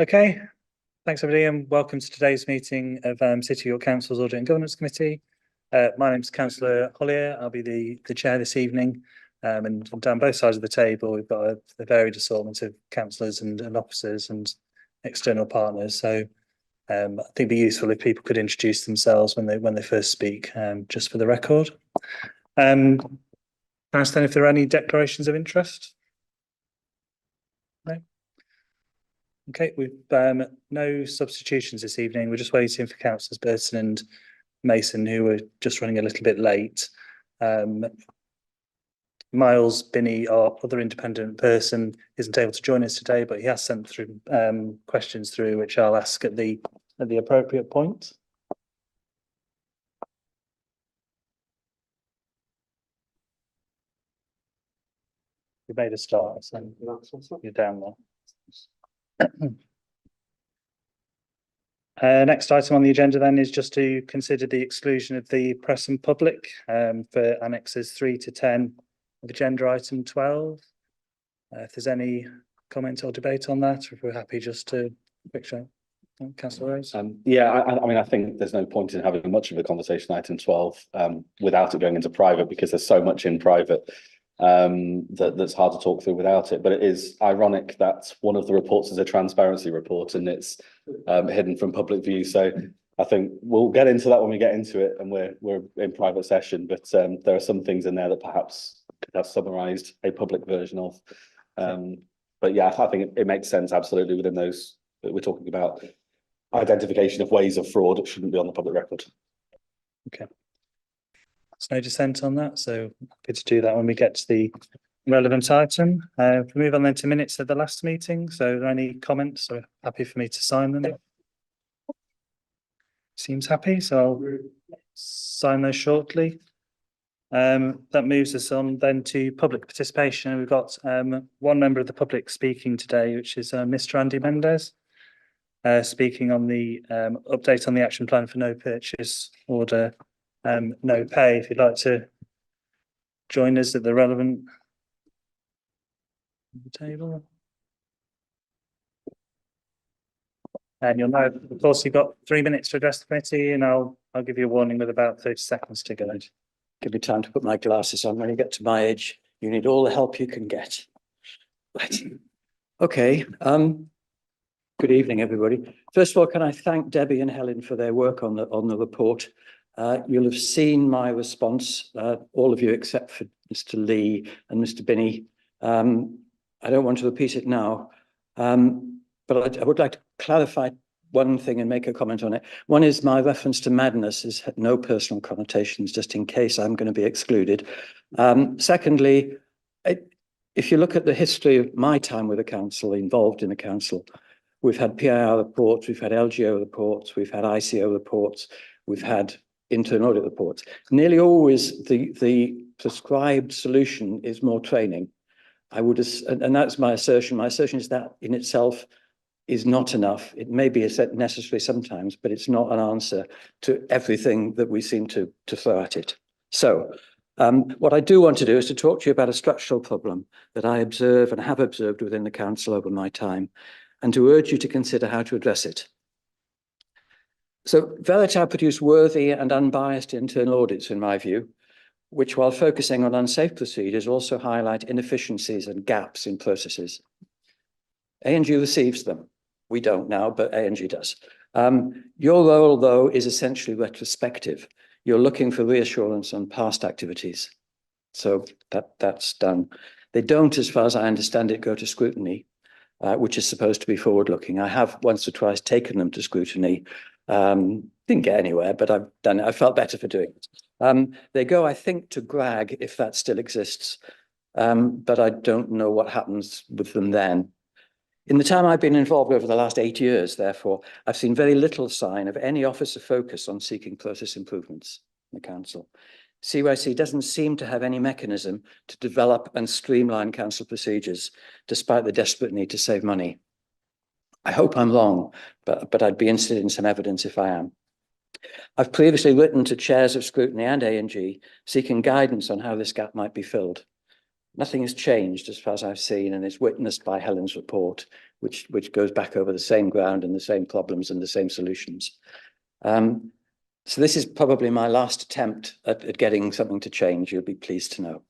Okay, thanks everybody and welcome to today's meeting of City York Council's Audit and Governance Committee. My name's Councillor Hollier. I'll be the chair this evening, and down both sides of the table we've got a varied assortment of councillors and officers and external partners. So I think it'd be useful if people could introduce themselves when they first speak, just for the record. Can I ask then if there are any declarations of interest? No. Okay, we've no substitutions this evening. We're just waiting for Councillors Burton and Mason, who are just running a little bit late. Miles Binney, our other independent person, isn't able to join us today, but he has sent through questions through, which I'll ask at the appropriate point. You made a start, so you're down there. Next item on the agenda then is just to consider the exclusion of the press and public for annexes 3 to 10 of agenda item 12. If there's any comment or debate on that, or if we're happy just to quick show. Councillor Rose. Yeah, I mean, I think there's no point in having much of a conversation item 12 without it going into private, because there's so much in private that's hard to talk through without it. But it is ironic that one of the reports is a transparency report and it's hidden from public view. So I think we'll get into that when we get into it and we're in private session, but there are some things in there that perhaps could have summarized a public version of. But yeah, I think it makes sense absolutely within those that we're talking about. Identification of ways of fraud, it shouldn't be on the public record. Okay. There's no dissent on that, so happy to do that when we get to the relevant item. We move on then to minutes of the last meeting. So are there any comments, or happy for me to sign them? Seems happy, so I'll sign those shortly. That moves us on then to public participation. We've got one member of the public speaking today, which is Mr. Andy Mendes, speaking on the update on the action plan for no purchase order, no pay. If you'd like to join us at the relevant table. And you'll know, of course, you've got 3 minutes to address the committee, and I'll give you a warning with about 30 seconds to go. Give me time to put my glasses on. When you get to my age, you need all the help you can get. Right. Okay. Good evening, everybody. First of all, can I thank Debbie and Helen for their work on the report. You'll have seen my response, all of you except for Mr. Lee and Mr. Binney. I don't want to repeat it now, but I would like to clarify one thing and make a comment on it. One is my reference to madness has had no personal connotations, just in case I'm going to be excluded. Secondly, if you look at the history of my time with the council, involved in the council, we've had PIR reports, we've had LGO reports, we've had ICO reports, we've had internal audit reports. Nearly always the prescribed solution is more training. And that's my assertion. My assertion is that in itself is not enough. It may be necessary sometimes, but it's not an answer to everything that we seem to throw at it. So what I do want to do is to talk to you about a structural problem that I observe and have observed within the council over my time, and to urge you to consider how to address it. So Veritas produced worthy and unbiased internal audits, in my view, which, while focusing on unsafe procedures, also highlight inefficiencies and gaps in processes. A&G receives them. We don't now, but A&G does. Your role, though, is essentially retrospective. You're looking for reassurance on past activities. So that's done. They don't, as far as I understand it, go to scrutiny, which is supposed to be forward-looking. I have once or twice taken them to scrutiny. Didn't get anywhere, but I've done it. I felt better for doing it. They go, I think, to GRAG, if that still exists, but I don't know what happens with them then. In the time I've been involved over the last 8 years, therefore, I've seen very little sign of any officer focus on seeking process improvements in the council. CYC doesn't seem to have any mechanism to develop and streamline council procedures, despite the desperate need to save money. I hope I'm wrong, but I'd be interested in some evidence if I am. I've previously written to chairs of scrutiny and A&G seeking guidance on how this gap might be filled. Nothing has changed as far as I've seen, and it's witnessed by Helen's report, which goes back over the same ground and the same problems and the same solutions. So this is probably my last attempt at getting something to change, you'll be pleased to know.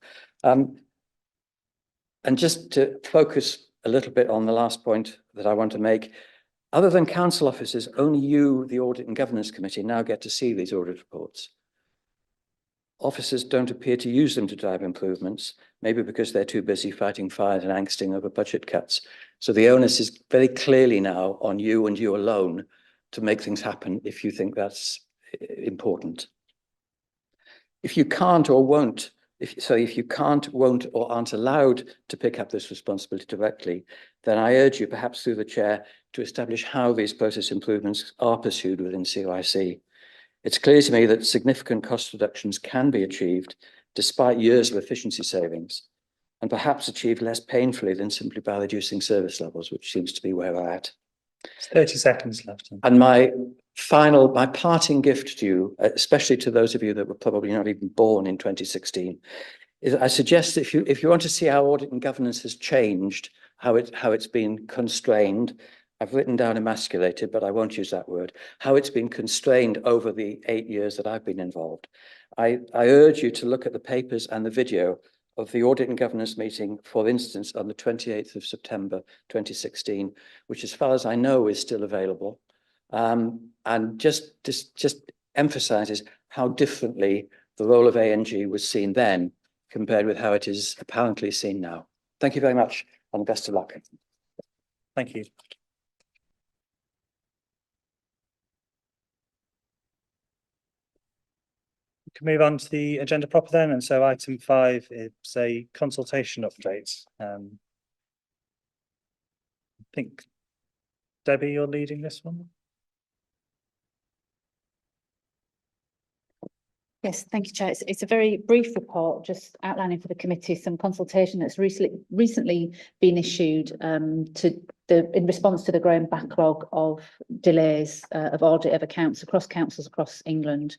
And just to focus a little bit on the last point that I want to make, other than council officers, only you, the Audit and Governance Committee, now get to see these audit reports. Officers don't appear to use them to drive improvements, maybe because they're too busy fighting fires and angsting over budget cuts. So the onus is very clearly now on you and you alone to make things happen if you think that's important. If you can't or won't, if you can't, won't, or aren't allowed to pick up this responsibility directly, then I urge you, perhaps through the chair, to establish how these process improvements are pursued within COIC. It's clear to me that significant cost reductions can be achieved despite years of efficiency savings, and perhaps achieved less painfully than simply by reducing service levels, which seems to be where we're at. 30 seconds left. And my parting gift to you, especially to those of you that were probably not even born in 2016, is I suggest that if you want to see how audit and governance has changed, how it's been constrained, I've written down emasculated, but I won't use that word, how it's been constrained over the 8 years that I've been involved. I urge you to look at the papers and the video of the Audit and Governance meeting, for instance, on the 28th of September 2016, which as far as I know is still available, and just emphasises how differently the role of ANG was seen then compared with how it is apparently seen now. Thank you very much, and best of luck. Thank you. We can move on to the agenda proper then, and so item 5 is a consultation update. I think, Debbie, you're leading this one. Yes, thank you, Chair. It's a very brief report, just outlining for the committee some consultation that's recently been issued in response to the growing backlog of delays of audit of accounts across councils across England.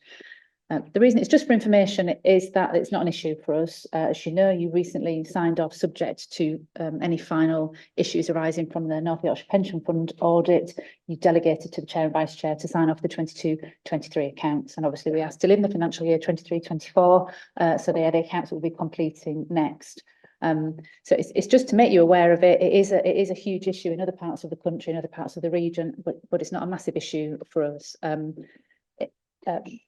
The reason it's just for information is that it's not an issue for us. As you know, you recently signed off subject to any final issues arising from the North Yorkshire Pension Fund audit. You delegated to the Chair and Vice Chair to sign off the 22-23 accounts. And obviously we are still in the financial year 23-24, so the accounts will be completing next. So it's just to make you aware of it. It is a huge issue in other parts of the country, in other parts of the region, but it's not a massive issue for us.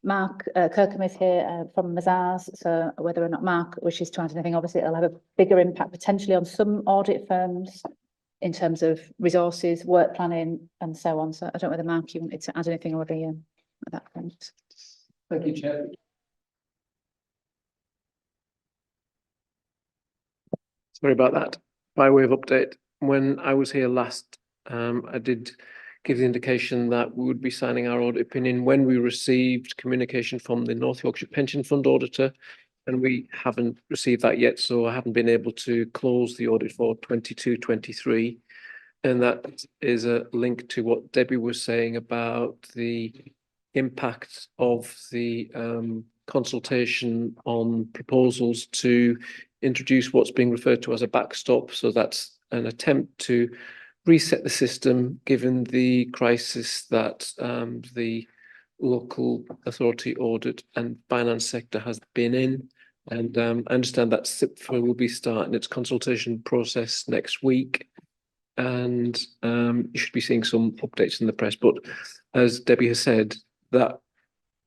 Mark Kirkham is here from Mazars, so whether or not Mark wishes to add anything, obviously it'll have a bigger impact potentially on some audit firms in terms of resources, work planning and so on. So I don't know whether Mark, you wanted to add anything already at that point. Thank you, Chair. Sorry about that. By way of update, when I was here last, I did give the indication that we would be signing our audit opinion when we received communication from the North Yorkshire Pension Fund auditor, and we haven't received that yet, so I haven't been able to close the audit for 22-23. And that is a link to what Debbie was saying about the impact of the consultation on proposals to introduce what's being referred to as a backstop. So that's an attempt to reset the system given the crisis that the local authority audit and finance sector has been in. And I understand that SIPFA will be starting its consultation process next week. And you should be seeing some updates in the press. But as Debbie has said, that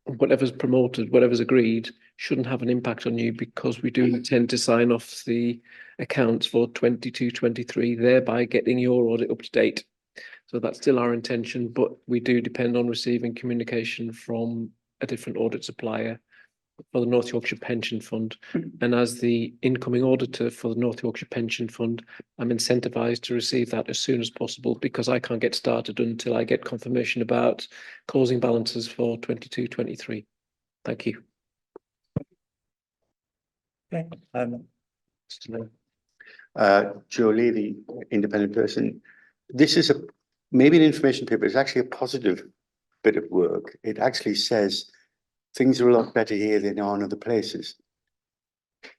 whatever's promoted, whatever's agreed, shouldn't have an impact on you, because we do intend to sign off the accounts for 22-23, thereby getting your audit up to date. So that's still our intention, but we do depend on receiving communication from a different audit supplier for the North Yorkshire Pension Fund. And as the incoming auditor for the North Yorkshire Pension Fund, I'm incentivised to receive that as soon as possible, because I can't get started until I get confirmation about closing balances for 22-23. Thank you. Okay. Jolie, the independent person, this is maybe an information paper. It's actually a positive bit of work. It actually says things are a lot better here than they are in other places.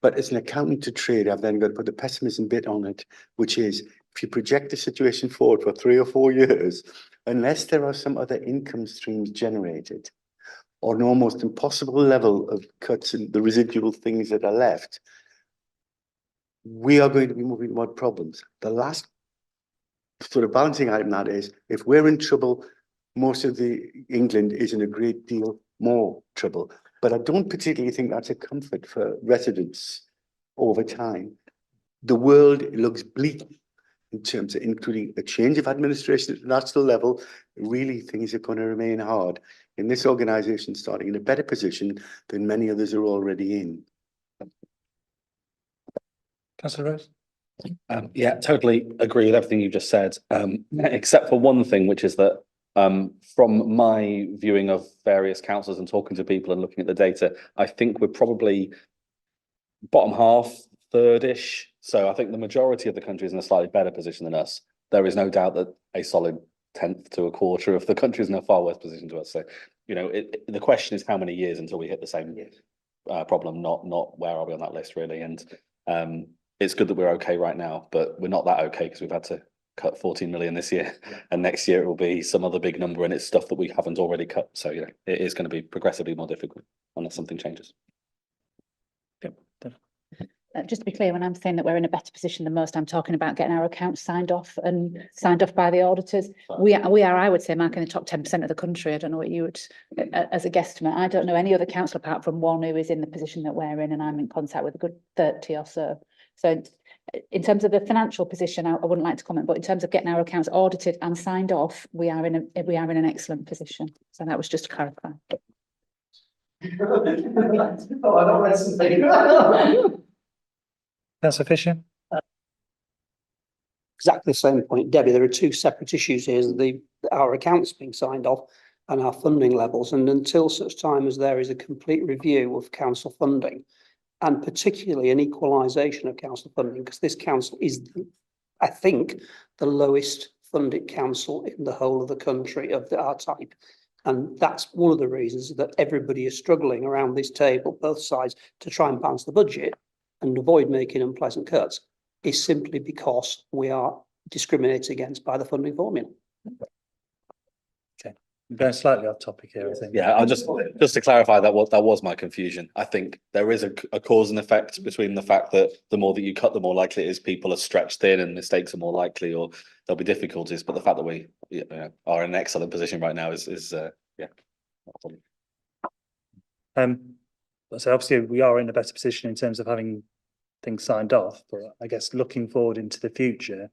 But as an accountant to trade, I've then got to put the pessimism bit on it, which is if you project the situation forward for 3 or 4 years, unless there are some other income streams generated, or an almost impossible level of cuts in the residual things that are left, we are going to be moving toward problems. The last sort of balancing item that is, if we're in trouble, most of England is in a great deal more trouble. But I don't particularly think that's a comfort for residents over time. The world looks bleak in terms of including a change of administration at the national level. Really, things are going to remain hard. In this organisation starting in a better position than many others are already in. Councillor Rose? Yeah, totally agree with everything you've just said, except for one thing, which is that from my viewing of various councils and talking to people and looking at the data, I think we're probably bottom half, third-ish. So I think the majority of the country is in a slightly better position than us. There is no doubt that a solid 10th to a quarter of the country is in a far worse position to us. So, you know, the question is how many years until we hit the same problem, not where are we on that list really. And it's good that we're okay right now, but we're not that okay because we've had to cut 14 million this year, and next year it will be some other big number, and it's stuff that we haven't already cut. So, you know, it is going to be progressively more difficult unless something changes. Just to be clear, when I'm saying that we're in a better position than most, I'm talking about getting our accounts signed off by the auditors. We are, I would say, Mark, in the top 10% of the country. I don't know what you would, as a guesstimate. I don't know any other council apart from one who is in the position that we're in, and I'm in contact with a good 30 or so. So in terms of the financial position, I wouldn't like to comment, but in terms of getting our accounts audited and signed off, we are in an excellent position. So that was just to clarify. Councillor Fisher? Exactly the same point, Debbie. There are two separate issues here: our accounts being signed off and our funding levels. And until such time as there is a complete review of council funding, and particularly an equalisation of council funding, because this council is, I think, the lowest funded council in the whole of the country of our type. And that's one of the reasons that everybody is struggling around this table, both sides, to try and balance the budget and avoid making unpleasant cuts, is simply because we are discriminated against by the funding formula. Okay, I'm going slightly off topic here, I think. Yeah, I'll just to clarify that was my confusion. I think there is a cause and effect between the fact that the more that you cut, the more likely it is people are stretched thin and mistakes are more likely, or there'll be difficulties. But the fact that we are in an excellent position right now is yeah. So obviously we are in a better position in terms of having things signed off, but I guess looking forward into the future,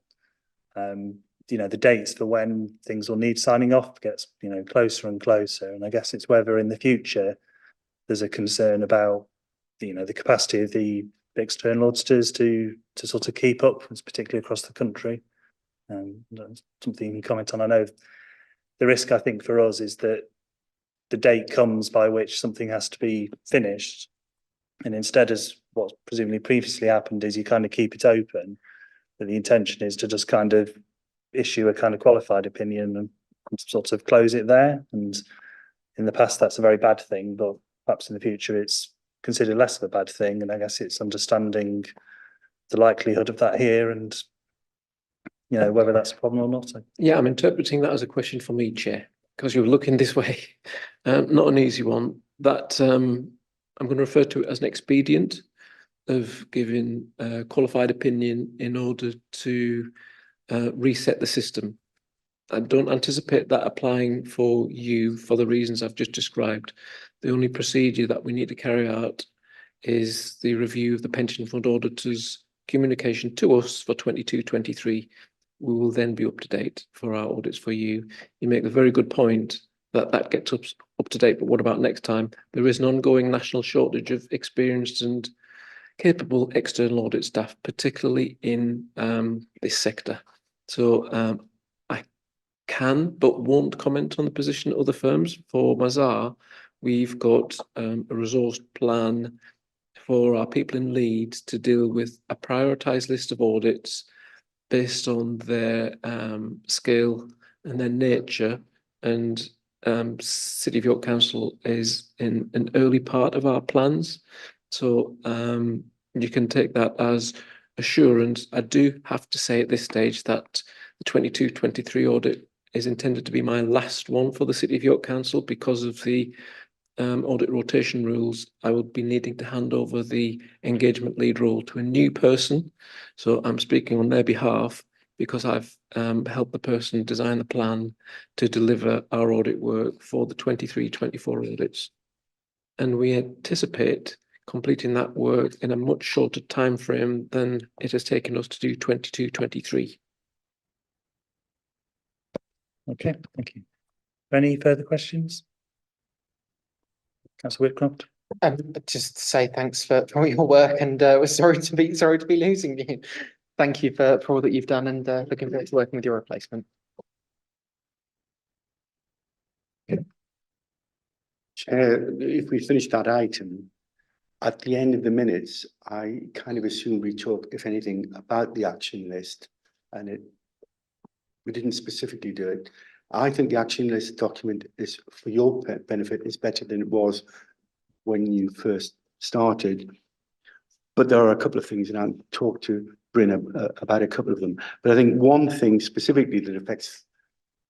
you know, the dates for when things will need signing off gets, you know, closer and closer. And I guess it's whether in the future there's a concern about, you know, the capacity of the external auditors to sort of keep up, particularly across the country. Something you can comment on. I know the risk, I think, for us is that the date comes by which something has to be finished, and instead, as what presumably previously happened, is you kind of keep it open, but the intention is to just kind of issue a kind of qualified opinion and sort of close it there. And in the past, that's a very bad thing, but perhaps in the future, it's considered less of a bad thing. And I guess it's understanding the likelihood of that here, and you know, whether that's a problem or not. Yeah, I'm interpreting that as a question for me, Chair, because you're looking this way. Not an easy one. That I'm going to refer to it as an expedient of giving a qualified opinion in order to reset the system. I don't anticipate that applying for you for the reasons I've just described. The only procedure that we need to carry out is the review of the pension fund auditors' communication to us for 22-23. We will then be up to date for our audits for you. You make a very good point that gets up to date, but what about next time? There is an ongoing national shortage of experienced and capable external audit staff, particularly in this sector. So I can but won't comment on the position of other firms. For Mazar, we've got a resource plan for our people in Leeds to deal with a prioritised list of audits based on their scale and their nature. And City of York Council is in an early part of our plans. So you can take that as assurance. I do have to say at this stage that the 22-23 audit is intended to be my last one for the City of York Council because of the audit rotation rules. I will be needing to hand over the engagement lead role to a new person. So I'm speaking on their behalf because I've helped the person design the plan to deliver our audit work for the 23-24 audits. And we anticipate completing that work in a much shorter time frame than it has taken us to do 22-23. Okay, thank you. Any further questions? Councillor Whitcroft? Just to say thanks for all your work, and we're sorry to be losing you. Thank you for all that you've done, and looking forward to working with your replacement. Chair, if we finish that item, at the end of the minutes, I kind of assume we talk, if anything, about the action list, and we didn't specifically do it. I think the action list document is, for your benefit, is better than it was when you first started. But there are a couple of things, and I'll talk to Bryn about a couple of them. But I think one thing specifically that affects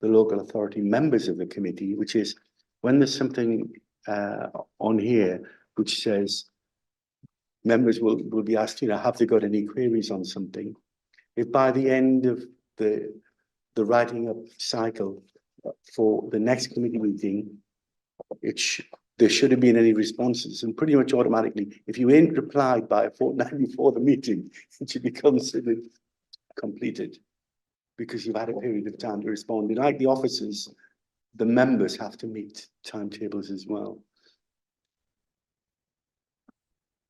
the local authority members of the committee, which is when there's something on here which says members will be asked, have they got any queries on something? If by the end of the writing up cycle for the next committee meeting, there shouldn't be any responses, and pretty much automatically, if you ain't replied by a fortnight before the meeting, it should be considered completed because you've had a period of time to respond. And like the officers, the members have to meet timetables as well.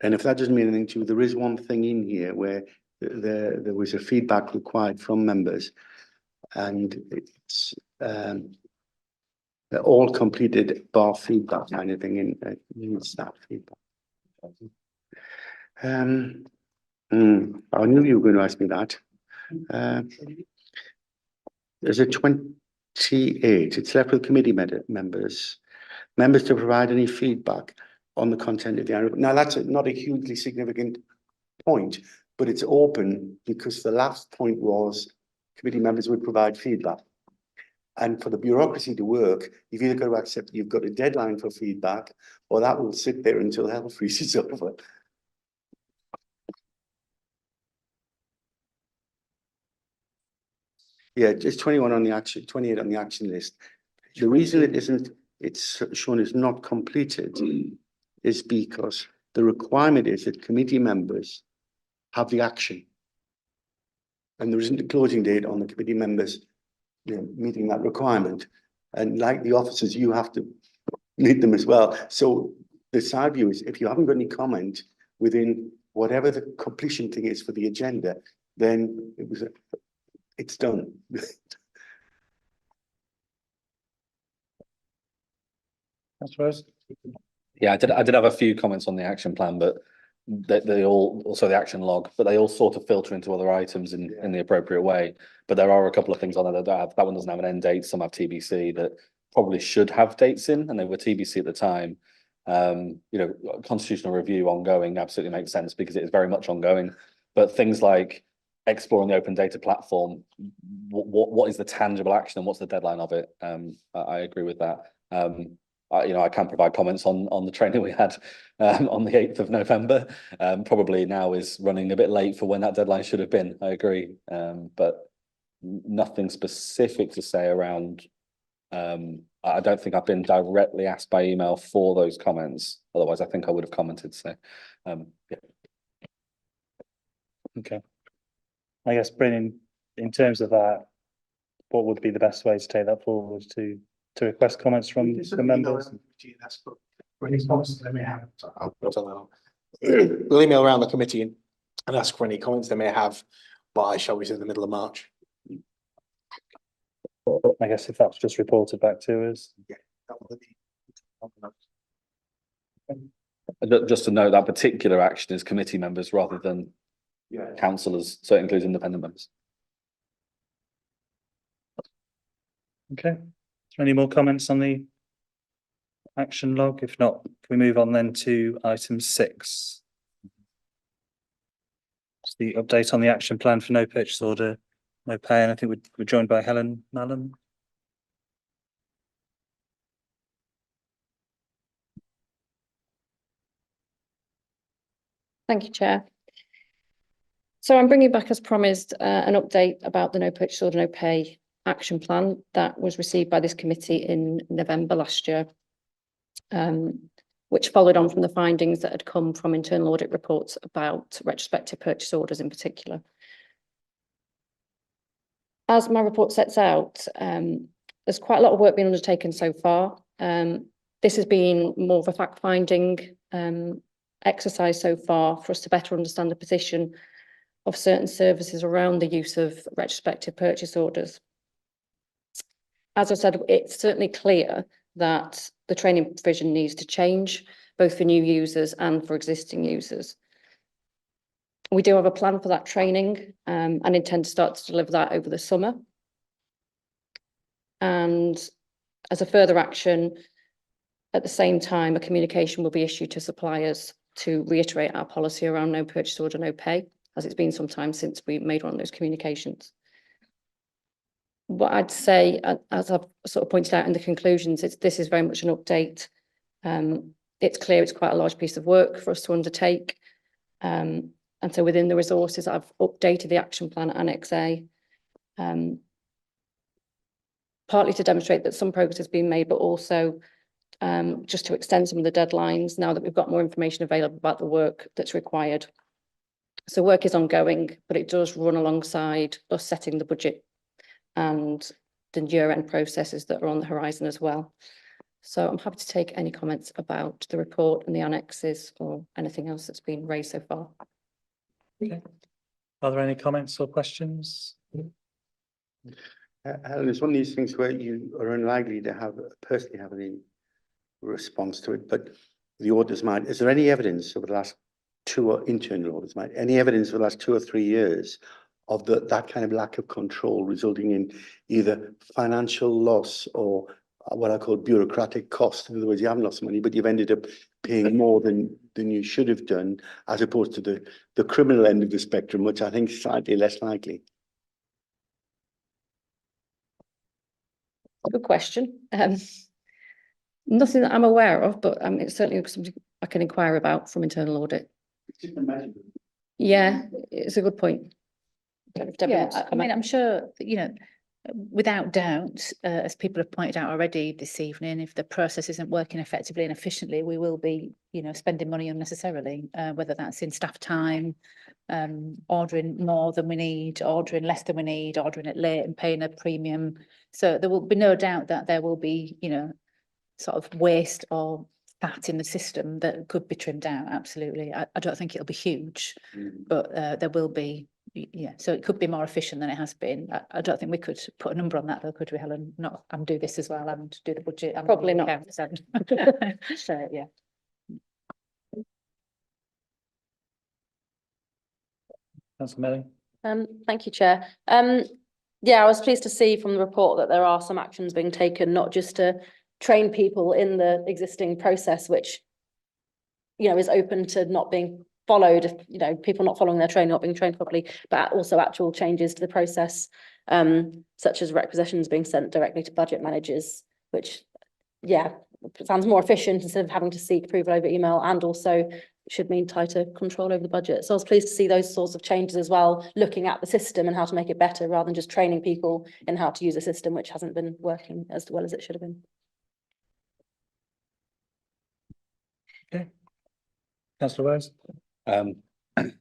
And if that doesn't mean anything to you, there is one thing in here where there was a feedback required from members, and it's all completed bar feedback kind of thing in staff feedback. I knew you were going to ask me that. There's a 28. It's left with committee members to provide any feedback on the content of the annual. Now that's not a hugely significant point, but it's open because the last point was committee members would provide feedback. And for the bureaucracy to work, you've either got to accept you've got a deadline for feedback, or that will sit there until hell freezes over. Yeah, just 21 on the action, 28 on the action list. The reason it's shown as not completed is because the requirement is that committee members have the action. And there isn't a closing date on the committee members meeting that requirement. And like the officers, you have to meet them as well. So the side view is if you haven't got any comment within whatever the completion thing is for the agenda, then it's done. That's Rose. Yeah, I did have a few comments on the action plan, but they all also the action log, but they all sort of filter into other items in the appropriate way. But there are a couple of things on there that one doesn't have an end date. Some have TBC that probably should have dates in, and they were TBC at the time. Constitutional review ongoing absolutely makes sense because it is very much ongoing. But things like exploring the open data platform, what is the tangible action and what's the deadline of it? I agree with that. I can provide comments on the training we had on the 8th of November. Probably now is running a bit late for when that deadline should have been. I agree, but nothing specific to say around. I don't think I've been directly asked by email for those comments. Otherwise, I think I would have commented. So, yeah. Okay. I guess, Bryn, in terms of that, what would be the best way to take that forward to request comments from the members? For any comments they may have. We'll email around the committee and ask for any comments they may have by, shall we say, the middle of March. I guess if that's just reported back to us. Just to note that particular action is committee members rather than councillors, so it includes independent members. Okay. Is there any more comments on the action log? If not, can we move on then to item 6? the update on the action plan for no purchase order, no pay, and I think we're joined by Helen Mallon. Thank you, Chair. So I'm bringing back, as promised, an update about the no purchase order, no pay action plan that was received by this committee in November last year, which followed on from the findings that had come from internal audit reports about retrospective purchase orders in particular. As my report sets out, there's quite a lot of work being undertaken so far. This has been more of a fact-finding exercise so far for us to better understand the position of certain services around the use of retrospective purchase orders. As I said, it's certainly clear that the training provision needs to change, both for new users and for existing users. We do have a plan for that training and intend to start to deliver that over the summer. And as a further action, at the same time, a communication will be issued to suppliers to reiterate our policy around no purchase order, no pay, as it's been some time since we made one of those communications. What I'd say, as I've sort of pointed out in the conclusions, this is very much an update. It's clear it's quite a large piece of work for us to undertake. And so within the resources, I've updated the action plan Annex A, partly to demonstrate that some progress has been made, but also just to extend some of the deadlines now that we've got more information available about the work that's required. So work is ongoing, but it does run alongside us setting the budget and the year-end processes that are on the horizon as well. So I'm happy to take any comments about the report and the annexes or anything else that's been raised so far. Okay. Are there any comments or questions? Helen, it's one of these things where you are unlikely to personally have any response to it, but the auditors might. Is there any evidence over the last internal auditors might, any evidence for the last 2 or 3 years of that kind of lack of control resulting in either financial loss or what I call bureaucratic cost? In other words, you haven't lost money, but you've ended up paying more than you should have done, as opposed to the criminal end of the spectrum, which I think is slightly less likely. Good question. Nothing that I'm aware of, but it's certainly something I can inquire about from internal audit. Yeah, it's a good point. Yeah, I mean, I'm sure that, you know, without doubt, as people have pointed out already this evening, if the process isn't working effectively and efficiently, we will be, you know, spending money unnecessarily, whether that's in staff time, ordering more than we need, ordering less than we need, ordering it late and paying a premium. So there will be no doubt that there will be, you know, sort of waste or fat in the system that could be trimmed out. Absolutely. I don't think it'll be huge, but there will be. Yeah, so it could be more efficient than it has been. I don't think we could put a number on that though, could we, Helen? Not and do this as well and do the budget. And probably not. So yeah. Councillor Melling. Thank you, Chair. Yeah, I was pleased to see from the report that there are some actions being taken, not just to train people in the existing process, which, you know, is open to not being followed, if, you know, people not following their training, not being trained properly, but also actual changes to the process, such as requisitions being sent directly to budget managers, which, yeah, sounds more efficient instead of having to seek approval over email, and also should mean tighter control over the budget. So I was pleased to see those sorts of changes as well, looking at the system and how to make it better rather than just training people in how to use a system which hasn't been working as well as it should have been. Okay. Councillor Rose.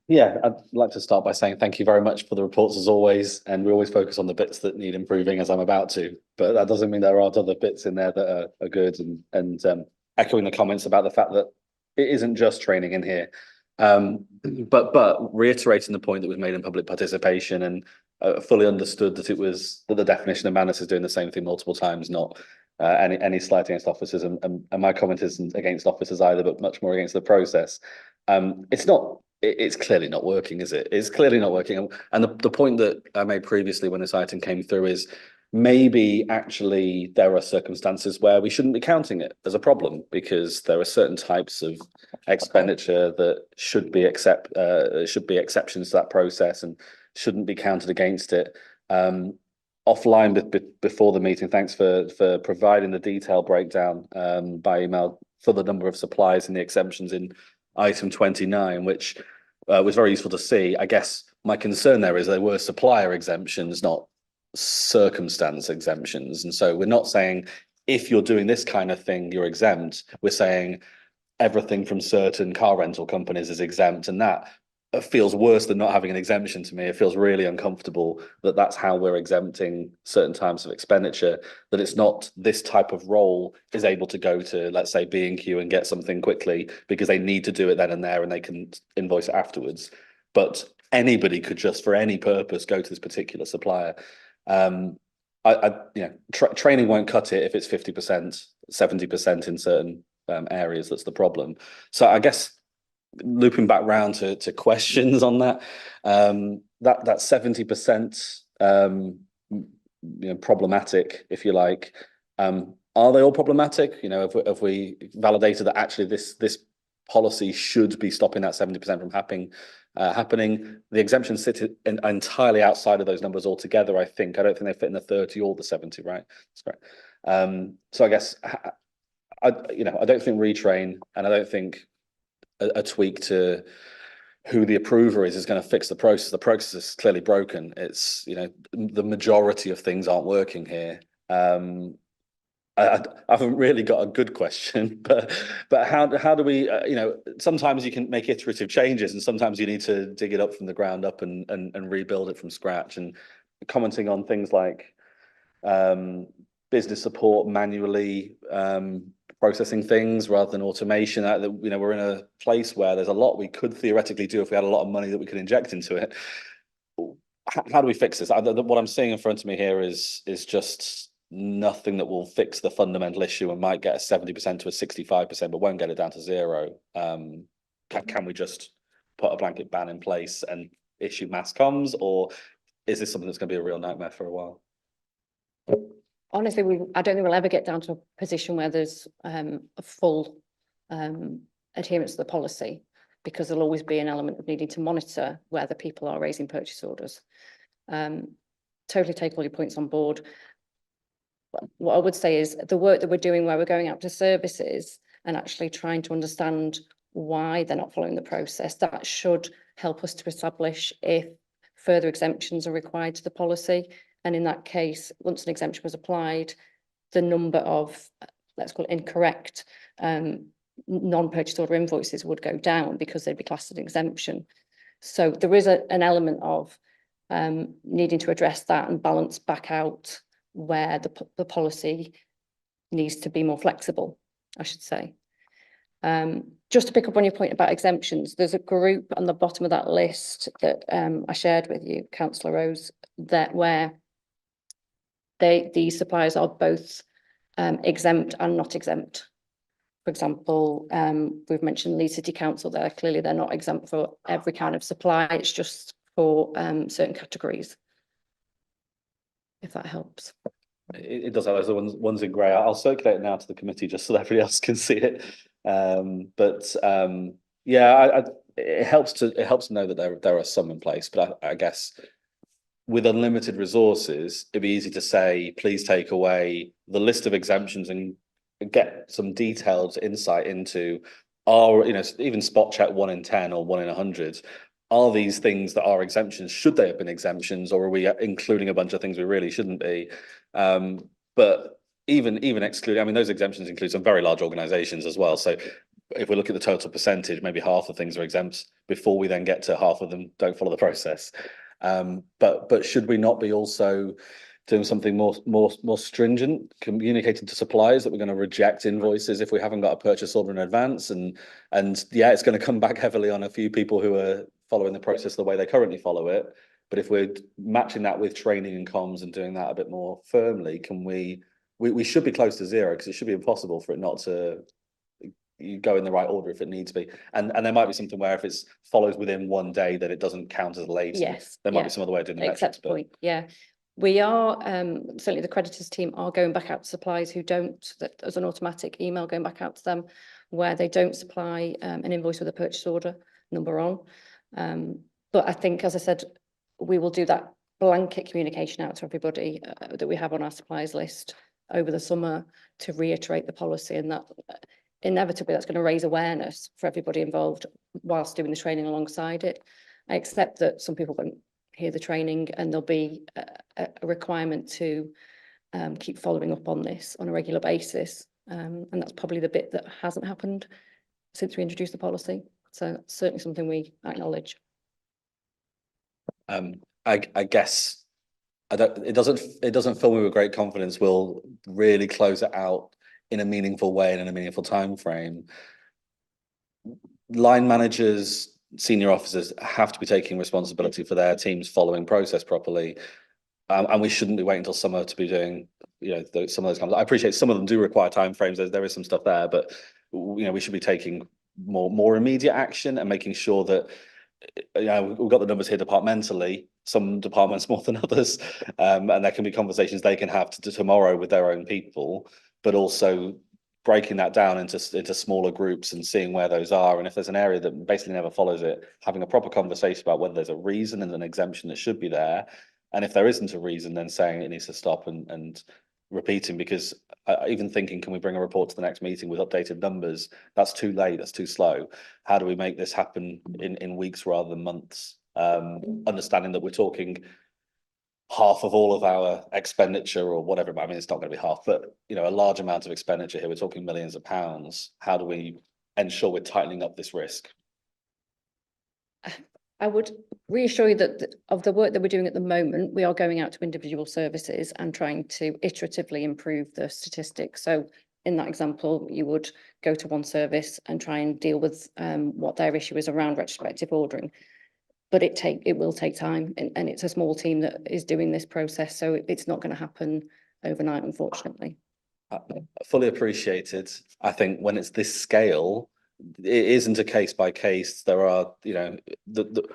Yeah, I'd like to start by saying thank you very much for the reports as always, and we always focus on the bits that need improving, as I'm about to, but that doesn't mean there aren't other bits in there that are good, and echoing the comments about the fact that it isn't just training in here, but reiterating the point that was made in public participation, and fully understood that it was that the definition of madness is doing the same thing multiple times, not any slight against officers, and my comment isn't against officers either, but much more against the process. It's clearly not working, is it? It's clearly not working. And the point that I made previously when this item came through is maybe actually there are circumstances where we shouldn't be counting it as a problem because there are certain types of expenditure that should be exceptions to that process and shouldn't be counted against it. Offline before the meeting, thanks for providing the detailed breakdown by email for the number of suppliers and the exemptions in item 29, which was very useful to see. I guess my concern there is there were supplier exemptions, not circumstance exemptions. And so we're not saying if you're doing this kind of thing, you're exempt. We're saying everything from certain car rental companies is exempt, and that feels worse than not having an exemption to me. It feels really uncomfortable that that's how we're exempting certain types of expenditure, that it's not this type of role is able to go to, let's say, B&Q and get something quickly because they need to do it then and there and they can invoice it afterwards. But anybody could just for any purpose go to this particular supplier. Training won't cut it if it's 50%, 70% in certain areas. That's the problem. So I guess looping back round to questions on that, that 70% problematic, if you like, are they all problematic? If we validated that actually this policy should be stopping that 70% from happening, the exemptions sit entirely outside of those numbers altogether. I don't think they fit in the 30 or the 70, right? That's correct. So I guess I don't think retrain, and I don't think a tweak to who the approver is going to fix the process. The process is clearly broken. It's the majority of things aren't working here. I haven't really got a good question, but how do we, sometimes you can make iterative changes and sometimes you need to dig it up from the ground up and rebuild it from scratch. And commenting on things like business support manually processing things rather than automation, we're in a place where there's a lot we could theoretically do if we had a lot of money that we could inject into it. How do we fix this? What I'm seeing in front of me here is just nothing that will fix the fundamental issue and might get a 70% to a 65%, but won't get it down to zero. Can we just put a blanket ban in place and issue mass comms, or is this something that's going to be a real nightmare for a while? Honestly, I don't think we'll ever get down to a position where there's a full adherence to the policy, because there'll always be an element of needing to monitor whether people are raising purchase orders. Totally take all your points on board. What I would say is the work that we're doing where we're going out to services and actually trying to understand why they're not following the process, that should help us to establish if further exemptions are required to the policy. And in that case, once an exemption was applied, the number of, let's call it incorrect, non-purchase order invoices would go down because they'd be classed as an exemption. So there is an element of needing to address that and balance back out where the policy needs to be more flexible, I should say. Just to pick up on your point about exemptions, there's a group on the bottom of that list that I shared with you, Councillor Rose, that where these suppliers are both exempt and not exempt. For example, we've mentioned Leeds City Council there. Clearly, they're not exempt for every kind of supply. It's just for certain categories, if that helps. It does. There's the ones in grey. I'll circulate it now to the committee just so that everybody else can see it. Yeah, it helps to know that there are some in place. But I guess with unlimited resources, it'd be easy to say, please take away the list of exemptions and get some detailed insight into even spot check 1 in 10 or 1 in 100. Are these things that are exemptions? Should they have been exemptions, or are we including a bunch of things we really shouldn't be? But even excluding, those exemptions include some very large organisations as well. So if we look at the total percentage, maybe half of things are exempt before we then get to half of them don't follow the process. But should we not be also doing something more stringent, communicating to suppliers that we're going to reject invoices if we haven't got a purchase order in advance? And yeah, it's going to come back heavily on a few people who are following the process the way they currently follow it. But if we're matching that with training and comms and doing that a bit more firmly, can we should be close to zero, because it should be impossible for it not to go in the right order if it needs to be. And there might be something where if it follows within 1 day that it doesn't count as late. Yes. There might be some other way of doing the metrics. Point. Yeah. We are, certainly the creditors team are going back out to suppliers who don't, that there's an automatic email going back out to them where they don't supply an invoice with a purchase order number on. But I think, as I said, we will do that blanket communication out to everybody that we have on our suppliers list over the summer to reiterate the policy, and that inevitably that's going to raise awareness for everybody involved whilst doing the training alongside it. I accept that some people won't hear the training, and there'll be a requirement to keep following up on this on a regular basis. And that's probably the bit that hasn't happened since we introduced the policy. So that's certainly something we acknowledge. I guess it doesn't fill me with great confidence we'll really close it out in a meaningful way and in a meaningful time frame. Line managers, senior officers have to be taking responsibility for their teams following process properly. And we shouldn't be waiting until summer to be doing, some of those kinds. I appreciate some of them do require timeframes. There is some stuff there, but we should be taking more immediate action and making sure that we've got the numbers here departmentally, some departments more than others, and there can be conversations they can have tomorrow with their own people, but also breaking that down into smaller groups and seeing where those are. And if there's an area that basically never follows it, having a proper conversation about whether there's a reason and an exemption that should be there. And if there isn't a reason, then saying it needs to stop and repeating, because even thinking, can we bring a report to the next meeting with updated numbers? That's too late, that's too slow. How do we make this happen in weeks rather than months? Understanding that we're talking half of all of our expenditure or whatever, I mean, it's not going to be half, but a large amount of expenditure here, we're talking millions of pounds. How do we ensure we're tightening up this risk? I would reassure you that of the work that we're doing at the moment, we are going out to individual services and trying to iteratively improve the statistics. So in that example, you would go to one service and try and deal with what their issue is around retrospective ordering. But it will take time, and it's a small team that is doing this process, so it's not going to happen overnight, unfortunately. Fully appreciated. I think when it's this scale, it isn't a case by case. There are,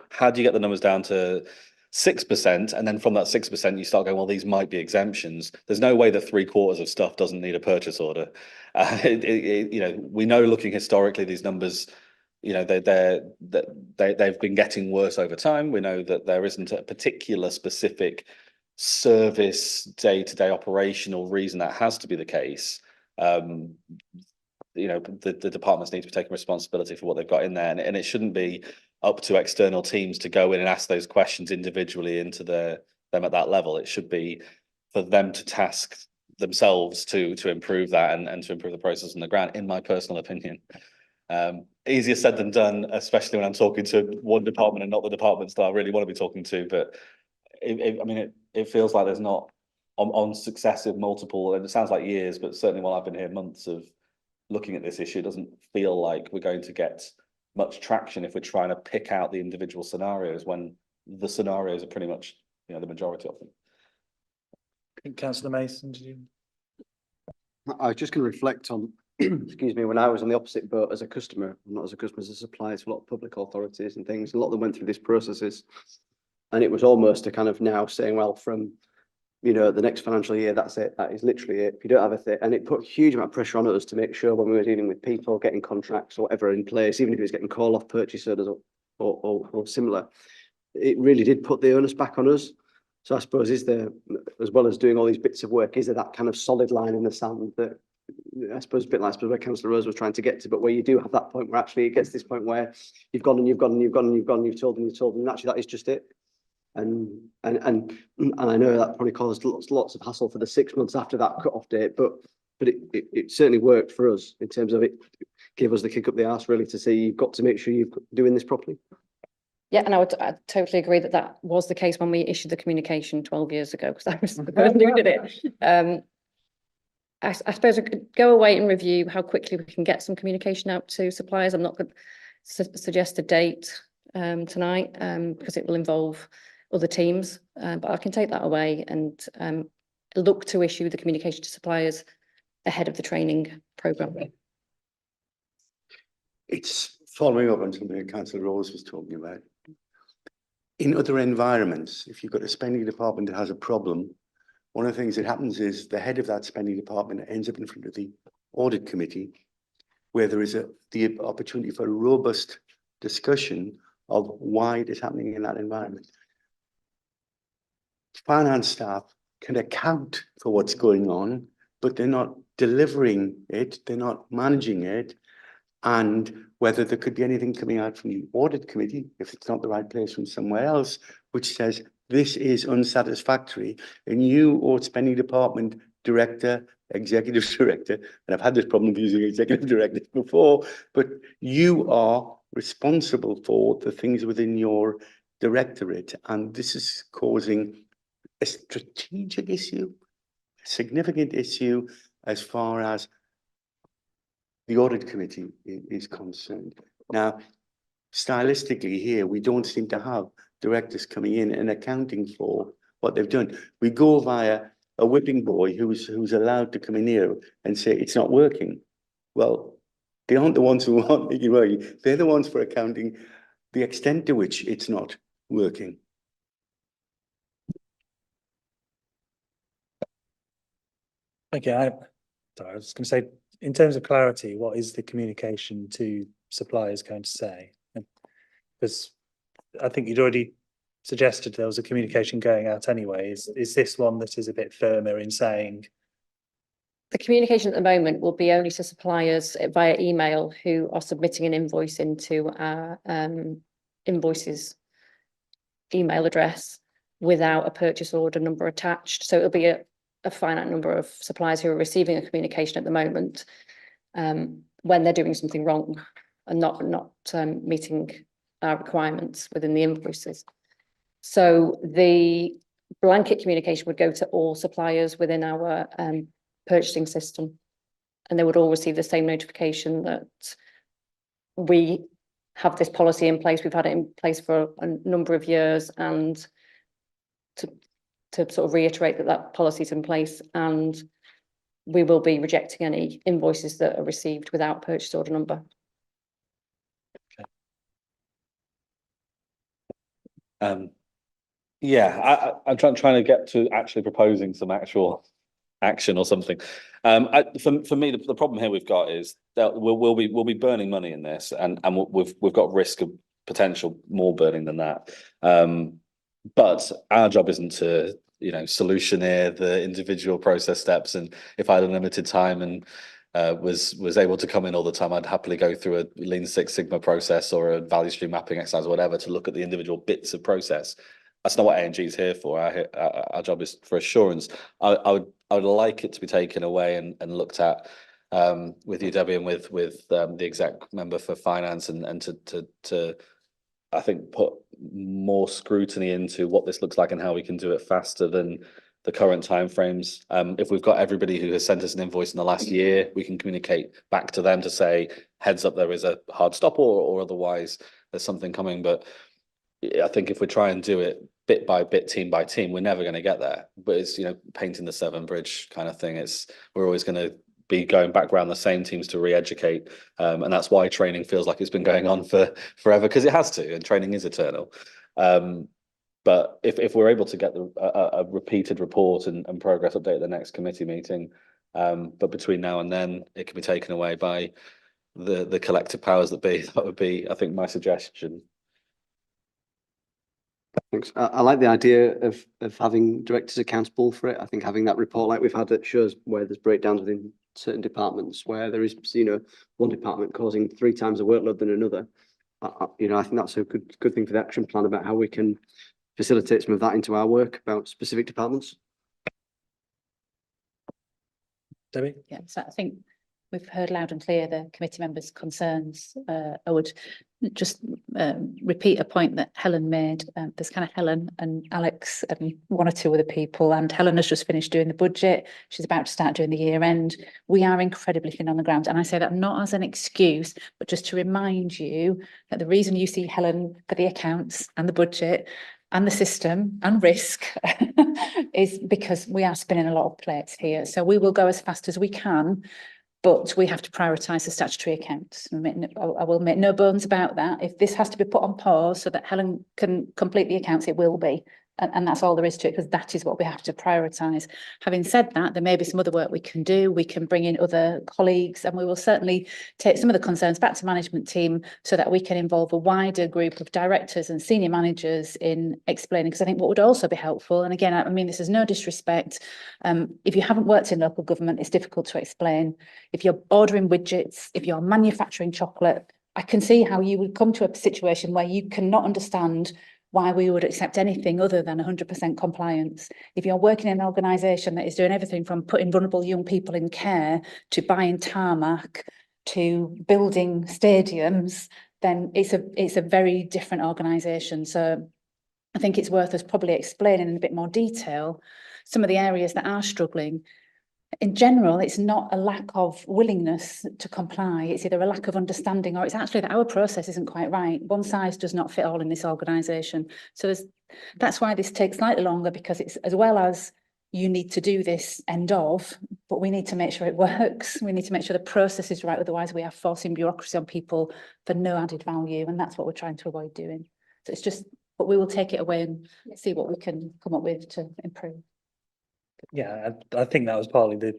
how do you get the numbers down to 6%, and then from that 6% you start going, well, these might be exemptions. There's no way that 3/4 of stuff doesn't need a purchase order. We know, looking historically, these numbers, they've been getting worse over time. We know that there isn't a particular specific service day-to-day operational reason that has to be the case. The departments need to be taking responsibility for what they've got in there, and it shouldn't be up to external teams to go in and ask those questions individually into them at that level. It should be for them to task themselves to improve that and to improve the process on the ground, in my personal opinion. Easier said than done, especially when I'm talking to one department and not the departments that I really want to be talking to. But it feels like there's not on successive multiple, and it sounds like years, but certainly while I've been here, months of looking at this issue, it doesn't feel like we're going to get much traction if we're trying to pick out the individual scenarios, when the scenarios are pretty much the majority of them. Councillor Mason, did you? I was just going to reflect on, excuse me, when I was on the opposite boat as a customer, not as a customer, as a supplier to a lot of public authorities and things. A lot of them went through these processes, and it was almost a kind of now saying, well, from the next financial year, that's it. That is literally it. If you don't have a thing, and it put a huge amount of pressure on us to make sure when we were dealing with people, getting contracts or whatever in place, even if it was getting call-off purchase orders or similar, it really did put the onus back on us. So I suppose, is there, as well as doing all these bits of work, is there that kind of solid line in the sand that, I suppose, a bit like where Councillor Rose was trying to get to, but where you do have that point where actually it gets to this point where you've gone and you've gone and you've gone and you've gone and you've told them, and actually that is just it. And I know that probably caused lots of hassle for the 6 months after that cut-off date, but it certainly worked for us in terms of it gave us the kick up the arse, really, to say you've got to make sure you're doing this properly. Yeah, and I totally agree that was the case when we issued the communication 12 years ago, because I was the person who did it. I suppose we could go away and review how quickly we can get some communication out to suppliers. I'm not going to suggest a date tonight because it will involve other teams, but I can take that away and look to issue the communication to suppliers ahead of the training programme. It's following up on something that Councillor Rose was talking about. in other environments, if you've got a spending department that has a problem, one of the things that happens is the head of that spending department ends up in front of the audit committee, where there is the opportunity for a robust discussion of why it is happening in that environment. Finance staff can account for what's going on, but they're not delivering it, they're not managing it, and whether there could be anything coming out from the audit committee, if it's not the right place from somewhere else, which says this is unsatisfactory, and you or spending department director, executive director, and I've had this problem of using executive directors before, but you are responsible for the things within your directorate, and this is causing a strategic issue, a significant issue as far as the audit committee is concerned. Now, stylistically here, we don't seem to have directors coming in and accounting for what they've done. We go via a whipping boy who's allowed to come in here and say it's not working. Well, they aren't the ones who aren't making it working. They're the ones for accounting the extent to which it's not working. Okay, I was going to say, in terms of clarity, what is the communication to suppliers going to say? Because I think you'd already suggested there was a communication going out anyway. Is this one that is a bit firmer in saying? The communication at the moment will be only to suppliers via email who are submitting an invoice into our invoices email address without a purchase order number attached. So it'll be a finite number of suppliers who are receiving a communication at the moment when they're doing something wrong and not meeting our requirements within the invoices. So the blanket communication would go to all suppliers within our purchasing system, and they would all receive the same notification that we have this policy in place. We've had it in place for a number of years, and to sort of reiterate that policy is in place, and we will be rejecting any invoices that are received without purchase order number. Yeah, I'm trying to get to actually proposing some actual action or something. For me, the problem here we've got is that we'll be burning money in this, and we've got risk of potential more burning than that. But our job isn't to solutioneer the individual process steps. And if I had unlimited time and was able to come in all the time, I'd happily go through a Lean Six Sigma process or a value stream mapping exercise or whatever to look at the individual bits of process. That's not what A&G is here for. Our job is for assurance. I would like it to be taken away and looked at with you, Debbie, and with the exec member for finance, and to I think put more scrutiny into what this looks like and how we can do it faster than the current timeframes. If we've got everybody who has sent us an invoice in the last year, we can communicate back to them to say, heads up, there is a hard stop, or otherwise there's something coming. But I think if we try and do it bit by bit, team by team, we're never going to get there. But it's painting the Severn Bridge kind of thing. We're always going to be going back around the same teams to re-educate, and that's why training feels like it's been going on for forever, because it has to, and training is eternal. But if we're able to get a repeated report and progress update at the next committee meeting, but between now and then it can be taken away by the collective powers that be, that would be, I think, my suggestion. Thanks. I like the idea of having directors accountable for it. I think having that report like we've had that shows where there's breakdowns within certain departments, where there is one department causing 3 times the workload than another. I think that's a good thing for the action plan about how we can facilitate some of that into our work about specific departments. Debbie? Yeah, so I think we've heard loud and clear the committee members' concerns. I would just repeat a point that Helen made. There's kind of Helen and Alex and 1 or 2 other people, and Helen has just finished doing the budget. She's about to start doing the year end. We are incredibly thin on the ground, and I say that not as an excuse, but just to remind you that the reason you see Helen for the accounts and the budget and the system and risk is because we are spinning a lot of plates here. So we will go as fast as we can, But we have to prioritise the statutory accounts. I will make no bones about that. If this has to be put on pause so that Helen can complete the accounts, it will be. And that's all there is to it, because that is what we have to prioritise. Having said that, there may be some other work we can do. We can bring in other colleagues, and we will certainly take some of the concerns back to management team so that we can involve a wider group of directors and senior managers in explaining. Because I think what would also be helpful, and again, I mean, this is no disrespect, if you haven't worked in local government, it's difficult to explain. If you're ordering widgets, if you're manufacturing chocolate, I can see how you would come to a situation where you cannot understand why we would accept anything other than 100% compliance. If you're working in an organisation that is doing everything from putting vulnerable young people in care to buying tarmac to building stadiums, then it's a very different organisation. So I think it's worth us probably explaining in a bit more detail some of the areas that are struggling. In general, it's not a lack of willingness to comply. It's either a lack of understanding, or it's actually that our process isn't quite right. One size does not fit all in this organisation. So that's why this takes slightly longer, because it's as well as you need to do this end of, but we need to make sure it works. We need to make sure the process is right. Otherwise, we are forcing bureaucracy on people for no added value. And that's what we're trying to avoid doing. So it's just, but we will take it away and see what we can come up with to improve. Yeah, I think that was partly the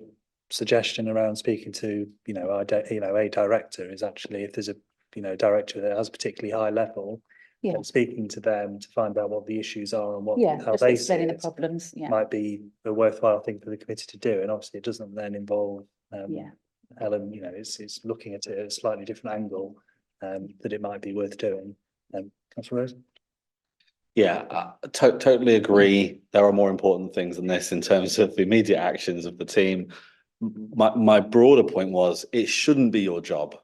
suggestion around speaking to, a director, is actually if there's a, director that has a particularly high level, Yeah. and speaking to them to find out what the issues are and how just they see explaining the it problems. Yeah. might be a worthwhile thing for the committee to do. And obviously it doesn't then involve Helen, it's looking at it at a slightly different angle, that it might be worth doing. Councillor Rose? Yeah, I totally agree. There are more important things than this in terms of the immediate actions of the team. My broader point was, it shouldn't be your job.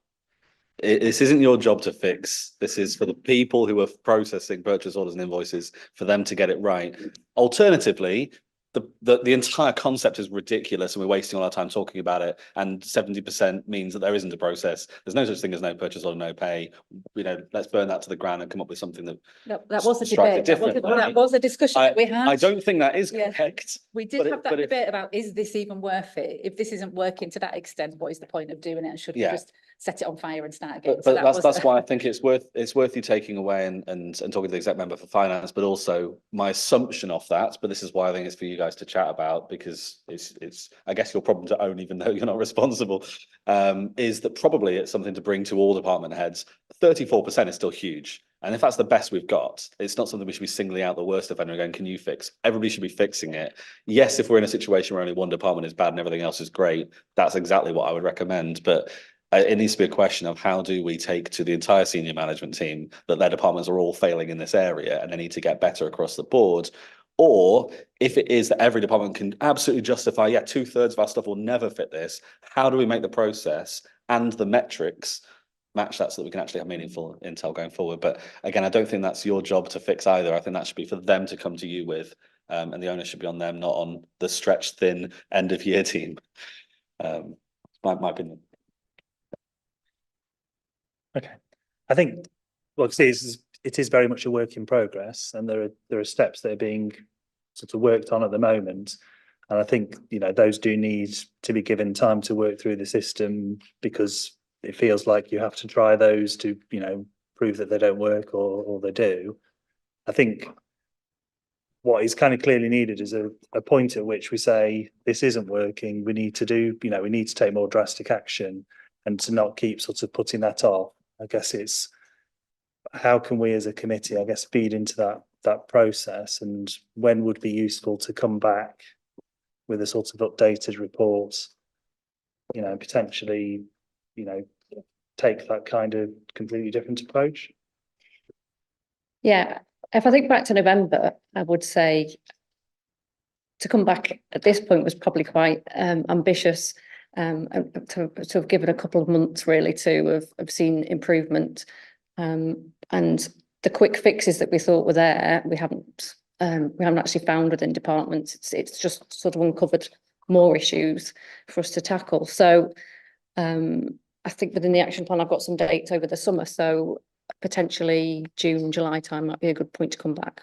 This isn't your job to fix. This is for the people who are processing purchase orders and invoices, for them to get it right. Alternatively, the entire concept is ridiculous, and we're wasting all our time talking about it. And 70% means that there isn't a process. There's no such thing as no purchase order, no pay. Let's burn that to the ground and come up with something that was a strikes debate. it That was a discussion that we had. I don't think that is correct. We did have that debate about, is this even worth it? If this isn't working to that extent, what is the point of doing it? And should we just set it on fire and start again? But that's why I think it's worth you taking away and talking to the exec member for finance, but also my assumption of that. But this is why I think it's for you guys to chat about, because it's I guess your problem to own, even though you're not responsible, is that probably it's something to bring to all department heads. 34% is still huge. And if that's the best we've got, it's not something we should be singling out the worst offender and going, can you fix? Everybody should be fixing it. Yes, if we're in a situation where only one department is bad and everything else is great, that's exactly what I would recommend. But it needs to be a question of how do we take to the entire senior management team that their departments are all failing in this area and they need to get better across the board. Or if it is that every department can absolutely justify, 2/3 of our stuff will never fit this, how do we make the process and the metrics match that so that we can actually have meaningful intel going forward? But again, I don't think that's your job to fix either. I think that should be for them to come to you with, and the onus should be on them, not on the stretched thin end of year team. My opinion. Okay, I think, well, see, it is very much a work in progress, and there are steps that are being sort of worked on at the moment, and I think those do need to be given time to work through the system, because it feels like you have to try those to prove that they don't work or they do. I think what is kind of clearly needed is a point at which we say this isn't working. We need to we need to take more drastic action, and to not keep sort of putting that off. I guess it's how can we as a committee, I guess, feed into that process, and when would be useful to come back with a sort of updated report, potentially, take that kind of completely different approach. Yeah, if I think back to November, I would say to come back at this point was probably quite ambitious, to have given a couple of months really to have seen improvement, and the quick fixes that we thought were there, we haven't actually found within departments. It's just sort of uncovered more issues for us to tackle. So I think within the action plan, I've got some dates over the summer, so potentially June, July time might be a good point to come back,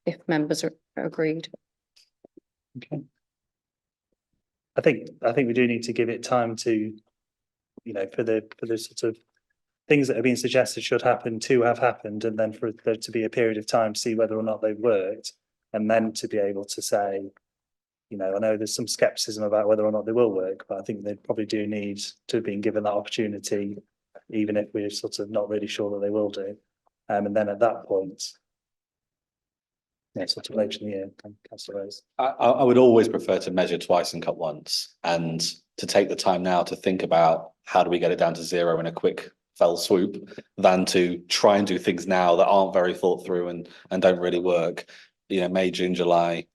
if members are agreed. Okay. I think we do need to give it time to, you know, for the sort of things that have been suggested should happen to have happened, and then for there to be a period of time to see whether or not they've worked, and then to be able to say, you know, I know there's some skepticism about whether or not they will work, but I think they probably do need to have been given that opportunity, even if we're sort of not really sure that they will do. And then at that point, yeah, sort of later in the year, Councillor Rose. I would always prefer to measure twice and cut once, and to take the time now to think about how do we get it down to zero in a quick fell swoop, than to try and do things now that aren't very thought through and don't really work. You know, May, June, July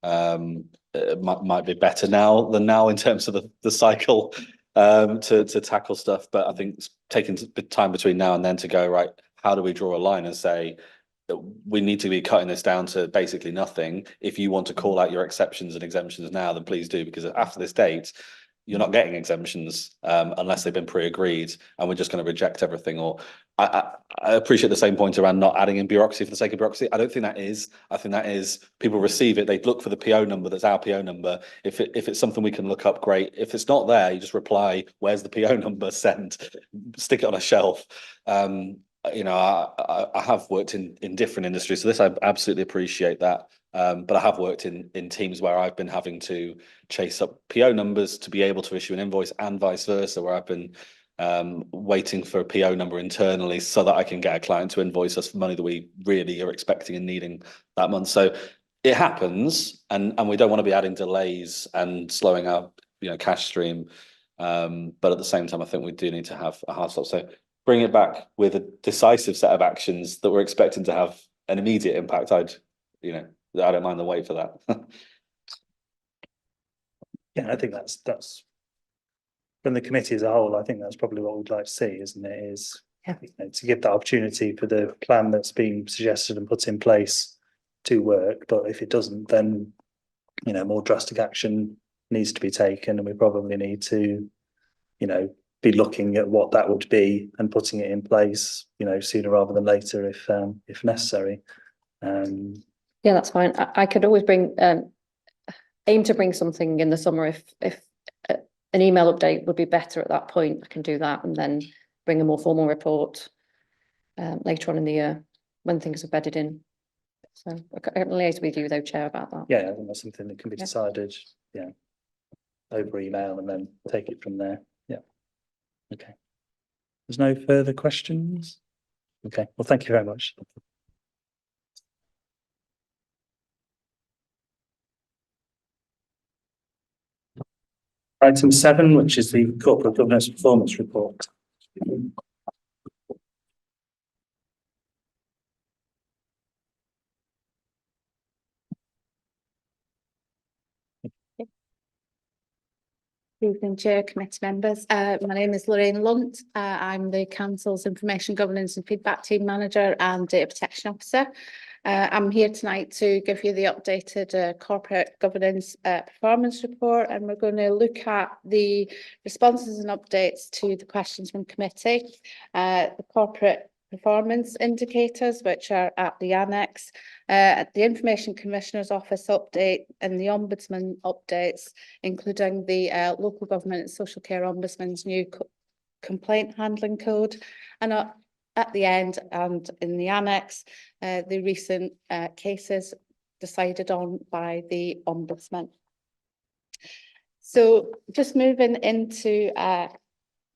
might be better now than now in terms of the cycle to tackle stuff. But I think taking time between now and then to go, right, how do we draw a line and say that we need to be cutting this down to basically nothing. If you want to call out your exceptions and exemptions now, then please do, because after this date, you're not getting exemptions unless they've been pre-agreed, and we're just going to reject everything. Or I appreciate the same point around not adding in bureaucracy for the sake of bureaucracy. I don't think that is. I think that is, people receive it, they look for the PO number that's our PO number. If it's something we can look up, great. If it's not there, you just reply, where's the PO number, send, stick it on a shelf. You know, I have worked in different industries, so this I absolutely appreciate that. But I have worked in teams where I've been having to chase up PO numbers to be able to issue an invoice, and vice versa, where I've been waiting for a PO number internally so that I can get a client to invoice us for money that we really are expecting and needing that month. So it happens, and we don't want to be adding delays and slowing our, you know, cash stream. But at the same time, I think we do need to have a hard stop. So bring it back with a decisive set of actions that we're expecting to have an immediate impact. I don't mind the wait for that. Yeah, I think that's from the committee as a whole. I think that's probably what we'd like to see, isn't it? Is, you know, to give that opportunity for the plan that's been suggested and put in place to work. But if it doesn't, then, you know, more drastic action needs to be taken, and we probably need to, you know, be looking at what that would be and putting it in place, you know, sooner rather than later if necessary. Yeah, that's fine. I could always bring aim to bring something in the summer if an email update would be better at that point. I can do that, and then bring a more formal report later on in the year when things are bedded in. So I can liaise with you though, Chair, about that. Yeah, I think that's something that can be decided, yeah, over email, and then take it from there. Yeah. Okay. There's no further questions? Okay, well, thank you very much. Item 7, which is the Corporate Governance Performance Report. Good evening, Chair, committee members. My name is Lorraine Lunt. I'm the Council's Information Governance and Feedback Team Manager and Data Protection Officer. I'm here tonight to give you the updated Corporate Governance Performance Report, and we're going to look at the responses and updates to the questions from committee, the corporate performance indicators, which are at the annex, the Information Commissioner's Office update, and the Ombudsman updates, including the Local Government and Social Care Ombudsman's new complaint handling code, and at the end and in the annex, the recent cases decided on by the Ombudsman. So just moving into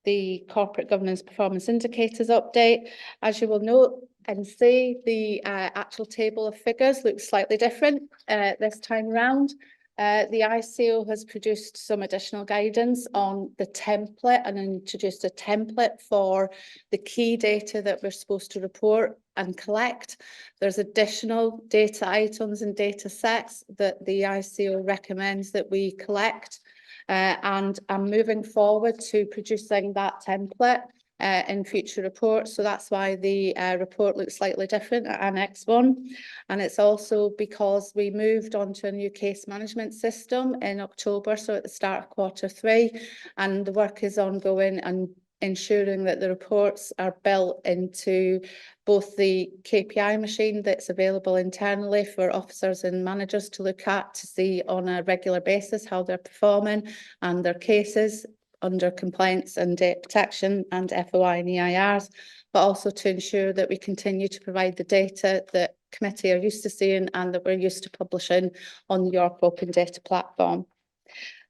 the Corporate Governance Performance Indicators update. As you will note and see, the actual table of figures looks slightly different this time around. The ICO has produced some additional guidance on the template and introduced a template for the key data that we're supposed to report and collect. There's additional data items and data sets that the ICO recommends that we collect. And I'm moving forward to producing that template in future reports. So that's why the report looks slightly different at Annex 1. And it's also because we moved on to a new case management system in October, so at the start of Q3, and the work is ongoing and ensuring that the reports are built into both the KPI machine that's available internally for officers and managers to look at to see on a regular basis how they're performing and their cases under compliance and data protection and FOI and EIRs, but also to ensure that we continue to provide the data that committee are used to seeing and that we're used to publishing on the York Open Data platform.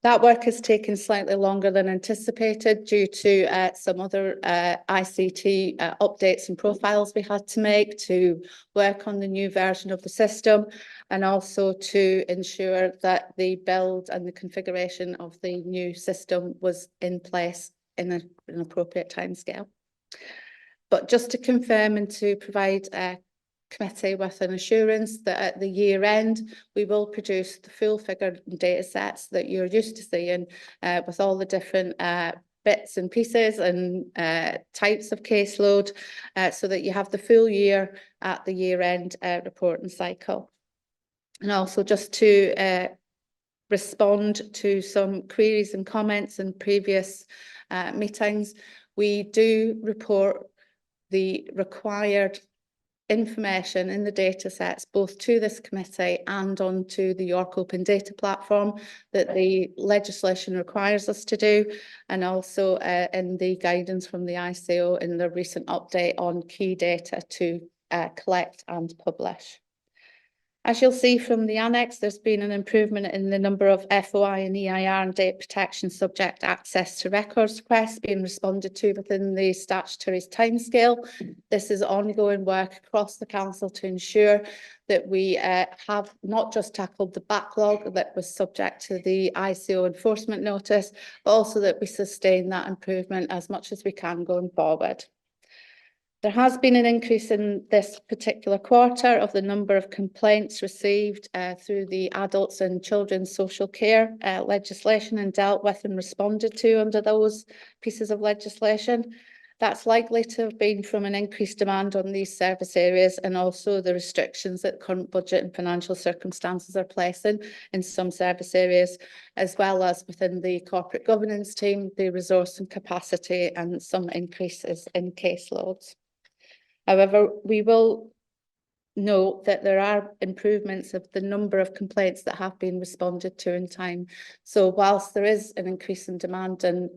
That work has taken slightly longer than anticipated due to some other ICT updates and profiles we had to make to work on the new version of the system, and also to ensure that the build and the configuration of the new system was in place in an appropriate timescale. But just to confirm and to provide committee with an assurance that at the year end we will produce the full figure data sets that you're used to seeing with all the different bits and pieces and types of caseload so that you have the full year at the year end reporting cycle. And also just to respond to some queries and comments in previous meetings, we do report the required information in the data sets both to this committee and onto the York Open Data platform that the legislation requires us to do, and also in the guidance from the ICO in the recent update on key data to collect and publish. As you'll see from the annex, there's been an improvement in the number of FOI and EIR and data protection subject access to records requests being responded to within the statutory timescale. This is ongoing work across the council to ensure that we have not just tackled the backlog that was subject to the ICO enforcement notice, but also that we sustain that improvement as much as we can going forward. There has been an increase in this particular quarter of the number of complaints received through the adults and children's social care legislation and dealt with and responded to under those pieces of legislation. That's likely to have been from an increased demand on these service areas and also the restrictions that current budget and financial circumstances are placing in some service areas, as well as within the corporate governance team, the resource and capacity and some increases in caseloads. However, we will note that there are improvements of the number of complaints that have been responded to in time. So whilst there is an increase in demand and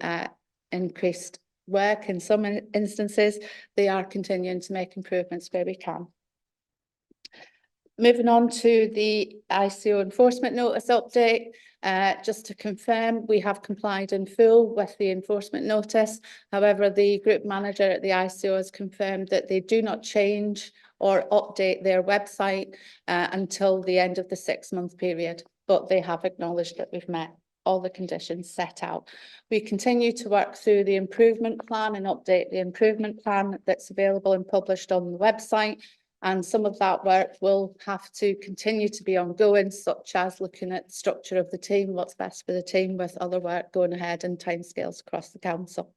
increased work in some instances, they are continuing to make improvements where we can. Moving on to the ICO enforcement notice update. Just to confirm, we have complied in full with the enforcement notice. However, the group manager at the ICO has confirmed that they do not change or update their website until the end of the 6-month period, but they have acknowledged that we've met all the conditions set out. We continue to work through the improvement plan and update the improvement plan that's available and published on the website. And some of that work will have to continue to be ongoing, such as looking at the structure of the team, what's best for the team, with other work going ahead and timescales across the council.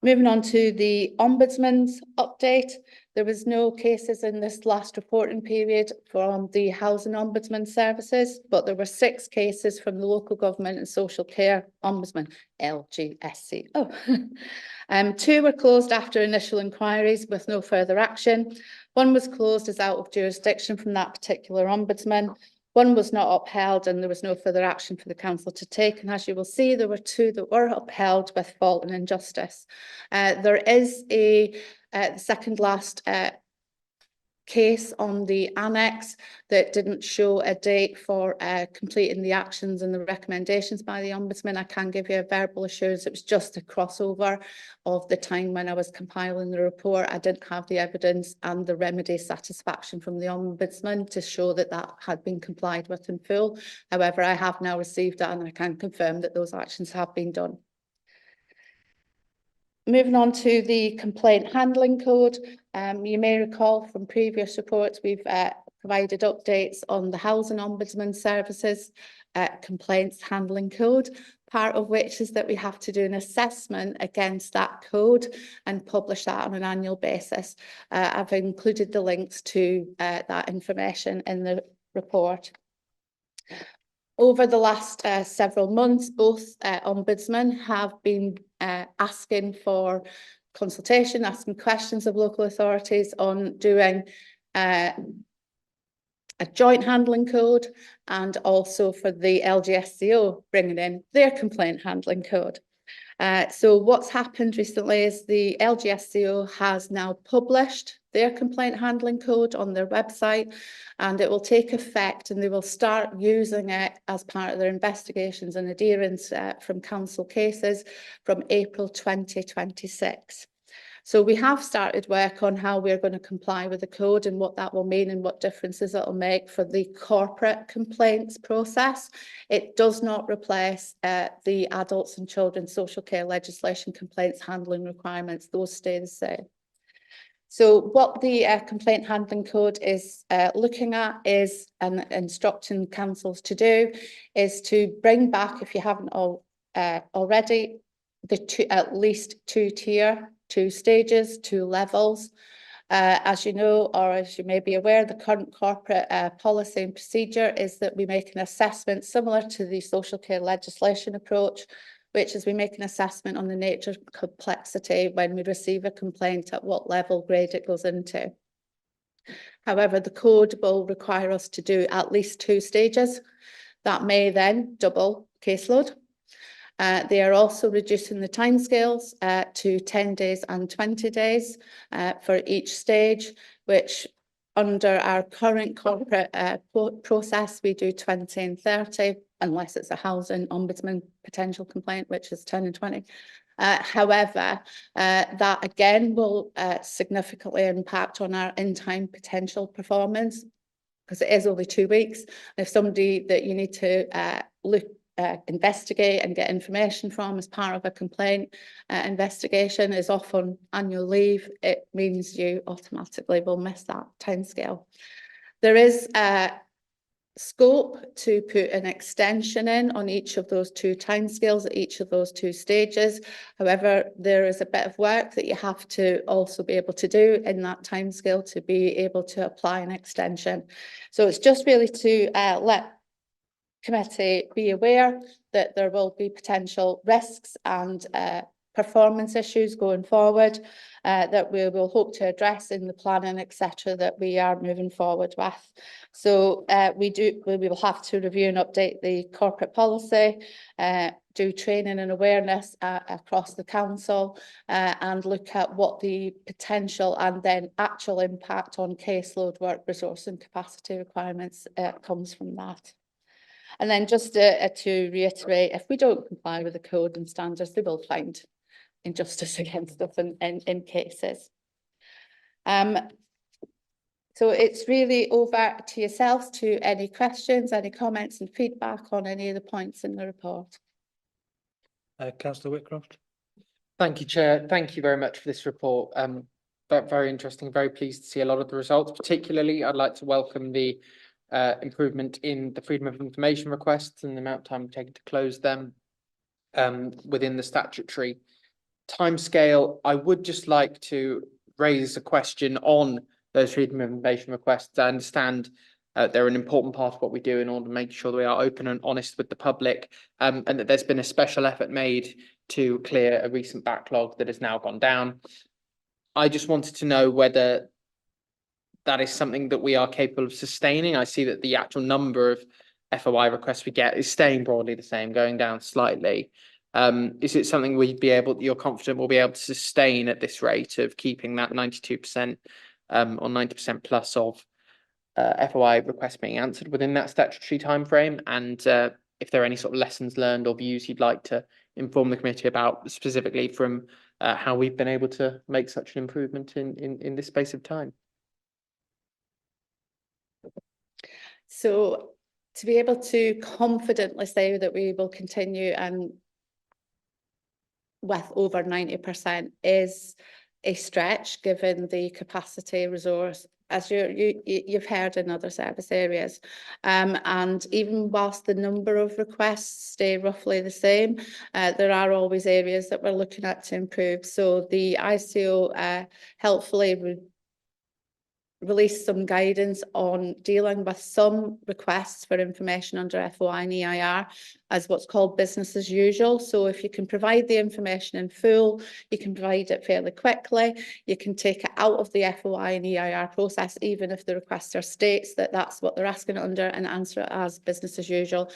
Moving on to the Ombudsman's update. There was no cases in this last reporting period from the Housing Ombudsman services, but there were 6 cases from the Local Government and Social Care Ombudsman, LGSC. 2 were closed after initial inquiries with no further action. 1 was closed as out of jurisdiction from that particular ombudsman. 1 was not upheld and there was no further action for the council to take. And as you will see, there were 2 that were upheld with fault and injustice. There is a second last case on the annex that didn't show a date for completing the actions and the recommendations by the Ombudsman. I can give you a verbal assurance it was just a crossover of the time when I was compiling the report. I didn't have the evidence and the remedy satisfaction from the Ombudsman to show that that had been complied with in full. However, I have now received that and I can confirm that those actions have been done. Moving on to the complaint handling code. You may recall from previous reports, we've provided updates on the Housing Ombudsman Services complaints handling code, part of which is that we have to do an assessment against that code and publish that on an annual basis. I've included the links to that information in the report. Over the last several months, both ombudsmen have been asking for consultation, asking questions of local authorities on doing a joint handling code, and also for the LGSCO bringing in their complaint handling code. So what's happened recently is the LGSCO has now published their complaint handling code on their website, and it will take effect, and they will start using it as part of their investigations and adherence from council cases from April 2026. So we have started work on how we're going to comply with the code and what that will mean and what differences it will make for the corporate complaints process. It does not replace the adults and children's social care legislation complaints handling requirements. Those stay the same. So what the complaint handling code is looking at is, and instructing councils to do, is to bring back, if you haven't already, at least two stages, 2 levels. As you know, or as you may be aware, the current corporate policy and procedure is that we make an assessment similar to the social care legislation approach, which is we make an assessment on the nature of complexity when we receive a complaint, at what level grade it goes into. However, the code will require us to do at least 2 stages. That may then double caseload. They are also reducing the timescales to 10 days and 20 days for each stage, which under our current corporate process, we do 20 and 30, unless it's a housing ombudsman potential complaint, which is 10 and 20. However, that again will significantly impact on our in-time potential performance, because it is only 2 weeks. If somebody that you need to investigate and get information from as part of a complaint investigation is off on annual leave, it means you automatically will miss that timescale. There is scope to put an extension in on each of those 2 timescales at each of those 2 stages. However, there is a bit of work that you have to also be able to do in that timescale to be able to apply an extension. So it's just really to let committee be aware that there will be potential risks and performance issues going forward that we will hope to address in the planning, etc., that we are moving forward with. So we will have to review and update the corporate policy, do training and awareness across the council, and look at what the potential and then actual impact on caseload, work resource and capacity requirements comes from that. And then just to reiterate, if we don't comply with the code and standards, they will find injustice against us in cases. So it's really over to yourselves to any questions, any comments and feedback on any of the points in the report. Councillor Whitcroft. Thank you, Chair. Thank you very much for this report. Very interesting, very pleased to see a lot of the results. Particularly, I'd like to welcome the improvement in the freedom of information requests and the amount of time taken to close them within the statutory timescale. I would just like to raise a question on those freedom of information requests. I understand they're an important part of what we do in order to make sure that we are open and honest with the public, and that there's been a special effort made to clear a recent backlog that has now gone down. I just wanted to know whether that is something that we are capable of sustaining. I see that the actual number of FOI requests we get is staying broadly the same, going down slightly. Is it something you're confident we'll be able to sustain at this rate of keeping that 92% or 90% plus of FOI requests being answered within that statutory timeframe? And if there are any sort of lessons learned or views you'd like to inform the committee about, specifically from how we've been able to make such an improvement in this space of time. So to be able to confidently say that we will continue and with over 90% is a stretch, given the capacity resource, as you've heard in other service areas. And even whilst the number of requests stay roughly the same, there are always areas that we're looking at to improve. So the ICO helpfully released some guidance on dealing with some requests for information under FOI and EIR as what's called business as usual. So if you can provide the information in full, you can provide it fairly quickly, you can take it out of the FOI and EIR process, even if the requester states that that's what they're asking under, and answer it as business as usual.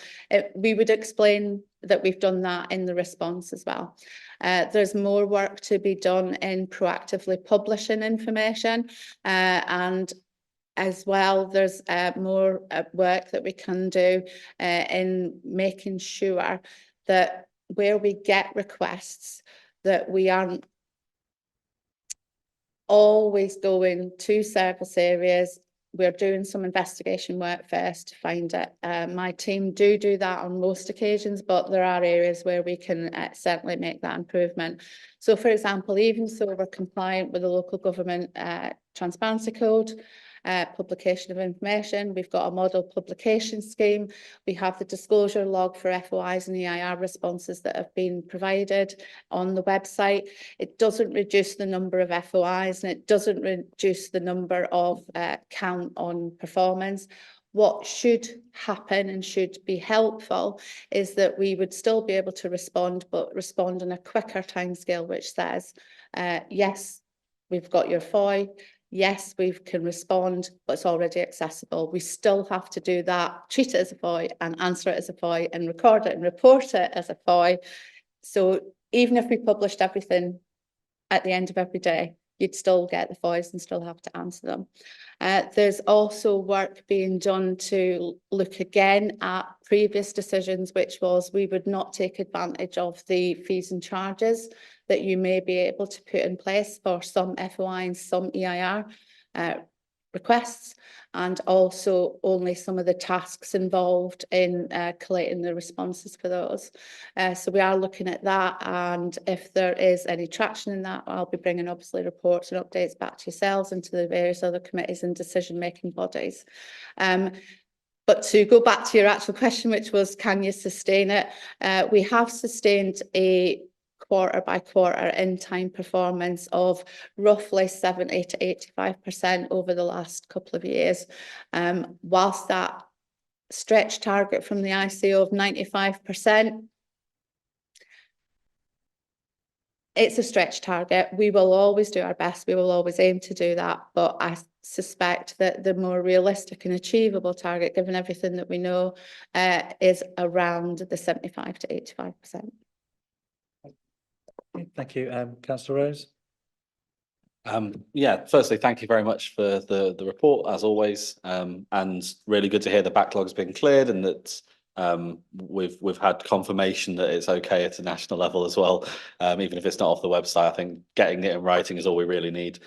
We would explain that we've done that in the response as well. There's more work to be done in proactively publishing information, and as well, there's more work that we can do in making sure that where we get requests, that we aren't always going to service areas. We're doing some investigation work first to find it. My team do that on most occasions, but there are areas where we can certainly make that improvement. So, for example, even so we're compliant with the local government transparency code, publication of information. We've got a model publication scheme. We have the disclosure log for FOIs and EIR responses that have been provided on the website. It doesn't reduce the number of FOIs, and it doesn't reduce the number of count on performance. What should happen and should be helpful is that we would still be able to respond, but respond in a quicker timescale, which says, yes, we've got your FOI. Yes, we can respond, but it's already accessible. We still have to do that, treat it as a FOI and answer it as a FOI and record it and report it as a FOI. So even if we published everything at the end of every day, you'd still get the FOIs and still have to answer them. There's also work being done to look again at previous decisions, which was we would not take advantage of the fees and charges that you may be able to put in place for some FOI and some EIR requests, and also only some of the tasks involved in collating the responses for those. So we are looking at that, and if there is any traction in that, I'll be bringing obviously reports and updates back to yourselves and to the various other committees and decision-making bodies. But to go back to your actual question, which was, can you sustain it? We have sustained a quarter by quarter in time performance of roughly 70 to 85% over the last couple of years. Whilst that stretch target from the ICO of 95%, it's a stretch target. We will always do our best. We will always aim to do that. But I suspect that the more realistic and achievable target, given everything that we know, is around the 75 to 85%. Thank you. Councillor Rose. Yeah, firstly, thank you very much for the report, as always, and really good to hear the backlog's been cleared and that we've had confirmation that it's okay at a national level as well, even if it's not off the website. I think getting it in writing is all we really need.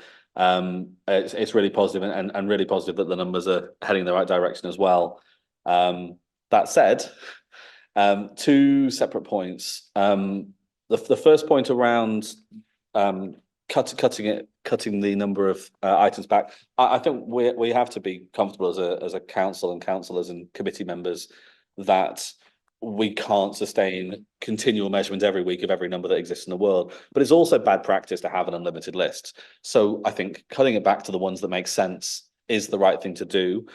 It's really positive and really positive that the numbers are heading in the right direction as well. That said, two separate points. The first point around cutting the number of items back. I think we have to be comfortable as a council and councillors and committee members that we can't sustain continual measurement every week of every number that exists in the world. But it's also bad practice to have an unlimited list. So I think cutting it back to the ones that make sense is the right thing to do.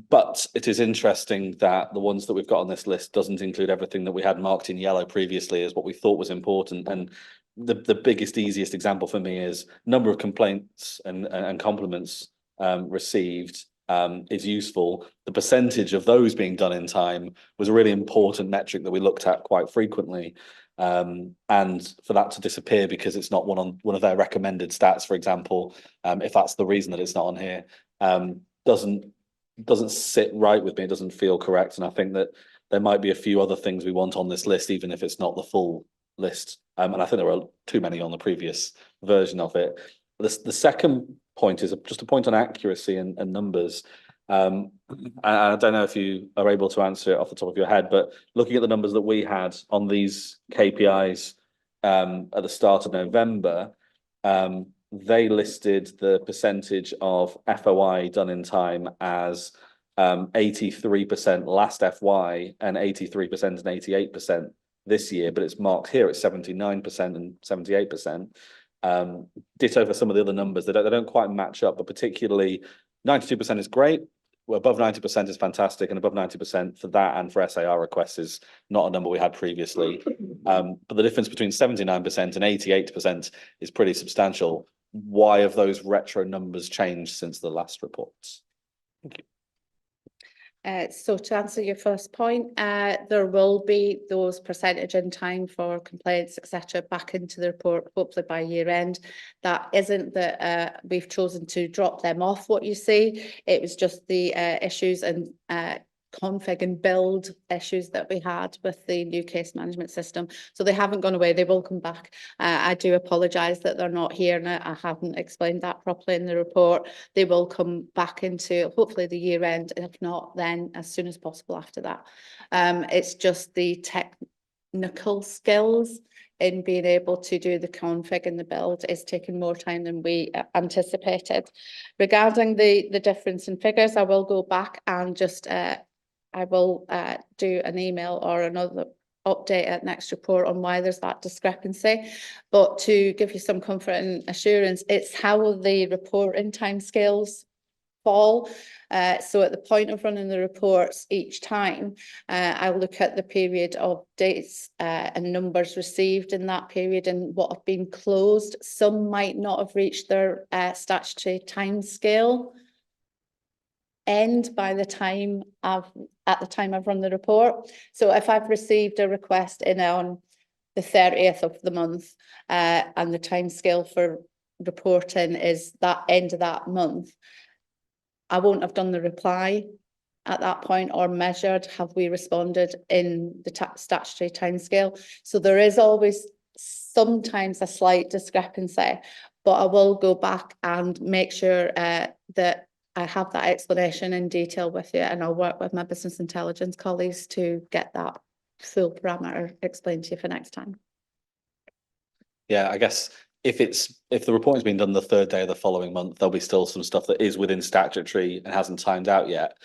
But it is interesting that the ones that we've got on this list doesn't include everything that we had marked in yellow previously as what we thought was important. And the biggest, easiest example for me is number of complaints and compliments received is useful. The percentage of those being done in time was a really important metric that we looked at quite frequently. And for that to disappear because it's not one of their recommended stats, for example, if that's the reason that it's not on here, doesn't sit right with me. It doesn't feel correct. And I think that there might be a few other things we want on this list, even if it's not the full list. And I think there were too many on the previous version of it. The second point is just a point on accuracy and numbers. And I don't know if you are able to answer it off the top of your head, but looking at the numbers that we had on these KPIs at the start of November, they listed the percentage of FOI done in time as 83% last FY and 83% and 88% this year, but it's marked here at 79% and 78%. Ditto for some of the other numbers. They don't quite match up, but particularly 92% is great. Well, above 90% is fantastic, and above 90% for that and for SAR requests is not a number we had previously. But the difference between 79% and 88% is pretty substantial. Why have those retro numbers changed since the last reports? Thank you. So to answer your first point, there will be those percentage in time for complaints, etc., back into the report, hopefully by year end. That isn't that we've chosen to drop them off what you see. It was just the issues and config and build issues that we had with the new case management system. So they haven't gone away, they will come back. I do apologise that they're not here and I haven't explained that properly in the report. They will come back into hopefully the year end, and if not, then as soon as possible after that. It's just the technical skills in being able to do the config and the build is taking more time than we anticipated. Regarding the difference in figures, I will go back and just I will do an email or another update at next report on why there's that discrepancy. But to give you some comfort and assurance, it's how the reporting timescales fall. So at the point of running the reports each time, I'll look at the period of dates and numbers received in that period and what have been closed. Some might not have reached their statutory timescale end by the time I've run the report. So if I've received a request in on the 30th of the month and the timescale for reporting is that end of that month, I won't have done the reply at that point or measured have we responded in the statutory timescale. So there is always sometimes a slight discrepancy, but I will go back and make sure that I have that explanation in detail with you, and I'll work with my business intelligence colleagues to get that full parameter explained to you for next time. Yeah, I guess if the reporting's been done the third day of the following month, there'll be still some stuff that is within statutory and hasn't timed out yet.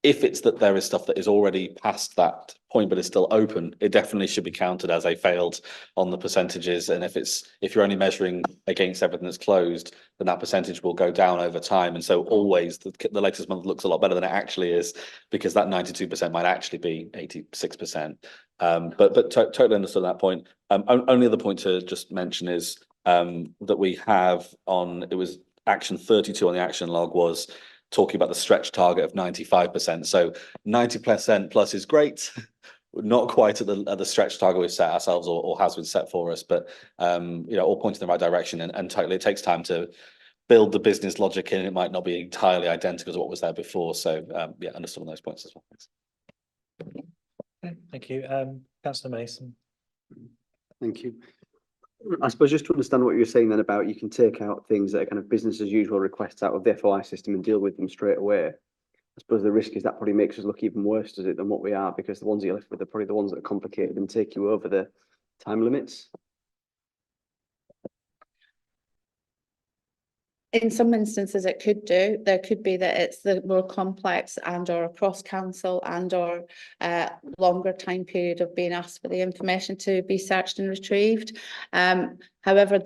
If it's that there is stuff that is already past that point but is still open, it definitely should be counted as a failed on the percentages. And if you're only measuring against everything that's closed, then that percentage will go down over time. And so always the latest month looks a lot better than it actually is, because that 92% might actually be 86%. But totally understood that point. Only other point to just mention is that we have it was action 32 on the action log was talking about the stretch target of 95%. So 90% plus is great, not quite at the stretch target we've set ourselves or has been set for us, but all pointing in the right direction, and totally it takes time to build the business logic in. It might not be entirely identical to what was there before. So yeah, understood on those points as well. Thanks. Okay, thank you. Councillor Mason. Thank you. I suppose just to understand what you're saying then about you can take out things that are kind of business as usual requests out of the FOI system and deal with them straight away. I suppose the risk is that probably makes us look even worse, does it, than what we are, because the ones that you're left with are probably the ones that are complicated and take you over the time limits. In some instances, it could do. There could be that it's the more complex and or across council and or longer time period of being asked for the information to be searched and retrieved. However,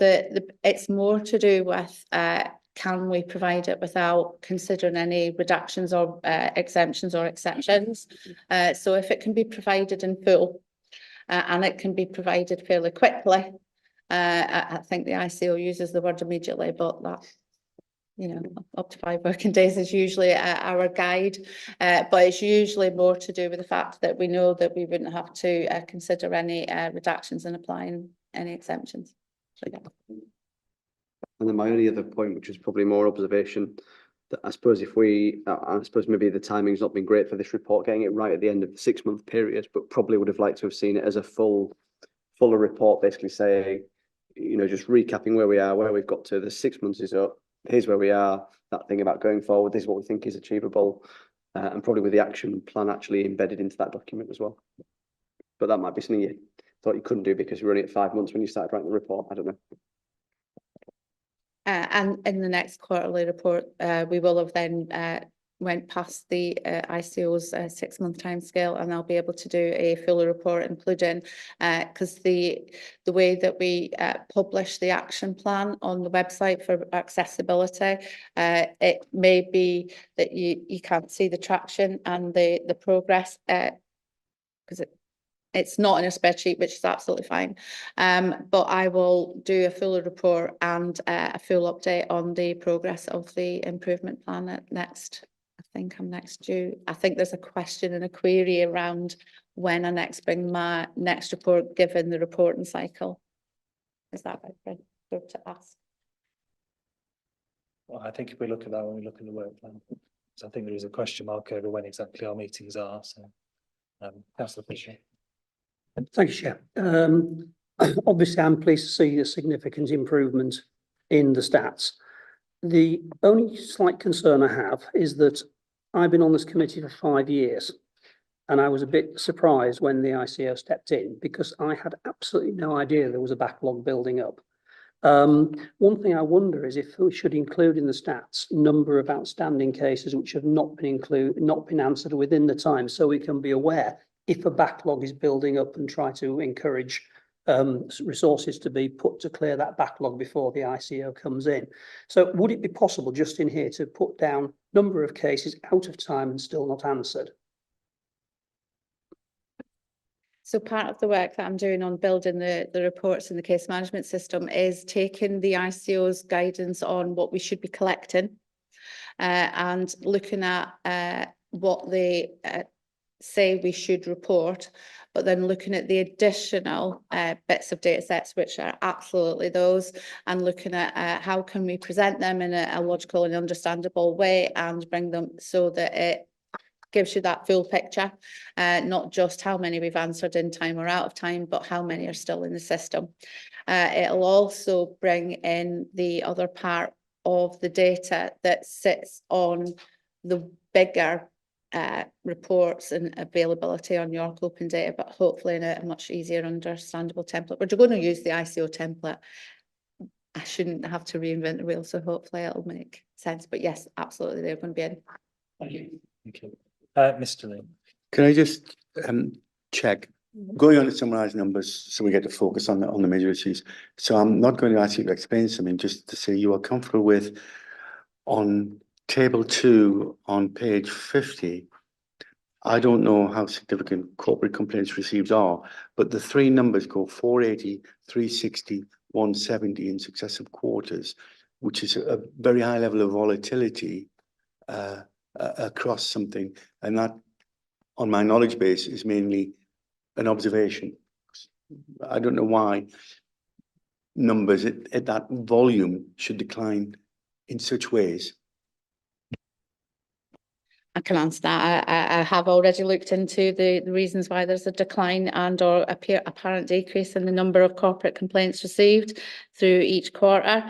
it's more to do with can we provide it without considering any reductions or exemptions or exceptions. So if it can be provided in full and it can be provided fairly quickly, I think the ICO uses the word immediately, but that, up to 5 working days is usually our guide, but it's usually more to do with the fact that we know that we wouldn't have to consider any reductions and applying any exemptions. So, yeah. And then my only other point, which is probably more observation, that I suppose I suppose maybe the timing's not been great for this report, getting it right at the end of the 6-month period, but probably would have liked to have seen it as a fuller report, basically saying, just recapping where we are, where we've got to, the 6 months is up. Here's where we are, that thing about going forward, this is what we think is achievable, and probably with the action plan actually embedded into that document as well. But that might be something you thought you couldn't do because you were only at 5 months when you started writing the report. I don't know. And in the next quarterly report, we will have then went past the ICO's 6-month timescale, and I'll be able to do a fuller report, including because the way that we publish the action plan on the website for accessibility, it may be that you can't see the traction and the progress because it's not in a spreadsheet, which is absolutely fine. But I will do a fuller report and a full update on the progress of the improvement plan at next. I think I'm next due. I think there's a question and a query around when I next bring my next report, given the reporting cycle. Is that right, Fred? To ask. Well, I think if we look at that when we look at the work plan, so I think there is a question mark over when exactly our meetings are. So, Councillor Fisher. Thank you, Chair. Obviously, I'm pleased to see a significant improvement in the stats. The only slight concern I have is that I've been on this committee for 5 years, and I was a bit surprised when the ICO stepped in because I had absolutely no idea there was a backlog building up. One thing I wonder is if we should include in the stats number of outstanding cases which have not been answered within the time, so we can be aware if a backlog is building up and try to encourage resources to be put to clear that backlog before the ICO comes in. So would it be possible just in here to put down number of cases out of time and still not answered? So part of the work that I'm doing on building the reports in the case management system is taking the ICO's guidance on what we should be collecting and looking at what they say we should report, but then looking at the additional bits of data sets, which are absolutely those, and looking at how can we present them in a logical and understandable way and bring them so that it gives you that full picture, not just how many we've answered in time or out of time, but how many are still in the system. It'll also bring in the other part of the data that sits on the bigger reports and availability on York Open Data, but hopefully in a much easier, understandable template. We're going to use the ICO template. I shouldn't have to reinvent the wheel, so hopefully it'll make sense. But yes, absolutely, they're going to be in. Thank you. Thank you. Mr. Lee. Can I just check? Going on to summarise numbers so we get to focus on the major issues. So I'm not going to ask you to explain something, just to say you are comfortable with on table 2 on page 50. I don't know how significant corporate complaints received are, but the 3 numbers go 480, 360, 170 in successive quarters, which is a very high level of volatility across something. And that, on my knowledge base, is mainly an observation. I don't know why numbers at that volume should decline in such ways. I can answer that. I have already looked into the reasons why there's a decline and or apparent decrease in the number of corporate complaints received through each quarter.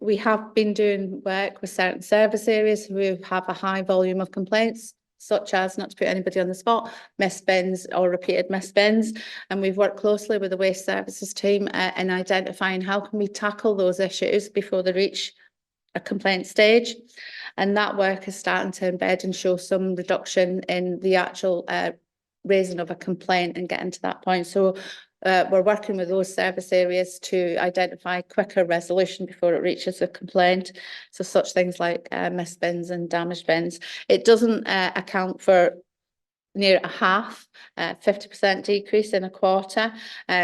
We have been doing work with certain service areas who have a high volume of complaints, such as, not to put anybody on the spot, missed bins or repeated missed bins. And we've worked closely with the waste services team in identifying how can we tackle those issues before they reach a complaint stage. And that work is starting to embed and show some reduction in the actual raising of a complaint and getting to that point. So we're working with those service areas to identify quicker resolution before it reaches a complaint. So such things like missed bins and damaged bins. It doesn't account for near a half, 50% decrease in a quarter.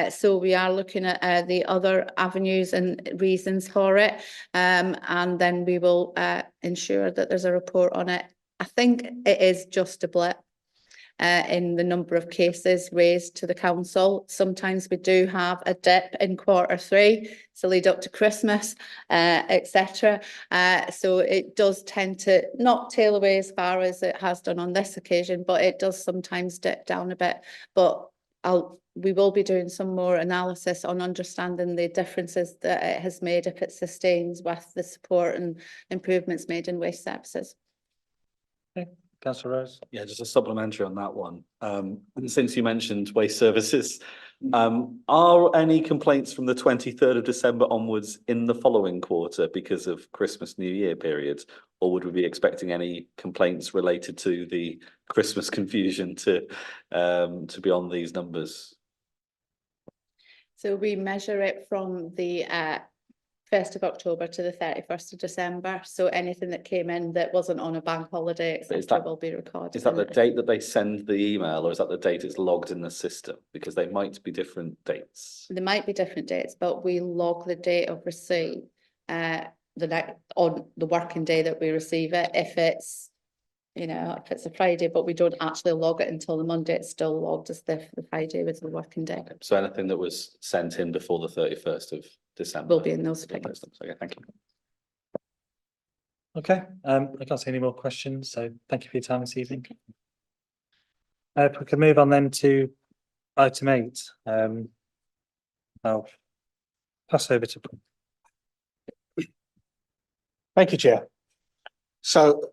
So we are looking at the other avenues and reasons for it. And then we will ensure that there's a report on it. I think it is just a blip in the number of cases raised to the council. Sometimes we do have a dip in Q3, so lead up to Christmas, etc. So it does tend to not tail away as far as it has done on this occasion, but it does sometimes dip down a bit. But we will be doing some more analysis on understanding the differences that it has made if it sustains with the support and improvements made in waste services. Okay. Councillor Rose. Yeah, just a supplementary on that one. Since you mentioned waste services, Are any complaints from the 23rd of December onwards in the following quarter because of Christmas, New Year periods? Or would we be expecting any complaints related to the Christmas confusion to be on these numbers? So we measure it from the 1st of October to the 31st of December. So anything that came in that wasn't on a bank holiday, etc., will be recorded. Is that the date that they send the email, or is that the date it's logged in the system? Because they might be different dates. There might be different dates, but we log the date of receipt on the working day that we receive it. If it's, you know, if it's a Friday, but we don't actually log it until the Monday, it's still logged as the Friday with the working day. So anything that was sent in before the 31st of December Will be in those figures. Okay, thank you. Okay, I can't see any more questions, so thank you for your time this evening. If we can move on then to item 8. I'll pass over to. Thank you, Chair. So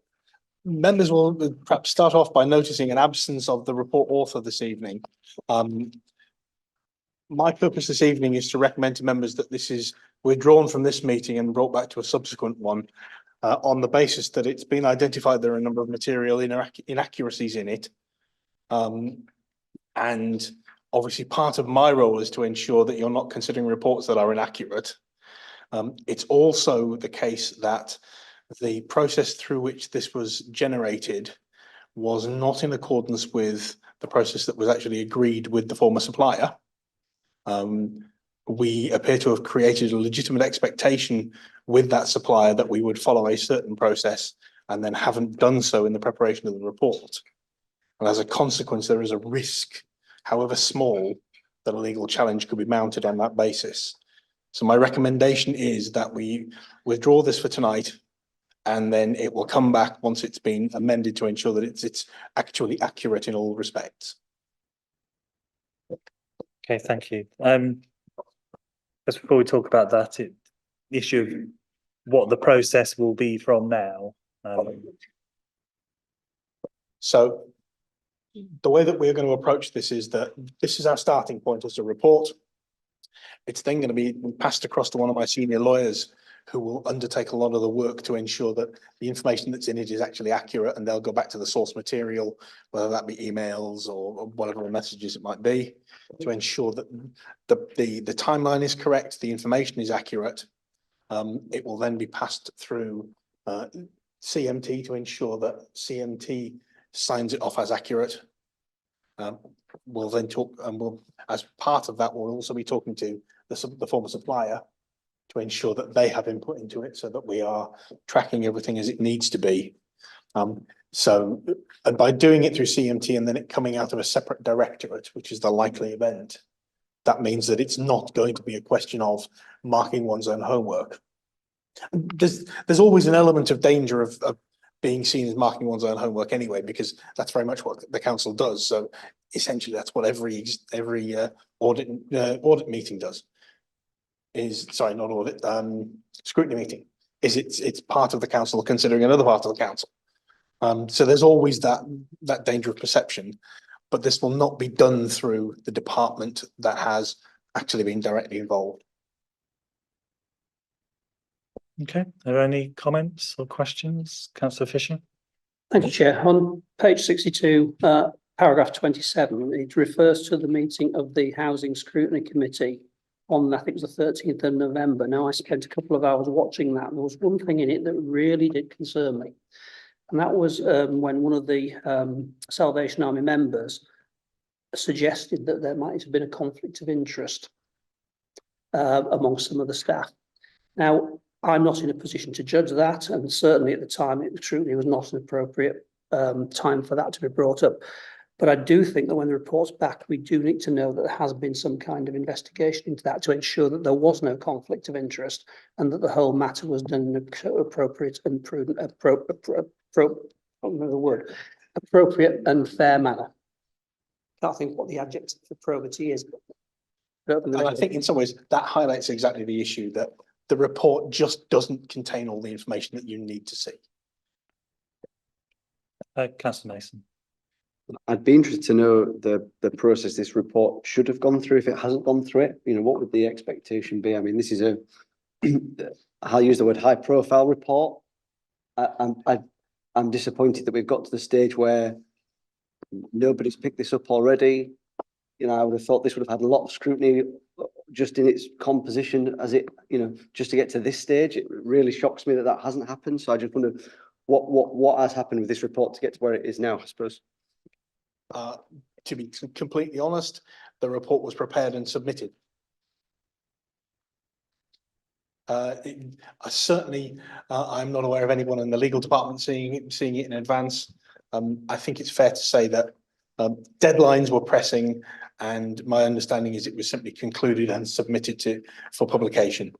members will perhaps start off by noticing an absence of the report author this evening. My purpose this evening is to recommend to members that this is withdrawn from this meeting and brought back to a subsequent one on the basis that it's been identified there are a number of material inaccuracies in it. And obviously part of my role is to ensure that you're not considering reports that are inaccurate. It's also the case that the process through which this was generated was not in accordance with the process that was actually agreed with the former supplier. We appear to have created a legitimate expectation with that supplier that we would follow a certain process and then haven't done so in the preparation of the report. And as a consequence, there is a risk, however small, that a legal challenge could be mounted on that basis. So my recommendation is that we withdraw this for tonight, and then it will come back once it's been amended to ensure that it's actually accurate in all respects. Okay, thank you. Just before we talk about that, the issue of what the process will be from now. So the way that we're going to approach this is that this is our starting point as a report. It's then going to be passed across to one of my senior lawyers who will undertake a lot of the work to ensure that the information that's in it is actually accurate, and they'll go back to the source material, whether that be emails or whatever messages it might be, to ensure that the timeline is correct, the information is accurate. It will then be passed through CMT to ensure that CMT signs it off as accurate. We'll then talk, and we'll, as part of that, we'll also be talking to the former supplier to ensure that they have input into it, so that we are tracking everything as it needs to be. And by doing it through CMT and then it coming out of a separate directorate, which is the likely event, that means that it's not going to be a question of marking one's own homework. There's always an element of danger of being seen as marking one's own homework anyway, because that's very much what the council does. So essentially, that's what every audit meeting does. Not audit, scrutiny meeting. It's part of the council considering another part of the council. So there's always that danger of perception, but this will not be done through the department that has actually been directly involved. Okay, are there any comments or questions? Councillor Fisher? Thank you, Chair. On page 62, paragraph 27, it refers to the meeting of the Housing Scrutiny Committee on, I think it was the 13th of November. Now, I spent a couple of hours watching that. There was one thing in it that really did concern me. And that was when one of the Salvation Army members suggested that there might have been a conflict of interest among some of the staff. Now, I'm not in a position to judge that, and certainly at the time it truly was not an appropriate time for that to be brought up. But I do think that when the report's back, we do need to know that there has been some kind of investigation into that to ensure that there was no conflict of interest and that the whole matter was done in an appropriate and prudent, appropriate and fair manner. Can't think what the adjective for probity is. But I think in some ways that highlights exactly the issue, that the report just doesn't contain all the information that you need to see. Councillor Mason. I'd be interested to know the process this report should have gone through if it hasn't gone through it. You know, what would the expectation be? I mean, this is a, I'll use the word high profile report. I'm disappointed that we've got to the stage where nobody's picked this up already. You know, I would have thought this would have had a lot of scrutiny just in its composition as it, you know, just to get to this stage. It really shocks me that that hasn't happened. So I just wonder what has happened with this report to get to where it is now, I suppose. To be completely honest, the report was prepared and submitted. I certainly, I'm not aware of anyone in the legal department seeing it in advance. I think it's fair to say that deadlines were pressing, and my understanding is it was simply concluded and submitted for publication.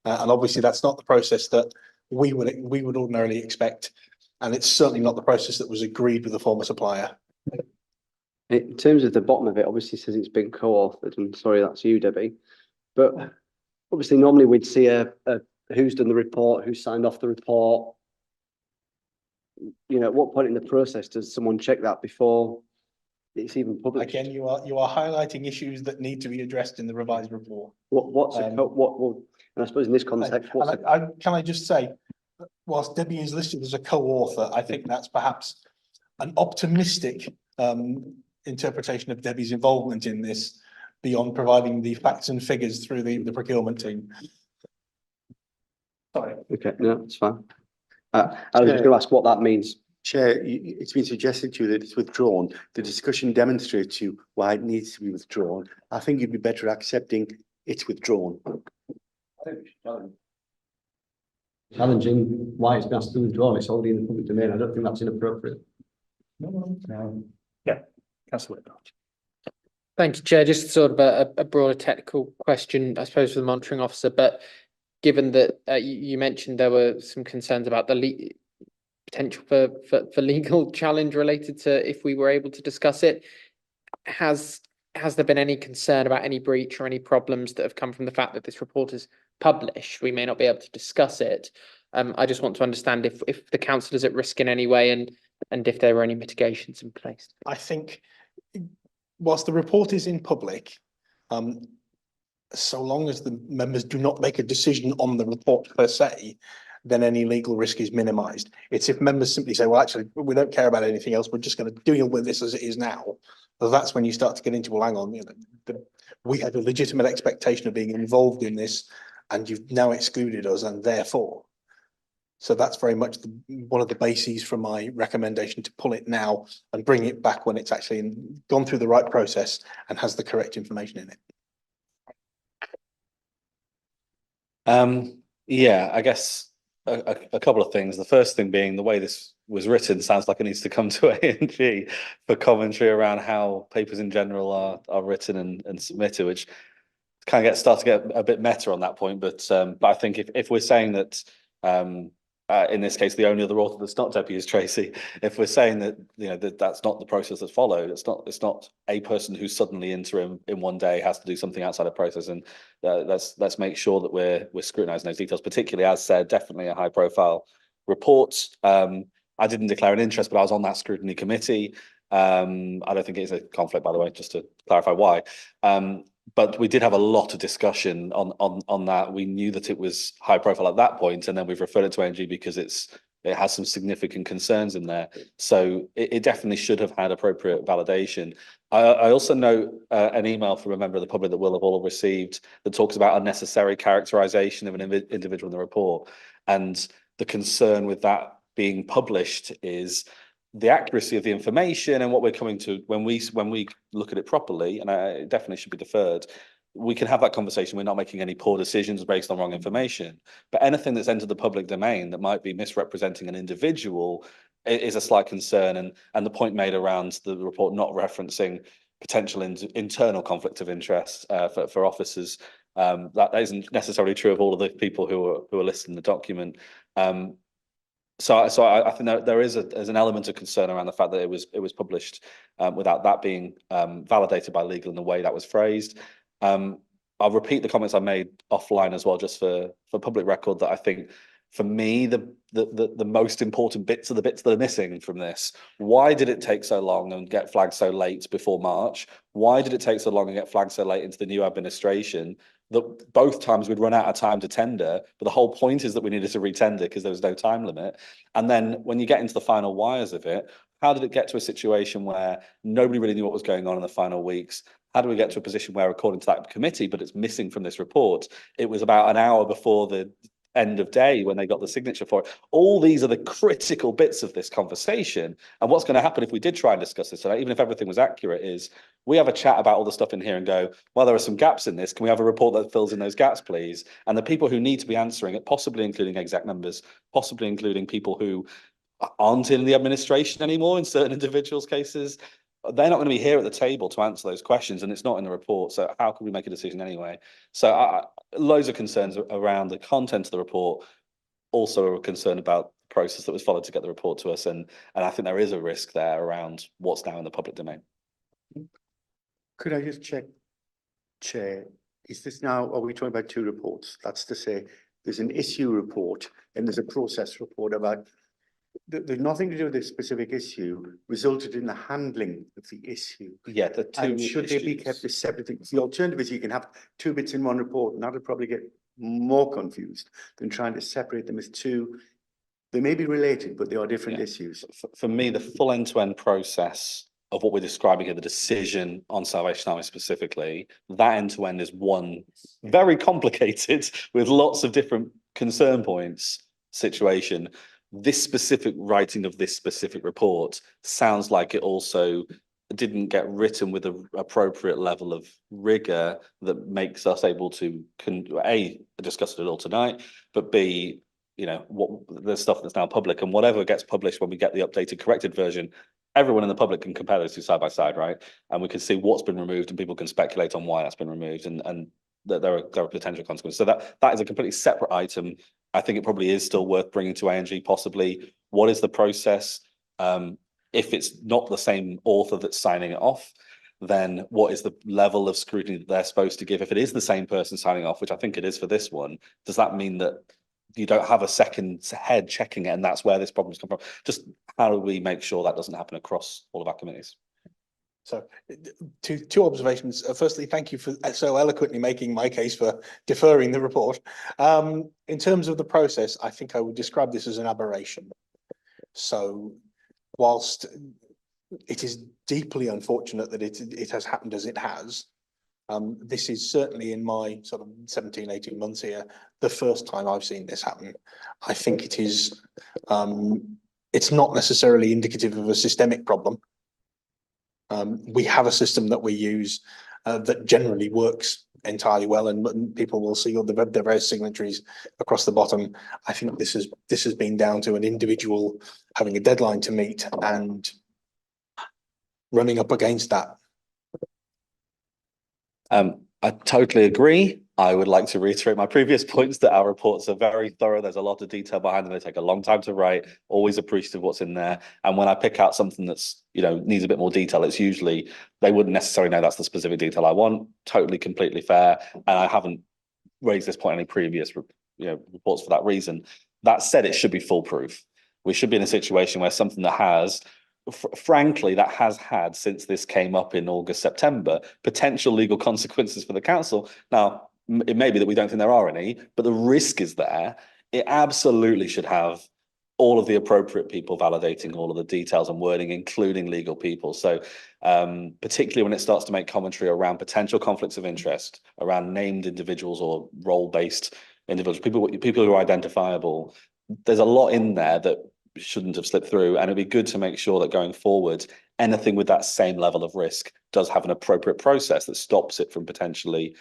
And obviously that's not the process that we would ordinarily expect, and it's certainly not the process that was agreed with the former supplier. In terms of the bottom of it, obviously says it's been co-authored, and sorry, that's you, Debbie. But obviously normally we'd see a who's done the report, who signed off the report. You know, at what point in the process does someone check that before it's even published? Again, you are highlighting issues that need to be addressed in the revised report. And I suppose in this context, can I just say, whilst Debbie is listed as a co-author, I think that's perhaps an optimistic interpretation of Debbie's involvement in this, beyond providing the facts and figures through the procurement team. Sorry. Okay, no, it's fine. I was just going to ask what that means. Chair, it's been suggested to you that it's withdrawn. The discussion demonstrates to you why it needs to be withdrawn. I think you'd be better accepting it's withdrawn. I think we should challenging why it's been asked to withdraw. It's already in the public domain. I don't think that's inappropriate. Yeah, Councillor. Thank you, Chair. Just sort of a broader technical question, I suppose, for the monitoring officer, but given that you mentioned there were some concerns about the potential for legal challenge related to if we were able to discuss it, has there been any concern about any breach or any problems that have come from the fact that this report is published? We may not be able to discuss it. I just want to understand if the council is at risk in any way and if there are any mitigations in place. I think whilst the report is in public, so long as the members do not make a decision on the report per se, then any legal risk is minimised. It's if members simply say, well, actually, we don't care about anything else, we're just going to deal with this as it is now. So that's when you start to get into, well, hang on, you know, we had a legitimate expectation of being involved in this, and you've now excluded us, and therefore. So that's very much one of the bases for my recommendation to pull it now and bring it back when it's actually gone through the right process and has the correct information in it. Yeah, I guess a couple of things. The first thing being the way this was written sounds like it needs to come to A&G for commentary around how papers in general are written and submitted, which kind of start to get a bit meta on that point. But I think if we're saying that in this case the only other author that's not Debbie is Tracy, if we're saying that, you know, that's not the process that's followed, it's not a person who's suddenly interim in one day has to do something outside of process, and let's make sure that we're scrutinizing those details, particularly, as said, definitely a high profile report. I didn't declare an interest, but I was on that scrutiny committee. I don't think it is a conflict, by the way, just to clarify why. But we did have a lot of discussion on that. We knew that it was high profile at that point, and then we've referred it to ANG because it has some significant concerns in there. So it definitely should have had appropriate validation. I also note an email from a member of the public that will have all received that talks about unnecessary characterization of an individual in the report. And the concern with that being published is the accuracy of the information and what we're coming to when we look at it properly, and it definitely should be deferred. We can have that conversation. We're not making any poor decisions based on wrong information, but anything that's entered the public domain that might be misrepresenting an individual is a slight concern. And the point made around the report not referencing potential internal conflict of interest for officers, that isn't necessarily true of all of the people who are listed in the document. So I think there is an element of concern around the fact that it was published without that being validated by legal in the way that was phrased. I'll repeat the comments I made offline as well, just for public record, that I think for me, the most important bits are the bits that are missing from this. Why did it take so long and get flagged so late before March? Why did it take so long and get flagged so late into the new administration? That both times we'd run out of time to tender, but the whole point is that we needed to retender because there was no time limit. And then when you get into the final wires of it, how did it get to a situation where nobody really knew what was going on in the final weeks? How do we get to a position where, according to that committee, but it's missing from this report, it was about an hour before the end of day when they got the signature for it? All these are the critical bits of this conversation. And what's going to happen if we did try and discuss this tonight, even if everything was accurate, is we have a chat about all the stuff in here and go, well, there are some gaps in this. Can we have a report that fills in those gaps, please? And the people who need to be answering it, possibly including exec members, possibly including people who aren't in the administration anymore in certain individuals' cases, they're not going to be here at the table to answer those questions, and it's not in the report. So how can we make a decision anyway? So loads of concerns around the content of the report, also a concern about the process that was followed to get the report to us. And I think there is a risk there around what's now in the public domain. Could I just check, Chair, is this now, are we talking about two reports? That's to say, there's an issue report and there's a process report about there's nothing to do with this specific issue resulted in the handling of the issue. Yeah, the two And should they be kept as separate things? The alternative is you can have two bits in one report, and that'll probably get more confused than trying to separate them as two. They may be related, but they are different issues. For me, the full end-to-end process of what we're describing here, the decision on Salvation Army specifically, that end-to-end is one very complicated with lots of different concern points situation. This specific writing of this specific report sounds like it also didn't get written with an appropriate level of rigor that makes us able to A, discuss it all tonight, but B, you know, what the stuff that's now public, and whatever gets published when we get the updated corrected version, everyone in the public can compare those two side by side, right? And we can see what's been removed, and people can speculate on why that's been removed, and that there are potential consequences. So that is a completely separate item. I think it probably is still worth bringing to ANG, possibly. What is the process? If it's not the same author that's signing it off, then what is the level of scrutiny that they're supposed to give? If it is the same person signing off, which I think it is for this one, does that mean that you don't have a second head checking it, and that's where this problem's come from? Just how do we make sure that doesn't happen across all of our committees? So two observations. Firstly, thank you for so eloquently making my case for deferring the report. In terms of the process, I think I would describe this as an aberration. So whilst it is deeply unfortunate that it has happened as it has, this is certainly, in my sort of 17, 18 months here, the first time I've seen this happen. I think it is, it's not necessarily indicative of a systemic problem. We have a system that we use that generally works entirely well, and people will see all the various signatories across the bottom. I think this has been down to an individual having a deadline to meet and running up against that. I totally agree. I would like to reiterate my previous points that our reports are very thorough. There's a lot of detail behind them. They take a long time to write, always appreciative of what's in there. And when I pick out something that's, you know, needs a bit more detail, it's usually, they wouldn't necessarily know that's the specific detail I want. Totally, completely fair. And I haven't raised this point in any previous, reports for that reason. That said, it should be foolproof. We should be in a situation where something that has, frankly, that has had, since this came up in August, September, potential legal consequences for the council. Now, it may be that we don't think there are any, but the risk is there. It absolutely should have all of the appropriate people validating all of the details and wording, including legal people. So particularly when it starts to make commentary around potential conflicts of interest, around named individuals or role-based individuals, people who are identifiable, there's a lot in there that shouldn't have slipped through. And it'd be good to make sure that going forward, anything with that same level of risk does have an appropriate process that stops it from potentially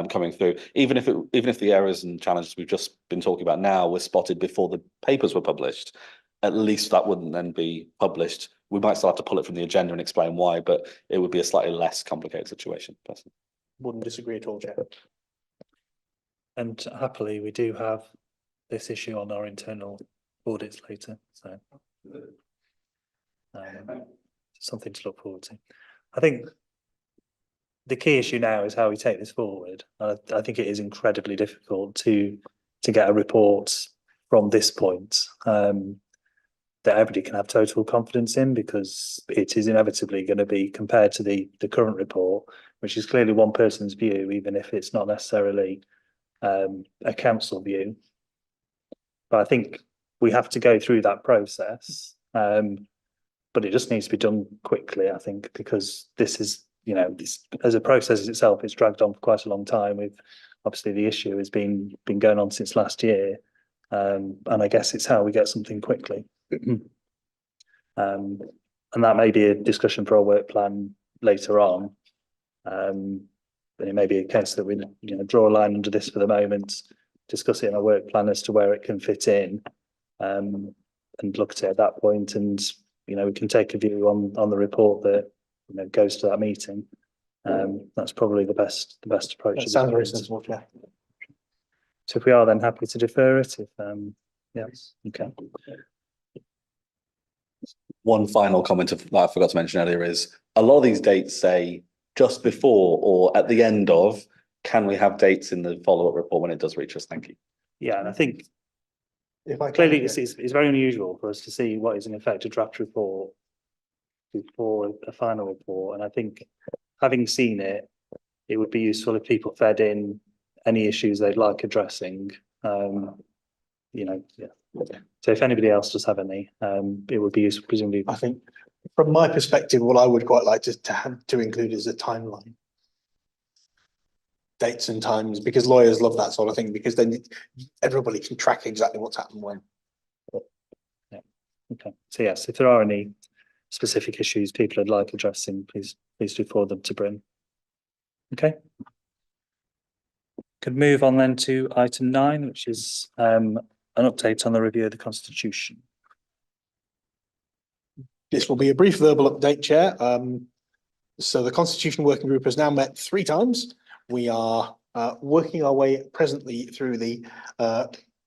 coming through. Even if the errors and challenges we've just been talking about now were spotted before the papers were published, at least that wouldn't then be published. We might still have to pull it from the agenda and explain why, but it would be a slightly less complicated situation, personally. Wouldn't disagree at all, Chair. And happily, we do have this issue on our internal audits later, so something to look forward to. I think the key issue now is how we take this forward. I think it is incredibly difficult to get a report from this point, that everybody can have total confidence in, because it is inevitably going to be compared to the current report, which is clearly one person's view, even if it's not necessarily a council view. But I think we have to go through that process, but it just needs to be done quickly, I think, because this is, you know, this, as a process itself, it's dragged on for quite a long time. With obviously the issue has been going on since last year, and I guess it's how we get something quickly. And that may be a discussion for our work plan later on. But it may be a case that we, you know, draw a line under this for the moment, discuss it in our work plan as to where it can fit in, and look at it at that point. And, you know, we can take a view on the report that, you know, goes to that meeting. That's probably the best approach. That sounds very sensible, yeah. So if we are then happy to defer it, if yeah, okay. One final comment that I forgot to mention earlier is a lot of these dates say just before or at the end of. Can we have dates in the follow-up report when it does reach us? Thank you. Yeah, and I think If I can, clearly yeah. it's very unusual for us to see what is in effect a draft report before a final report. And I think having seen it, it would be useful if people fed in any issues they'd like addressing. You know, yeah. So if anybody else does have any, it would be useful, presumably. I think from my perspective, what I would quite like to have to include is a timeline. Dates and times, because lawyers love that sort of thing, because then everybody can track exactly what's happened when. Yeah. Okay. So yes, if there are any specific issues people would like addressing, please do forward them to Bryn. Okay. Could move on then to item 9, which is an update on the review of the Constitution. This will be a brief verbal update, Chair. So the Constitution Working Group has now met 3 times. We are working our way presently through the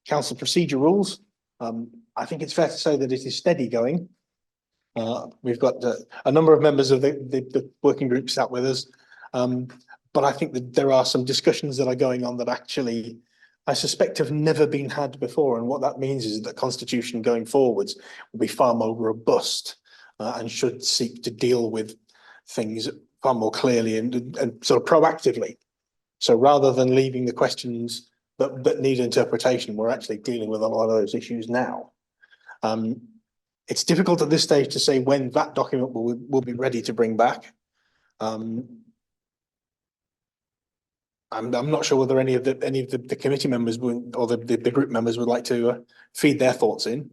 council procedure rules. I think it's fair to say that it is steady going. We've got a number of members of the working group sat with us. But I think that there are some discussions that are going on that actually, I suspect, have never been had before. And what that means is that Constitution going forwards will be far more robust and should seek to deal with things far more clearly and sort of proactively. So rather than leaving the questions that need interpretation, we're actually dealing with a lot of those issues now. It's difficult at this stage to say when that document will be ready to bring back. I'm not sure whether any of the committee members would, or the group members would like to feed their thoughts in.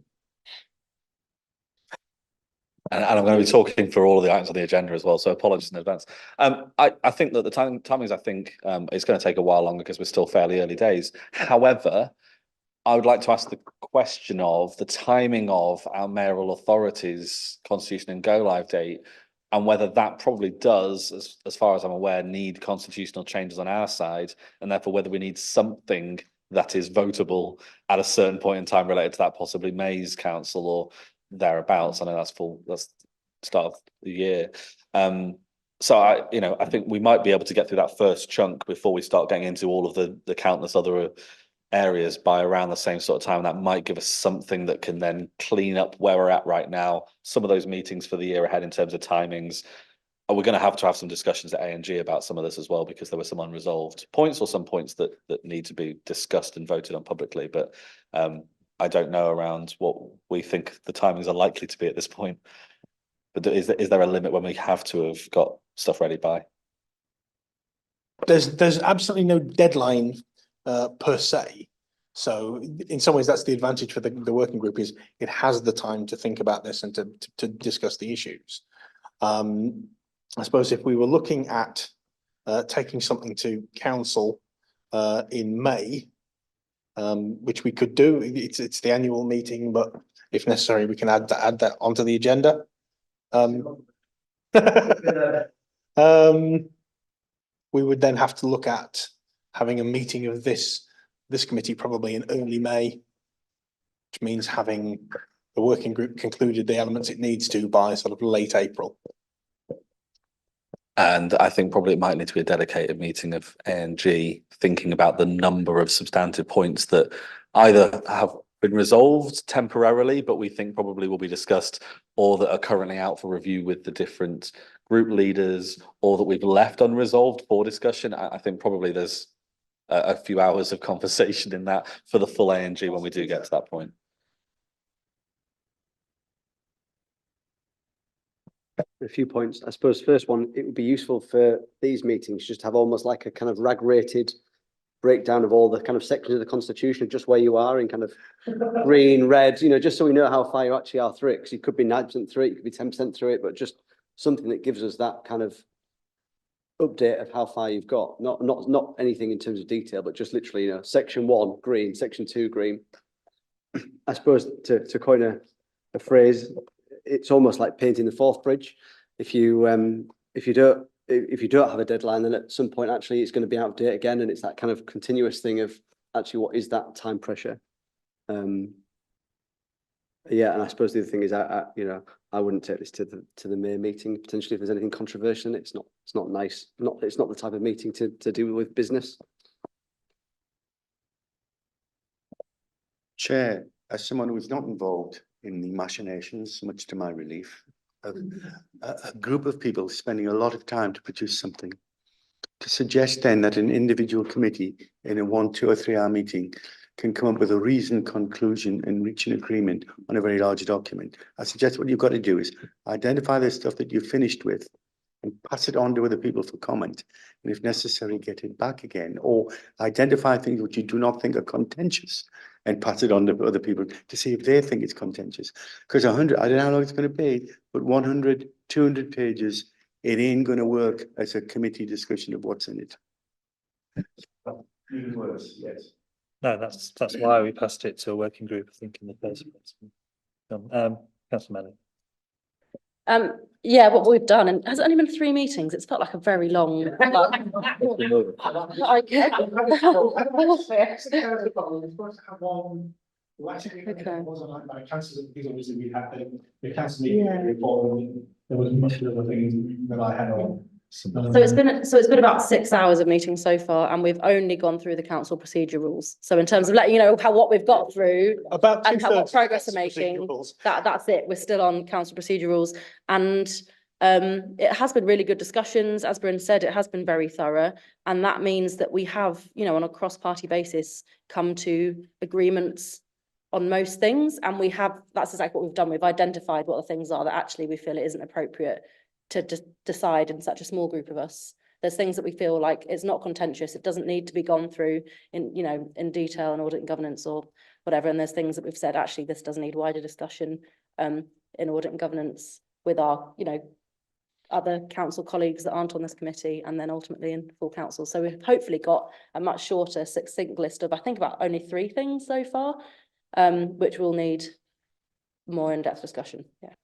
And I'm going to be talking for all of the items on the agenda as well, so apologies in advance. I think that the timings, I think, it's going to take a while longer because we're still fairly early days. However, I would like to ask the question of the timing of our mayoral authorities' Constitution and go live date, and whether that probably does, as far as I'm aware, need constitutional changes on our side, and therefore whether we need something that is votable at a certain point in time related to that, possibly May's council or thereabouts. I know that's start of the year. So I think we might be able to get through that first chunk before we start getting into all of the countless other areas by around the same sort of time. That might give us something that can then clean up where we're at right now. Some of those meetings for the year ahead in terms of timings. We're going to have some discussions at A&G about some of this as well, because there were some unresolved points or some points that need to be discussed and voted on publicly. But I don't know around what we think the timings are likely to be at this point. But is there a limit when we have to have got stuff ready by? There's absolutely no deadline per se. So in some ways, that's the advantage for the working group, is it has the time to think about this and to discuss the issues. I suppose if we were looking at taking something to council in May, which we could do, it's the annual meeting, but if necessary, we can add that onto the agenda. We would then have to look at having a meeting of this committee probably in early May, which means having the working group concluded the elements it needs to by sort of late April. And I think probably it might need to be a dedicated meeting of A&G, thinking about the number of substantive points that either have been resolved temporarily, but we think probably will be discussed, or that are currently out for review with the different group leaders, or that we've left unresolved for discussion. I think probably there's a few hours of conversation in that for the full ANG when we do get to that point. A few points. I suppose first one, it would be useful for these meetings just to have almost like a kind of rag rated breakdown of all the kind of sections of the Constitution, just where you are in kind of green, red, you know, just so we know how far you actually are through it. Because you could be 9% through it, you could be 10% through it, but just something that gives us that kind of update of how far you've got. Not anything in terms of detail, but just literally, you know, section 1 green, section 2 green. I suppose to coin a phrase, it's almost like painting the fourth bridge. If you don't have a deadline, then at some point actually it's going to be out of date again, and it's that kind of continuous thing of actually what is that time pressure. Yeah, and I suppose the other thing is I wouldn't take this to the May meeting potentially if there's anything controversial. It's not nice. It's not the type of meeting to deal with business. Chair, as someone who is not involved in the machinations, much to my relief, of a group of people spending a lot of time to produce something, to suggest then that an individual committee in a 1, 2 or 3 hour meeting can come up with a reasoned conclusion and reach an agreement on a very large document. I suggest what you've got to do is identify the stuff that you've finished with and pass it on to other people for comment. And if necessary, get it back again, or identify things which you do not think are contentious and pass it on to other people to see if they think it's contentious. Because 100, I don't know how long it's going to be, but 100, 200 pages, it ain't going to work as a committee discussion of what's in it. Even worse, yes. No, that's why we passed it to a working group, I think, in the first place. Councillor Manning. Yeah, what we've done, and has it only been 3 meetings? It's felt like a very long. So it's been about 6 hours of meetings so far, and we've only gone through the council procedure rules. So in terms of letting you know what we've got through About and how much progress we're procedure making, rules. that's it. We're still on council procedure rules, and it has been really good discussions. As Bryn said, it has been very thorough, and that means that we have, on a cross-party basis, come to agreements on most things, and that's exactly what we've done. We've identified what the things are that actually we feel it isn't appropriate to just decide in such a small group of us. There's things that we feel like it's not contentious. It doesn't need to be gone through in detail and audit and governance or whatever. And there's things that we've said, actually, this does need wider discussion in audit and governance with our, other council colleagues that aren't on this committee, and then ultimately in full council. So we've hopefully got a much shorter, succinct list of, I think, about only 3 things so far, which will need more in-depth discussion. Yeah.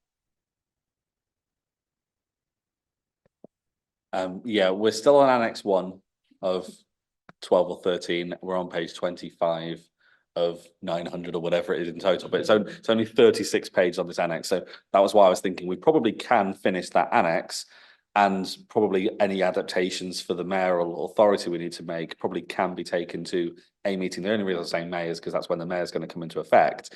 Yeah, we're still on Annex 1 of 12 or 13. We're on page 25 of 900 or whatever it is in total, but it's only 36 pages on this annex. So that was why I was thinking we probably can finish that annex, and probably any adaptations for the mayoral authority we need to make probably can be taken to a meeting. The only reason I'm saying May is because that's when the mayor is going to come into effect.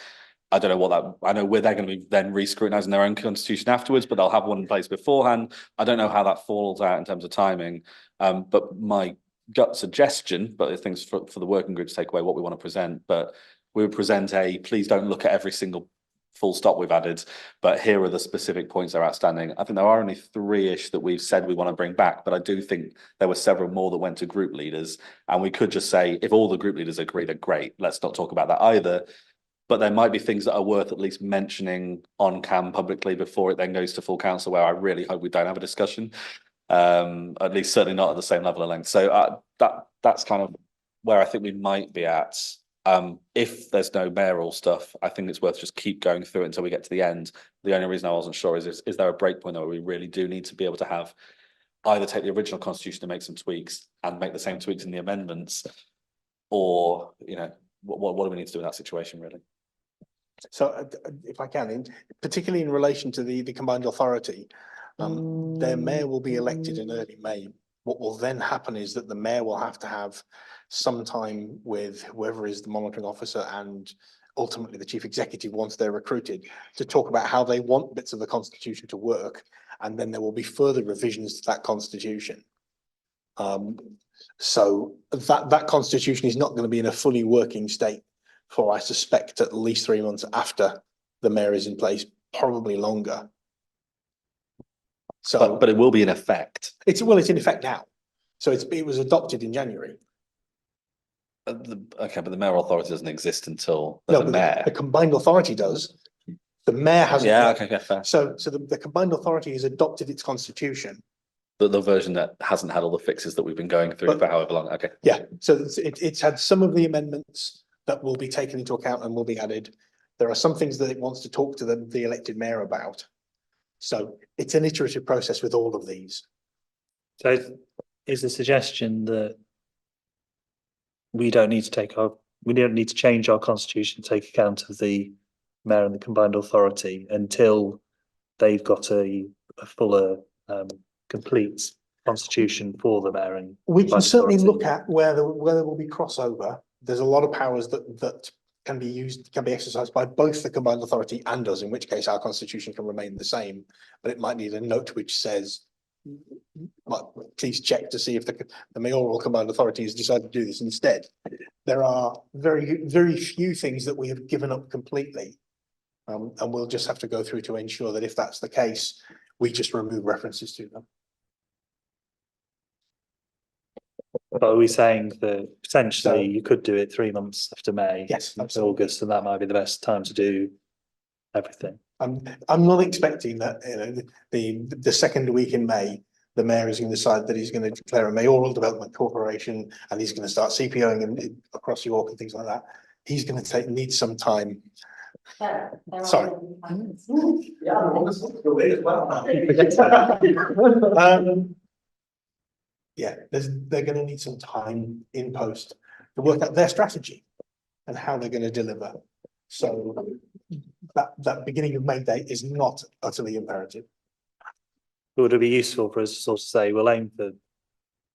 I don't know I know they're going to be then re-scrutinising their own constitution afterwards, but they'll have one in place beforehand. I don't know how that falls out in terms of timing, but my gut suggestion, but things for the working group to take away what we want to present, but we would present please don't look at every single full stop we've added, but here are the specific points that are outstanding. I think there are only 3-ish that we've said we want to bring back, but I do think there were several more that went to group leaders, and we could just say, if all the group leaders agree, then great, let's not talk about that either. But there might be things that are worth at least mentioning on cam publicly before it then goes to full council, where I really hope we don't have a discussion. At least certainly not at the same level of length. So that's kind of where I think we might be at. If there's no mayoral stuff, I think it's worth just keep going through it until we get to the end. The only reason I wasn't sure is there a break point where we really do need to be able to have either take the original constitution and make some tweaks and make the same tweaks in the amendments, or what do we need to do in that situation really? So if I can, particularly in relation to the combined authority, their mayor will be elected in early May. What will then happen is that the mayor will have to have some time with whoever is the monitoring officer and ultimately the chief executive once they're recruited, to talk about how they want bits of the constitution to work, and then there will be further revisions to that constitution. So that constitution is not going to be in a fully working state for, I suspect, at least 3 months after the mayor is in place, probably longer. So, But it will be in effect. it's in effect now. So it was adopted in January. Okay, but the mayoral authority doesn't exist until No, there's a but mayor. the combined authority does. The mayor hasn't. Yeah, yet. okay, yeah, fair. So the combined authority has adopted its constitution. The version that hasn't had all the fixes that we've been going through for however long. Okay. Yeah, so it's had some of the amendments that will be taken into account and will be added. There are some things that it wants to talk to the elected mayor about. So it's an iterative process with all of these. So is the suggestion that we don't need to change our constitution to take account of the mayor and the combined authority until they've got a fuller, complete constitution for the mayor and We can combined certainly authority? look at where there will be crossover. There's a lot of powers that can be exercised by both the combined authority and us, in which case our constitution can remain the same, but it might need a note which says, please check to see if the mayoral combined authority has decided to do this instead. There are very, very few things that we have given up completely. And we'll just have to go through to ensure that if that's the case, we just remove references to them. But are we saying that potentially So- you could do it 3 months after May? Yes, into absolutely. August, and that might be the best time to do everything. I'm not expecting that, you know, the second week in May, the mayor is going to decide that he's going to declare a mayoral development corporation and he's going to start CPOing across York and things like that. He's going to need some time. Sorry. Yeah, they're going to need some time in post to work out their strategy and how they're going to deliver. So that beginning of May date is not utterly imperative. Would it be useful for us to sort of say, we'll aim for, I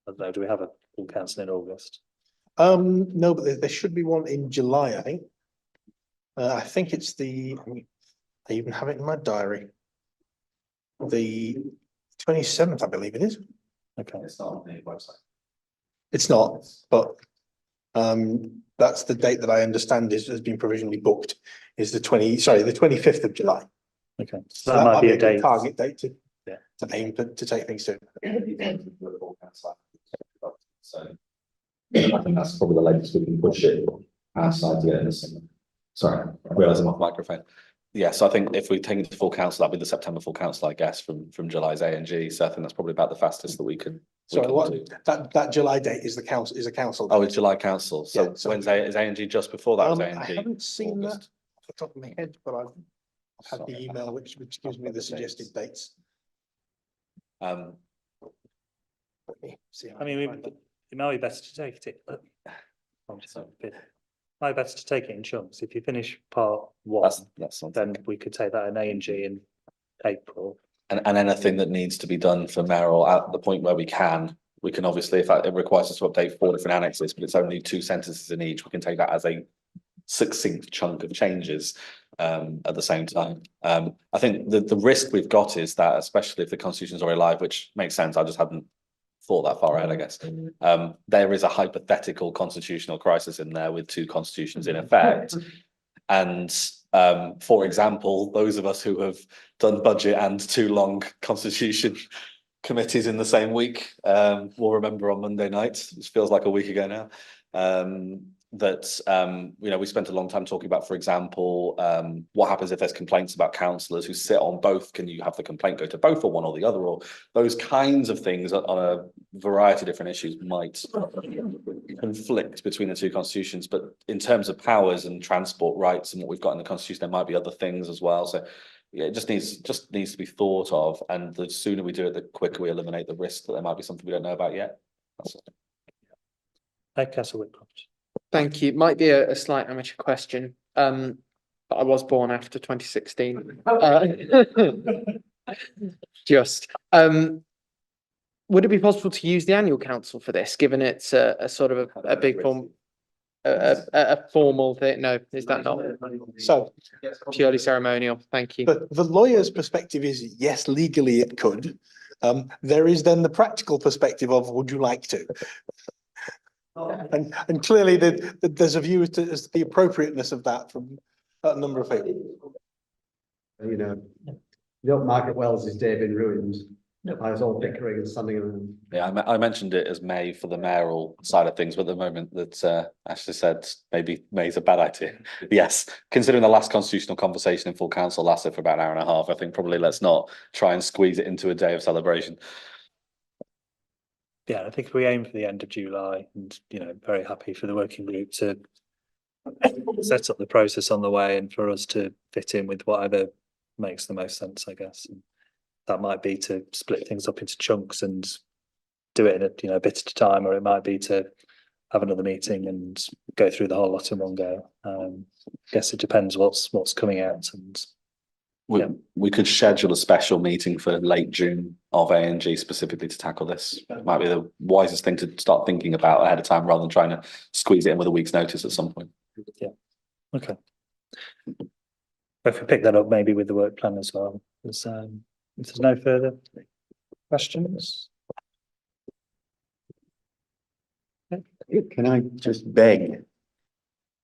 don't know, do we have a full council in August? No, but there should be one in July, I think. I think it's I even have it in my diary. The 27th, I believe it is. Okay. It's not on the website. It's not, but that's the date that I understand has been provisionally booked, is the 25th of July. Okay. So that might be a good date. target date to Yeah. to aim to take things to. So I think that's probably the latest we can push it outside the end. Sorry, I realise I'm off microphone. Yeah, so I think if we take it to full council, that'd be the September full council, I guess, from July's A&G. So I think that's probably about the fastest that we can. Sorry, that July date is a council. Oh, it's July council. So Yeah, so- when's is A&G just before that? Was I A&G haven't seen that August? off the top of my head, but I've had the Sorry. email which gives me the suggested dates. Let me see how I mean, can find that. it might be better to take it. Might be better to take it in chunks. If you finish part one, That's something. then we could take that in A&G in April. And anything that needs to be done for mayoral at the point where we can obviously, if it requires us to update 4 different annexes, but it's only 2 sentences in each, we can take that as a succinct chunk of changes at the same time. I think the risk we've got is that, especially if the constitution's already live, which makes sense, I just hadn't thought that far ahead, I guess. There is a hypothetical constitutional crisis in there with 2 constitutions in effect. And for example, those of us who have done budget and 2 long constitution committees in the same week will remember on Monday night, which feels like a week ago now, that you know, we spent a long time talking about, for example, what happens if there's complaints about councillors who sit on both? Can you have the complaint go to both or one or the other? Or those kinds of things on a variety of different issues might conflict between the 2 constitutions. But in terms of powers and transport rights and what we've got in the constitution, there might be other things as well. So yeah, it just needs to be thought of, and the sooner we do it, the quicker we eliminate the risk that there might be something we don't know about yet. That's it. Councillor Whitcroft. Thank you. Might be a slight amateur question. But I was born after 2016. Just. Would it be possible to use the annual council for this, given it's a sort of a big form? a formal thing? No, is that not So purely ceremonial? Thank you. the lawyer's perspective is, yes, legally it could. There is then the practical perspective of, would you like to? And clearly there's a view as to the appropriateness of that from a number of people. You know, the upmarket wells is day in ruins. I was all bickering and standing around. Yeah, I mentioned it as May for the mayoral side of things, but at the moment that Ashley said maybe May's a bad idea. Yes, considering the last constitutional conversation in full council lasted for about an hour and a half, I think probably let's not try and squeeze it into a day of celebration. Yeah, I think we aim for the end of July, and very happy for the working group to set up the process on the way and for us to fit in with whatever makes the most sense, I guess. And that might be to split things up into chunks and do it in a bit at a time, or it might be to have another meeting and go through the whole lot in one go. I guess it depends what's coming out. And we could schedule a special meeting for late June of A&G specifically to tackle this. It might be the wisest thing to start thinking about ahead of time rather than trying to squeeze it in with a week's notice at some point. Yeah. Okay. If we pick that up maybe with the work plan as well. If there's no further questions. Can I just beg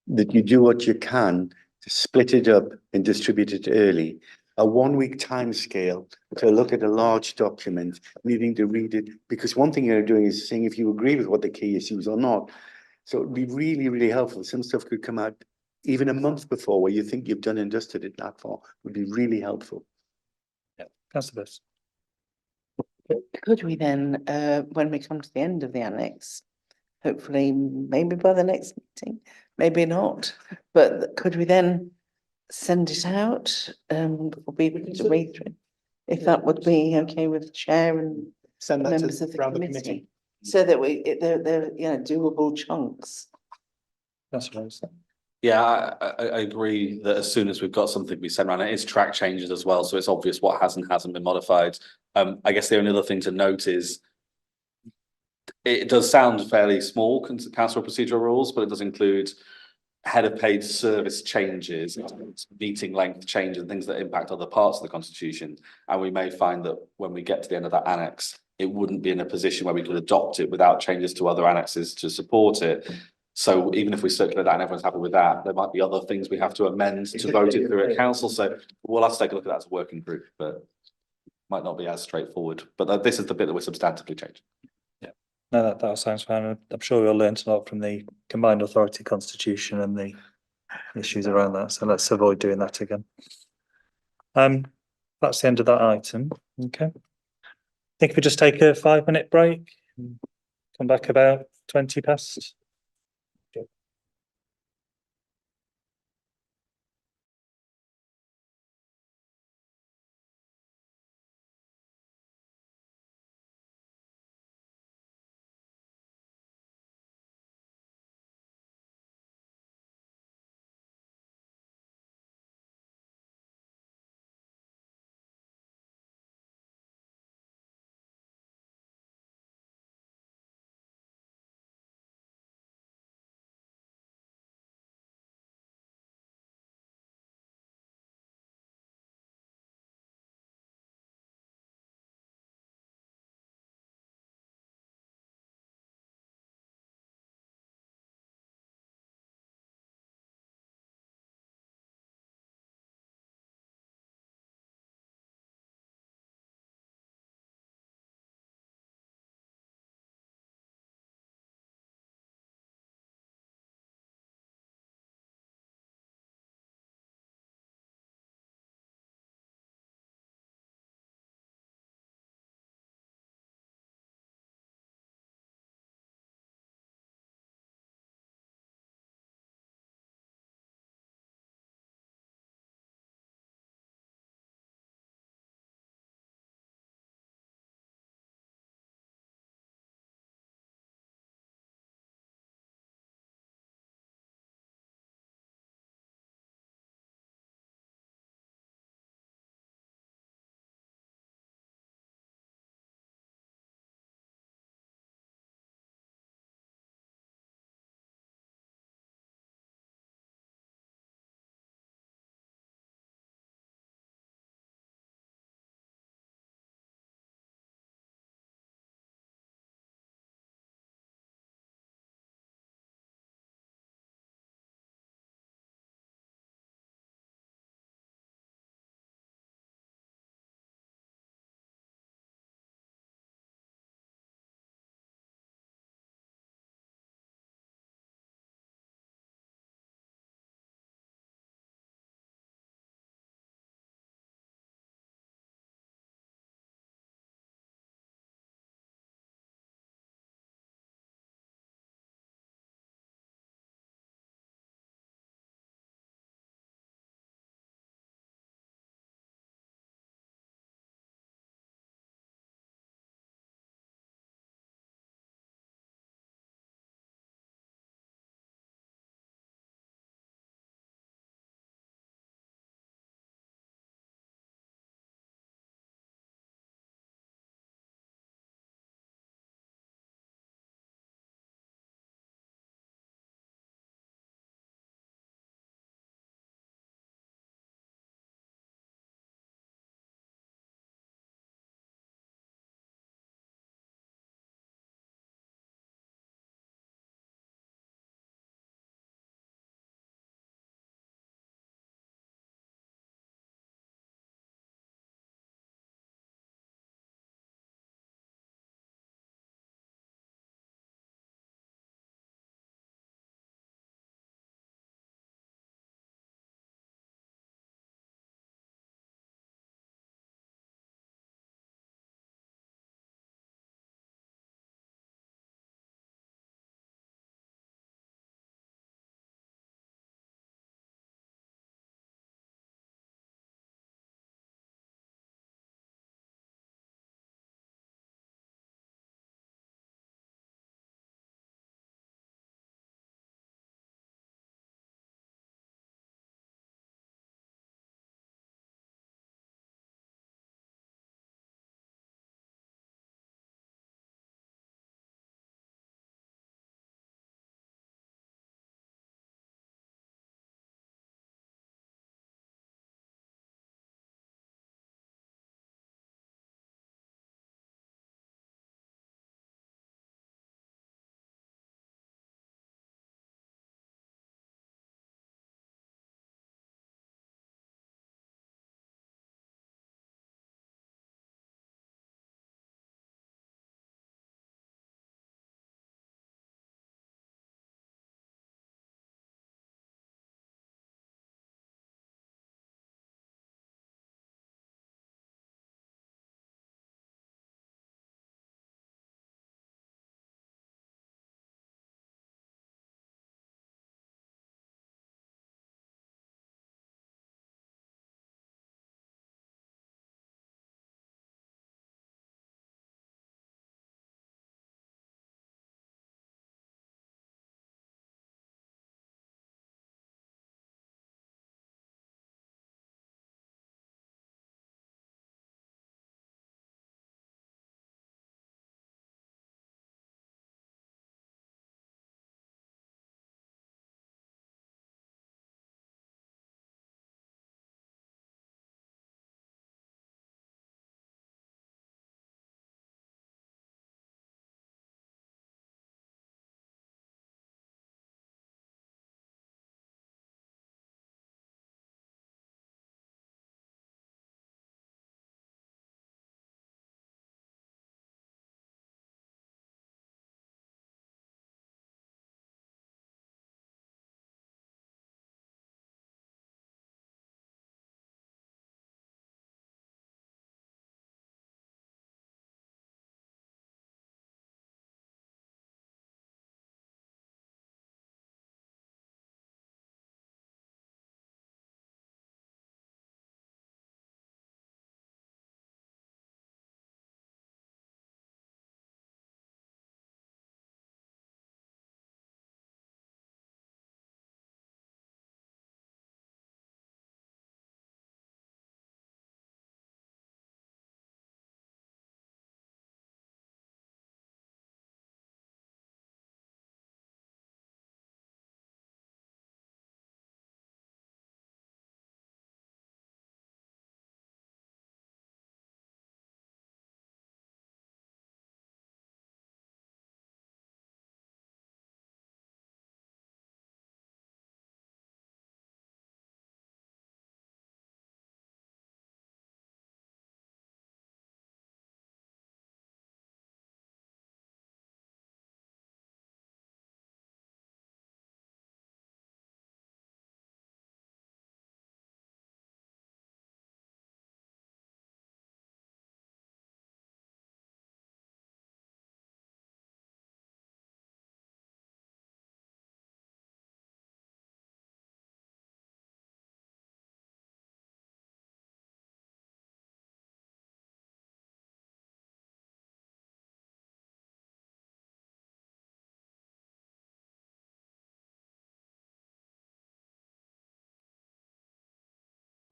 that you do what you can to split it up and distribute it early? A 1 week timescale to look at a large document, needing to read it, because one thing you're doing is seeing if you agree with what the key issues or not. So it'd be really, really helpful. Some stuff could come out even a month before where you think you've done and dusted it that far. Would be really helpful. Yeah, that's the best. Could we then, when we come to the end of the annex, hopefully maybe by the next meeting, maybe not, but could we then send it out for people to read through? If that would be okay with the chair and Send that members to of the around the committee, committee. so that they're doable chunks. That's what I was saying. Yeah, I agree that as soon as we've got something we send around, it is track changes as well, so it's obvious what hasn't been modified. I guess the only other thing to note is it does sound fairly small, council procedural rules, but it does include head of paid service changes, meeting length changes, and things that impact other parts of the constitution. And we may find that when we get to the end of that annex, it wouldn't be in a position where we could adopt it without changes to other annexes to support it. So even if we circulate that and everyone's happy with that, there might be other things we have to amend to vote it through at council. So we'll have to take a look at that as a working group, but might not be as straightforward. But this is the bit that we're substantively changing. No, that sounds fine. I'm sure we all learned a lot from the combined authority constitution and the issues around that. So let's avoid doing that again. That's the end of that item. Okay. I think if we just take a 5-minute break, come back about 20 past.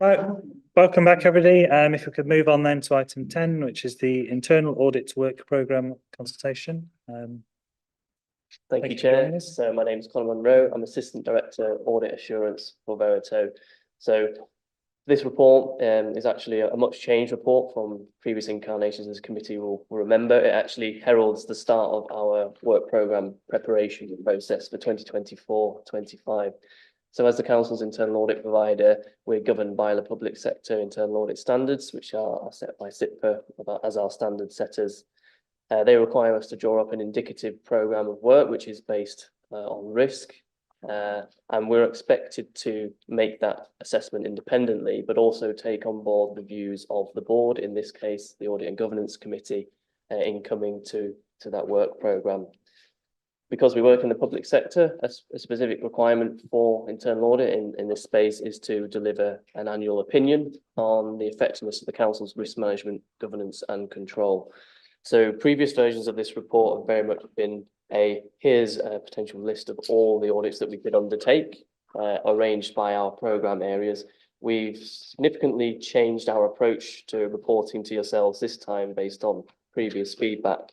Right, welcome back, everybody. If we could move on then to item 10, which is the internal audit work programme consultation. Thank you, Chair. So my name is Colin Monroe. I'm Assistant Director Audit Assurance for Verito. So this report is actually a much changed report from previous incarnations, as committee will remember. It actually heralds the start of our work programme preparation process for 2024-25. So as the Council's internal audit provider, we're governed by the public sector internal audit standards, which are set by SIPA as our standard setters. They require us to draw up an indicative programme of work, which is based on risk. And we're expected to make that assessment independently, but also take on board the views of the board, in this case, the Audit and Governance Committee, in coming to that work programme. Because we work in the public sector, a specific requirement for internal audit in this space is to deliver an annual opinion on the effectiveness of the Council's risk management, governance and control. So previous versions of this report have very much been here's a potential list of all the audits that we could undertake, arranged by our programme areas. We've significantly changed our approach to reporting to yourselves this time based on previous feedback.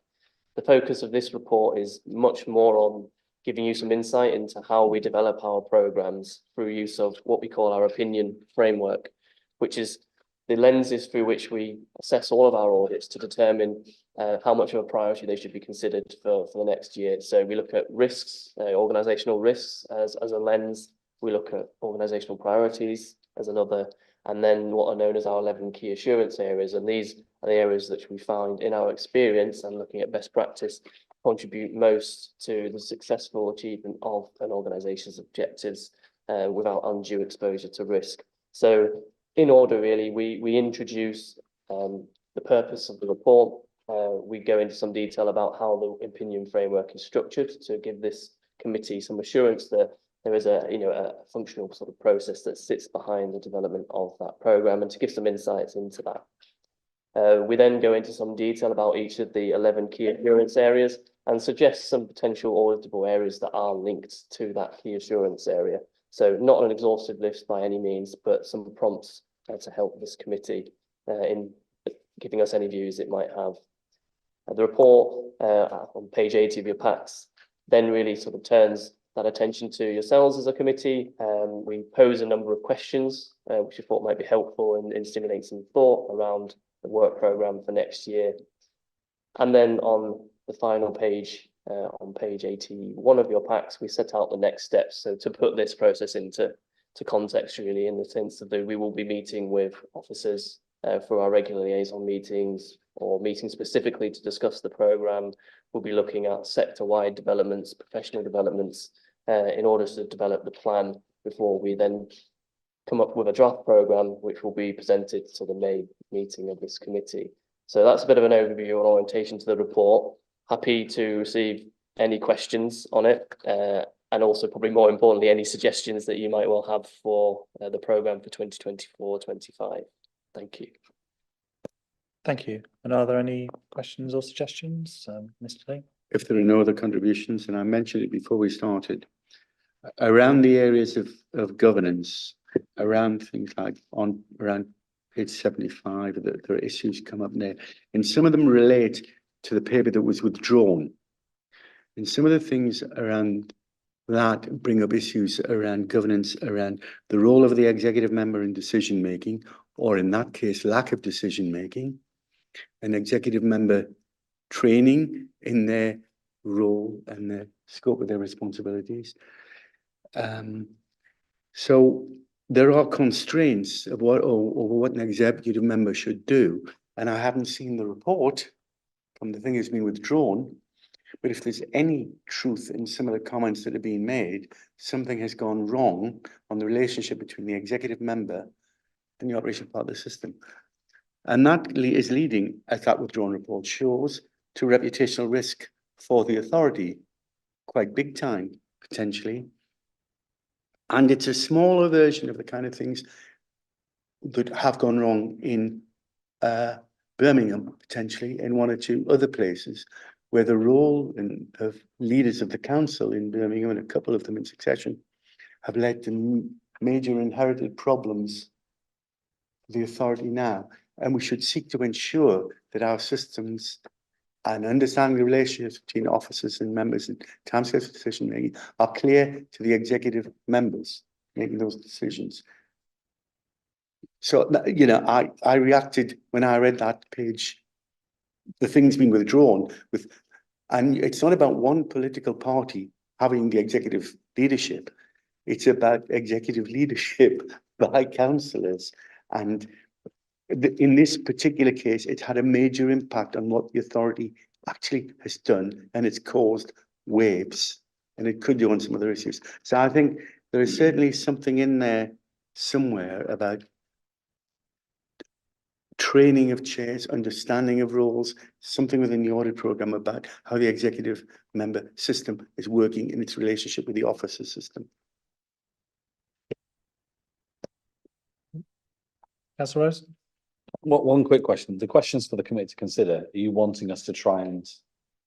The focus of this report is much more on giving you some insight into how we develop our programmes through use of what we call our opinion framework, which is the lenses through which we assess all of our audits to determine how much of a priority they should be considered for the next year. So we look at risks, organisational risks as a lens. We look at organisational priorities as another, and then what are known as our 11 key assurance areas. And these are the areas that we find in our experience and looking at best practice contribute most to the successful achievement of an organisation's objectives without undue exposure to risk. So in order, really, we introduce the purpose of the report. We go into some detail about how the opinion framework is structured to give this committee some assurance that there is a functional sort of process that sits behind the development of that programme, and to give some insights into that. We then go into some detail about each of the 11 key assurance areas and suggest some potential auditable areas that are linked to that key assurance area. So not an exhaustive list by any means, but some prompts to help this committee in giving us any views it might have. The report on page 80 of your packs then really sort of turns that attention to yourselves as a committee. We pose a number of questions which we thought might be helpful in stimulating some thought around the work programme for next year. And then on the final page, on page 81 of your packs, we set out the next steps. So to put this process into context, really, in the sense that we will be meeting with officers for our regular liaison meetings, or meeting specifically to discuss the programme. We'll be looking at sector-wide developments, professional developments, in order to develop the plan before we then come up with a draft programme, which will be presented to the May meeting of this committee. So that's a bit of an overview and orientation to the report. Happy to receive any questions on it, and also probably more importantly, any suggestions that you might well have for the programme for 2024-25. Thank you. Thank you. And are there any questions or suggestions, Mr. Lee? If there are no other contributions, and I mentioned it before we started, around the areas of governance, around things like around page 75, that there are issues come up there, and some of them relate to the paper that was withdrawn. And some of the things around that bring up issues around governance, around the role of the executive member in decision making, or in that case, lack of decision making, an executive member training in their role and the scope of their responsibilities. So there are constraints of what an executive member should do. And I haven't seen the report from the thing that's been withdrawn, but if there's any truth in some of the comments that are being made, something has gone wrong on the relationship between the executive member and the operational part of the system. And that is leading, as that withdrawn report shows, to reputational risk for the authority, quite big time, potentially. And it's a smaller version of the kind of things that have gone wrong in Birmingham, potentially, in one or two other places, where the role of leaders of the council in Birmingham, and a couple of them in succession, have led to major inherited problems the authority now, and we should seek to ensure that our systems and understanding the relationships between officers and members in timescales of decision making are clear to the executive members making those decisions. So, you know, I reacted when I read that page, the things being withdrawn with, and it's not about one political party having the executive leadership. It's about executive leadership by councillors. And in this particular case, it had a major impact on what the authority actually has done, and it's caused waves, and it could do on some other issues. So I think there is certainly something in there somewhere about training of chairs, understanding of roles, something within the audit programme about how the executive member system is working in its relationship with the officer system. Councillor Rose? One quick question. The questions for the committee to consider, are you wanting us to try and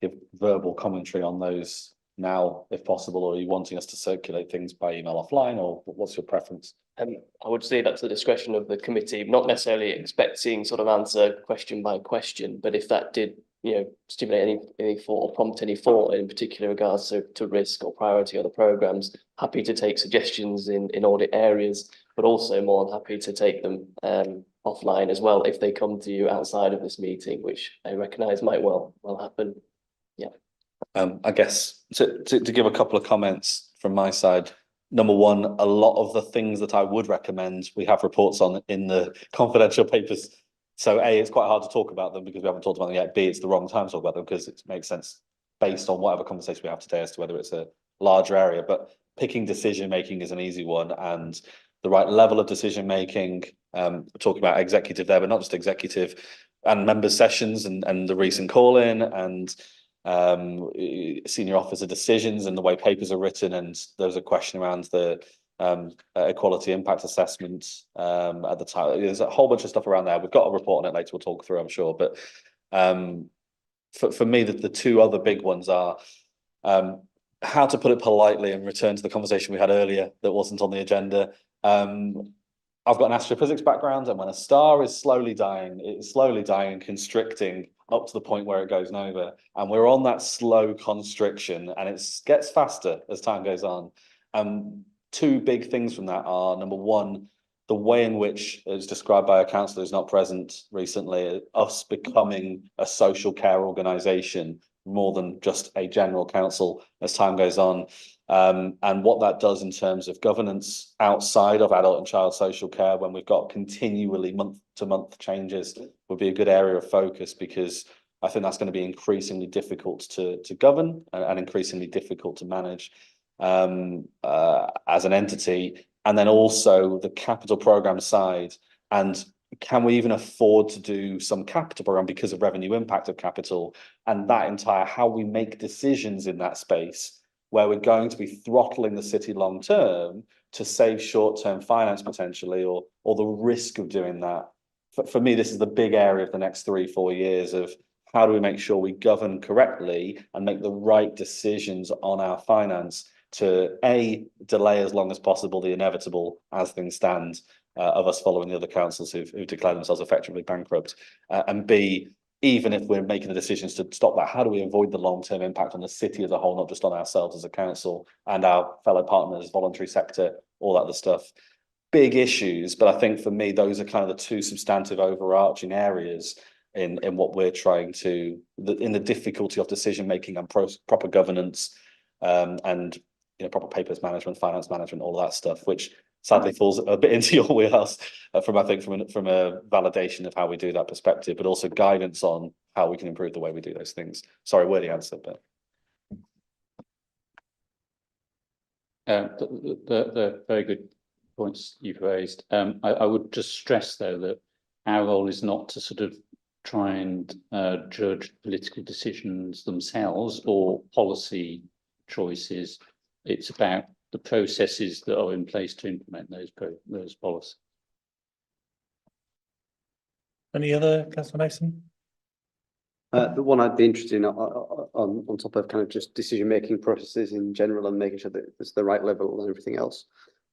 give verbal commentary on those now, if possible, or are you wanting us to circulate things by email offline, or what's your preference? I would say that's the discretion of the committee, not necessarily expecting sort of answer question by question, but if that did, you know, stimulate any thought or prompt any thought in particular regards to risk or priority of the programmes, happy to take suggestions in audit areas, but also more than happy to take them offline as well if they come to you outside of this meeting, which I recognise might well happen. Yeah. I guess to give a couple of comments from my side. Number one, a lot of the things that I would recommend, we have reports on in the confidential papers. So A, it's quite hard to talk about them because we haven't talked about them yet. B, it's the wrong time to talk about them because it makes sense based on whatever conversation we have today as to whether it's a larger area. But picking decision making is an easy one, and the right level of decision making. We're talking about executive there, but not just executive, and members sessions and the recent call in and senior officer decisions and the way papers are written, and there's a question around the equality impact assessment at the time. There's a whole bunch of stuff around there. We've got a report on it later we'll talk through, I'm sure, but for me the two other big ones are how to put it politely and return to the conversation we had earlier that wasn't on the agenda. I've got an astrophysics background, and when a star is slowly dying, it's slowly dying and constricting up to the point where it goes nova. And we're on that slow constriction, and it gets faster as time goes on. Two big things from that are, number one, the way in which it was described by a councillor who's not present recently, us becoming a social care organisation more than just a general council as time goes on. And what that does in terms of governance outside of adult and child social care, when we've got continually month-to-month changes, would be a good area of focus, because I think that's going to be increasingly difficult to govern and increasingly difficult to manage as an entity. And then also the capital programme side, and can we even afford to do some capital programme because of revenue impact of capital, and that entire how we make decisions in that space, where we're going to be throttling the city long term to save short-term finance potentially, or the risk of doing that. For me, this is the big area of the next 3-4 years of how do we make sure we govern correctly and make the right decisions on our finance to A, delay as long as possible the inevitable as things stand of us following the other councils who've declared themselves effectively bankrupt, and B, even if we're making the decisions to stop that, how do we avoid the long-term impact on the city as a whole, not just on ourselves as a council and our fellow partners, voluntary sector, all that other stuff. Big issues, but I think for me, those are kind of the two substantive overarching areas in what we're trying to, in the difficulty of decision-making and proper governance, and proper papers management, finance management, all that stuff, which sadly falls a bit into your wheelhouse from a validation of how we do that perspective, but also guidance on how we can improve the way we do those things. Sorry, wordy answer, but. The very good points you've raised. I would just stress though that our role is not to sort of try and judge political decisions themselves or policy choices. It's about the processes that are in place to implement those policies. Any other, Councillor Mason? The one I'd be interested in on top of kind of just decision-making processes in general and making sure that it's the right level and everything else,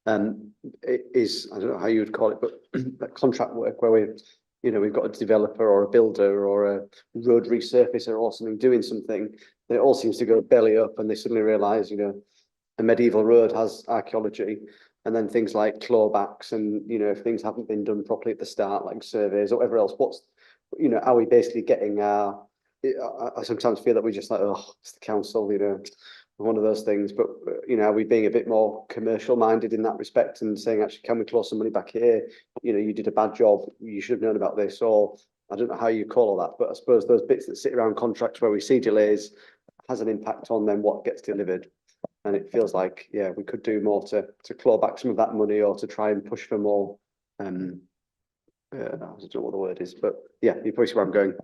It is, I don't know how you would call it, but that contract work where we've got a developer or a builder or a road resurfacer or something doing something, then it all seems to go belly up and they suddenly realise, a medieval road has archaeology, and then things like clawbacks and, if things haven't been done properly at the start, like surveys or whatever else, are we basically getting I sometimes feel that we're just like, oh, it's the council, one of those things, but are we being a bit more commercial minded in that respect and saying, actually, can we claw some money back here? You did a bad job, you should have known about this, or I don't know how you call all that, but I suppose those bits that sit around contracts where we see delays has an impact on then what gets delivered. And it feels like, yeah, we could do more to claw back some of that money or to try and push for more, I don't know what the word is, but yeah, you probably see where I'm going.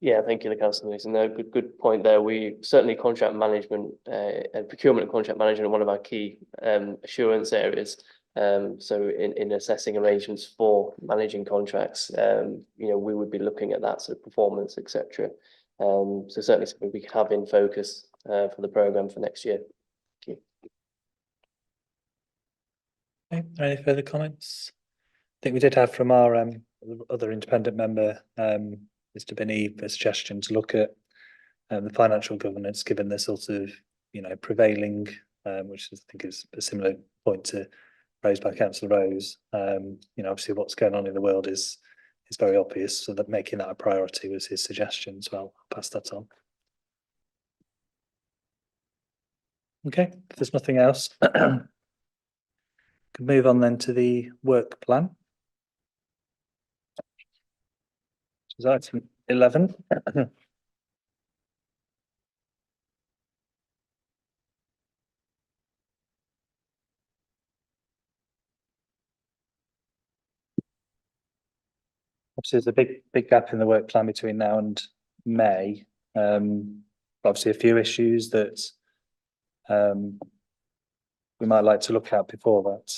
Yeah, thank you, the councillor. No, good point there. We certainly contract management and procurement and contract management are one of our key assurance areas. So in assessing arrangements for managing contracts, we would be looking at that sort of performance, etc. So certainly something we could have in focus for the programme for next year. Thank you. Okay, are there any further comments? I think we did have from our other independent member, Mr. Binney, a suggestion to look at the financial governance, given the sort of prevailing, which I think is a similar point to raised by Councillor Rose. Obviously what's going on in the world is very obvious, so that making that a priority was his suggestion as well. I'll pass that on. Okay, if there's nothing else, can move on then to the work plan. Which is item 11. Obviously, there's a big gap in the work plan between now and May. Obviously, a few issues that we might like to look at before that,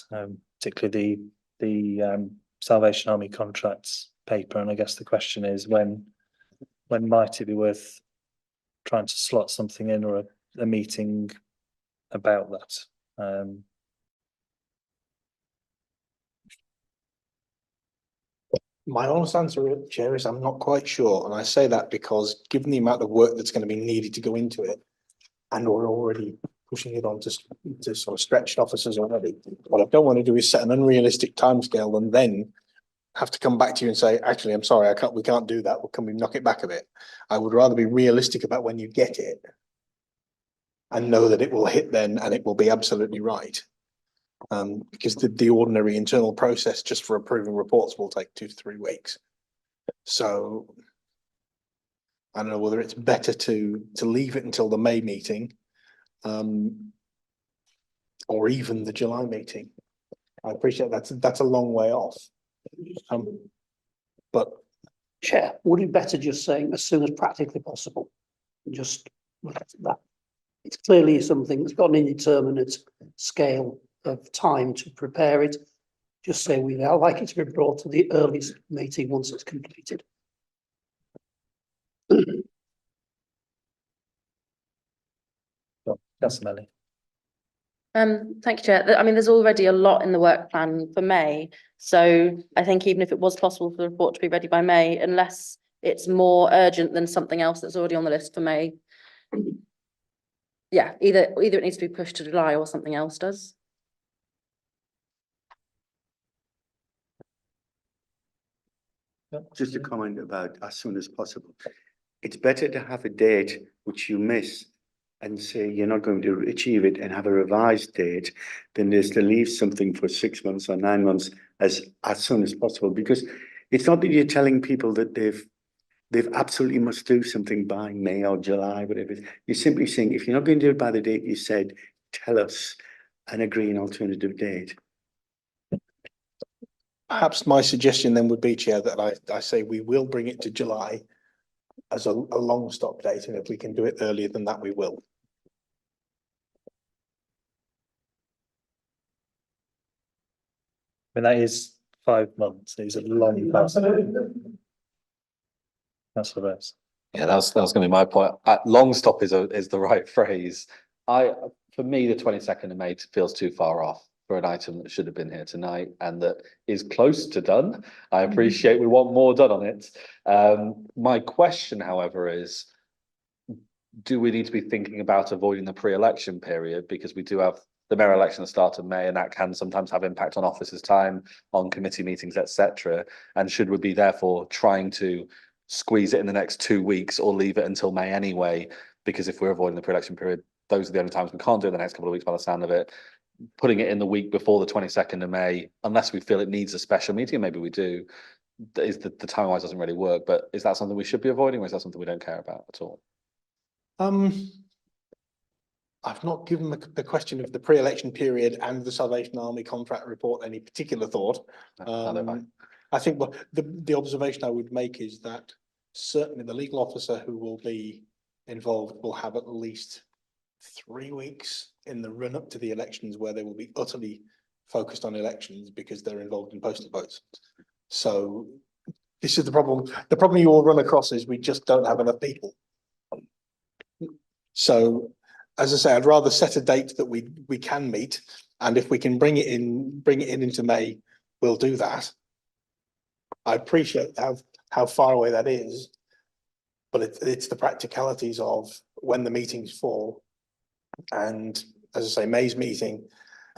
particularly the Salvation Army contracts paper. And I guess the question is when might it be worth trying to slot something in or a meeting about that? My honest answer, Chair, is I'm not quite sure, and I say that because given the amount of work that's going to be needed to go into it, and we're already pushing it on to sort of stretched officers already, what I don't want to do is set an unrealistic timescale and then have to come back to you and say, actually, I'm sorry, we can't do that. Well, can we knock it back a bit? I would rather be realistic about when you get it and know that it will hit then and it will be absolutely right. Because the ordinary internal process just for approving reports will take 2 to 3 weeks. So I don't know whether it's better to leave it until the May meeting, or even the July meeting. I appreciate that's a long way off. But Chair, would it be better just saying as soon as practically possible? Just that. It's clearly something that's got an indeterminate scale of time to prepare it. Just say we'd like it to be brought to the earliest meeting once it's completed. Councillor Melly. Thank you, Chair. I mean, there's already a lot in the work plan for May. So I think even if it was possible for the report to be ready by May, unless it's more urgent than something else that's already on the list for May. Yeah, either it needs to be pushed to July or something else does. Just a comment about as soon as possible. It's better to have a date which you miss and say you're not going to achieve it and have a revised date than is to leave something for 6 months or 9 months as soon as possible. Because it's not that you're telling people that they've absolutely must do something by May or July, whatever it is. You're simply saying, if you're not going to do it by the date you said, tell us and agree an alternative date. perhaps my suggestion then would be, Chair, that I say we will bring it to July as a long stop date, and if we can do it earlier than that, we will. I mean, that is 5 months. It's a long time. That's the best. Yeah, that's going to be my point. Long stop is the right phrase. For me, the 22nd of May feels too far off. for an item that should have been here tonight and that is close to done. I appreciate we want more done on it. My question, however, is, do we need to be thinking about avoiding the pre-election period? Because we do have the mayor election at the start of May, and that can sometimes have impact on officers' time, on committee meetings, etc. And should we be therefore trying to squeeze it in the next 2 weeks or leave it until May anyway? Because if we're avoiding the pre-election period, those are the only times we can't do it the next couple of weeks by the sound of it. Putting it in the week before the 22nd of May, unless we feel it needs a special meeting, and maybe we do, is the time-wise doesn't really work. But is that something we should be avoiding, or is that something we don't care about at all? I've not given the question of the pre-election period and the Salvation Army contract report any particular thought. I think what the observation I would make is that certainly the legal officer who will be involved will have at least 3 weeks in the run up to the elections where they will be utterly focused on elections because they're involved in postal votes. So this is the problem. The problem you will run across is we just don't have enough people. So, as I say, I'd rather set a date that we can meet, and if we can bring it in into May, we'll do that. I appreciate how far away that is, but it's the practicalities of when the meetings fall, and as I say, May's meeting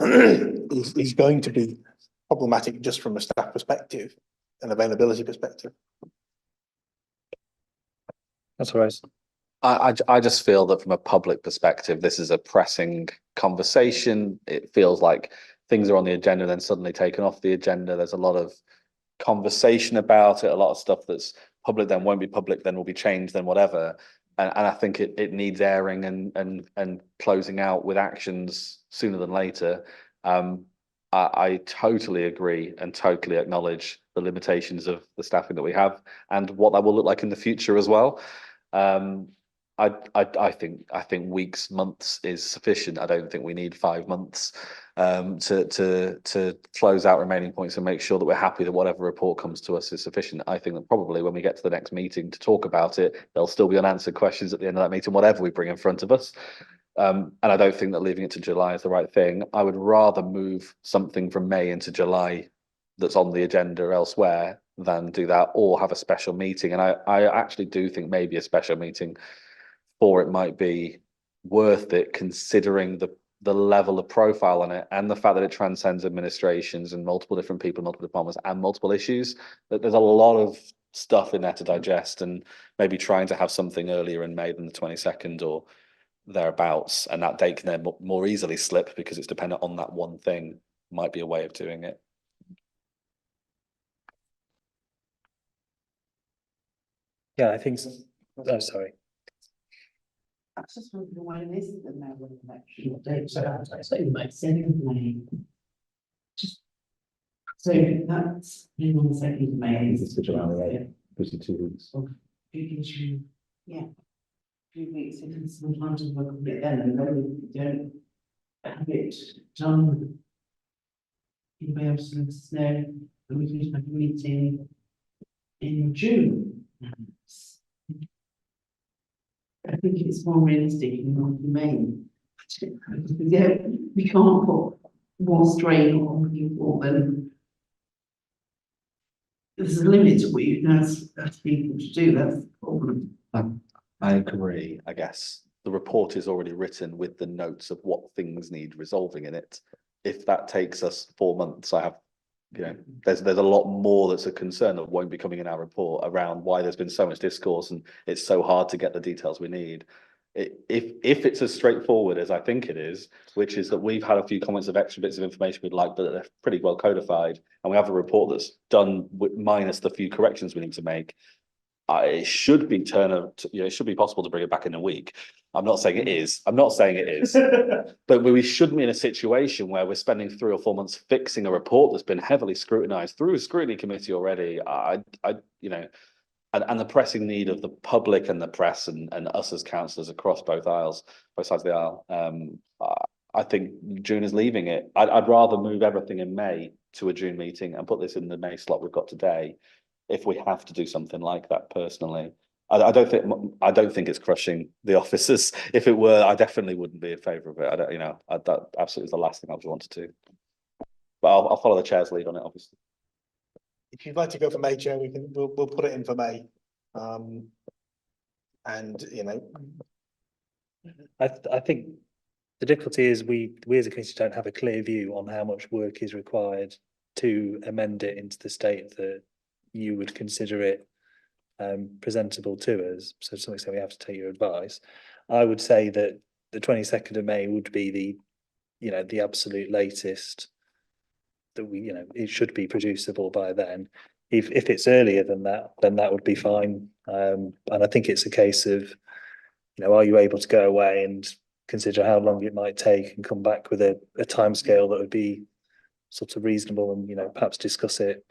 is going to be problematic just from a staff perspective and availability perspective. That's all right. I just feel that from a public perspective, this is a pressing conversation. It feels like things are on the agenda, then suddenly taken off the agenda. There's a lot of conversation about it, a lot of stuff that's public, then won't be public, then will be changed, then whatever. And I think it needs airing and closing out with actions sooner than later. I totally agree and totally acknowledge the limitations of the staffing that we have and what that will look like in the future as well. I think weeks, months is sufficient. I don't think we need 5 months to close out remaining points and make sure that we're happy that whatever report comes to us is sufficient. I think that probably when we get to the next meeting to talk about it, there'll still be unanswered questions at the end of that meeting, whatever we bring in front of us. And I don't think that leaving it to July is the right thing. I would rather move something from May into July that's on the agenda elsewhere than do that, or have a special meeting. And I actually do think maybe a special meeting for it might be worth it, considering the level of profile on it and the fact that it transcends administrations and multiple different people, multiple departments and multiple issues. That there's a lot of stuff in there to digest, and maybe trying to have something earlier in May than the 22nd or thereabouts, and that date can then more easily slip because it's dependent on that one thing, might be a way of doing it. Yeah, I think so. Oh, sorry. I just wondering why it isn't the mayoral election date. So May. So that's in on the 2nd of May. It's July, 2 weeks. Yeah. 2 weeks, and sometimes we work a bit then, and then we don't have it done. You'll be able to let us know, and we can have a meeting in June. I think it's more realistic and more humane. We can't put more strain on people than there's a limit to what you can ask people to do. That's the problem. I agree. I guess the report is already written with the notes of what things need resolving in it. If that takes us 4 months, there's a lot more that's a concern that won't be coming in our report around why there's been so much discourse and it's so hard to get the details we need. If it's as straightforward as I think it is, which is that we've had a few comments of extra bits of information we'd like, but they're pretty well codified, and we have a report that's done with minus the few corrections we need to make, it should be it should be possible to bring it back in a week. I'm not saying it is. But we shouldn't be in a situation where we're spending 3 or 4 months fixing a report that's been heavily scrutinized through a scrutiny committee already. And the pressing need of the public and the press and us as councillors across both sides of the aisle. I think June is leaving it. I'd rather move everything in May to a June meeting and put this in the May slot we've got today, if we have to do something like that. Personally, I don't think it's crushing the officers. If it were, I definitely wouldn't be in favour of it. That absolutely is the last thing I would want to do. but I'll follow the chair's lead on it, obviously. If you'd like to go for May, Chair, we'll put it in for May. And, you know, I think the difficulty is we as a committee don't have a clear view on how much work is required to amend it into the state that you would consider it presentable to us. So to some extent we have to take your advice. I would say that the 22nd of May would be the, you know, the absolute latest that we, you know, it should be producible by then. If it's earlier than that, then that would be fine. And I think it's a case of, you know, are you able to go away and consider how long it might take and come back with a timescale that would be sort of reasonable, and, you know, perhaps discuss it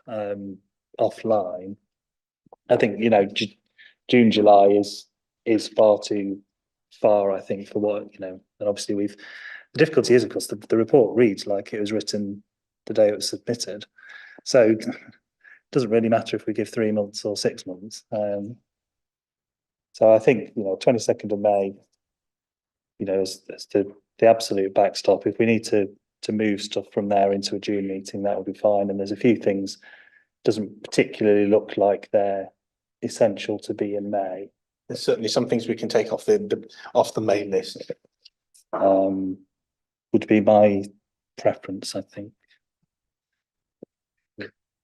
offline. I think, you know, June, July is far too far, I think, for what, you know, and obviously the difficulty is, of course, the report reads like it was written the day it was submitted. So it doesn't really matter if we give 3 months or 6 months. So I think, you know, 22nd of May, you know, as the absolute backstop. If we need to move stuff from there into a June meeting, that will be fine. And there's a few things doesn't particularly look like they're essential to be in May. there's certainly some things we can take off the main list. Would be my preference, I think.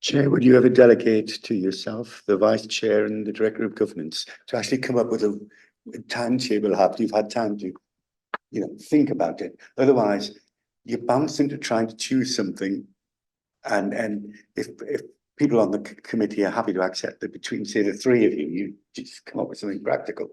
Chair, would you ever delegate to yourself, the vice chair and the director of governance, to actually come up with a timetable after you've had time to, you know, think about it? Otherwise, you're bounced into trying to choose something, and if people on the committee are happy to accept that between, say, the three of you, you just come up with something practical.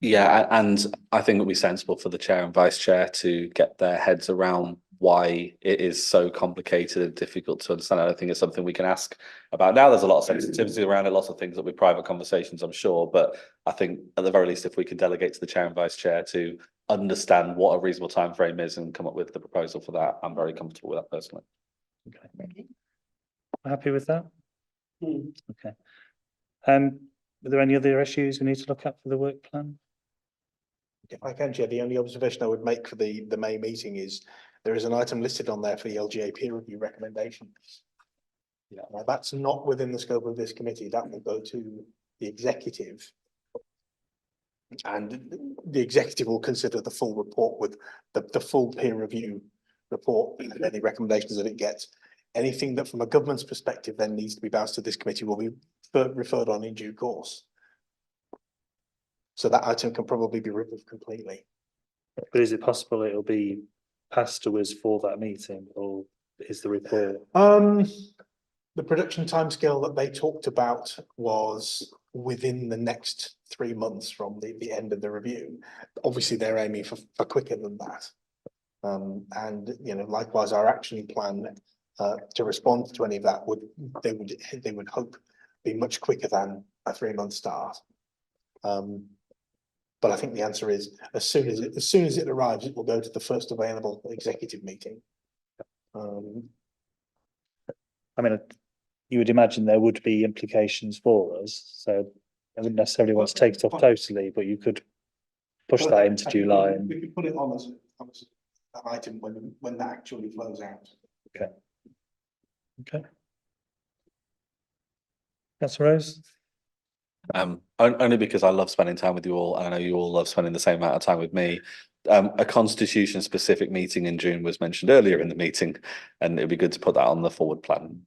Yeah, and I think it would be sensible for the chair and vice chair to get their heads around why it is so complicated and difficult to understand. I don't think it's something we can ask about now. There's a lot of sensitivity around it, lots of things that will be private conversations, I'm sure. But I think at the very least, if we can delegate to the chair and vice chair to understand what a reasonable time frame is and come up with the proposal for that, I'm very comfortable with that personally. Okay. Happy with that? Okay. Are there any other issues we need to look at for the work plan? If I can, Chair, the only observation I would make for the May meeting is there is an item listed on there for the LGA peer review recommendations. Yeah, now that's not within the scope of this committee. That will go to the executive, and the executive will consider the full report with the full peer review report and any recommendations that it gets. Anything that from a government's perspective then needs to be bounced to this committee will be referred on in due course. So that item can probably be removed completely. But is it possible it'll be passed to us for that meeting, or is the report? The production timescale that they talked about was within the next 3 months from the end of the review. Obviously, they're aiming for quicker than that. And you know, likewise, our action plan to respond to any of that they would hope be much quicker than a 3-month start. But I think the answer is as soon as it arrives, it will go to the first available executive meeting. I mean, you would imagine there would be implications for us, so I wouldn't necessarily want to take it off totally, but you could push that into July. And we could put it on as an item when that actually flows out. okay. Okay. That's Rose. Only because I love spending time with you all, and I know you all love spending the same amount of time with me. A constitution specific meeting in June was mentioned earlier in the meeting, and it'd be good to put that on the forward plan.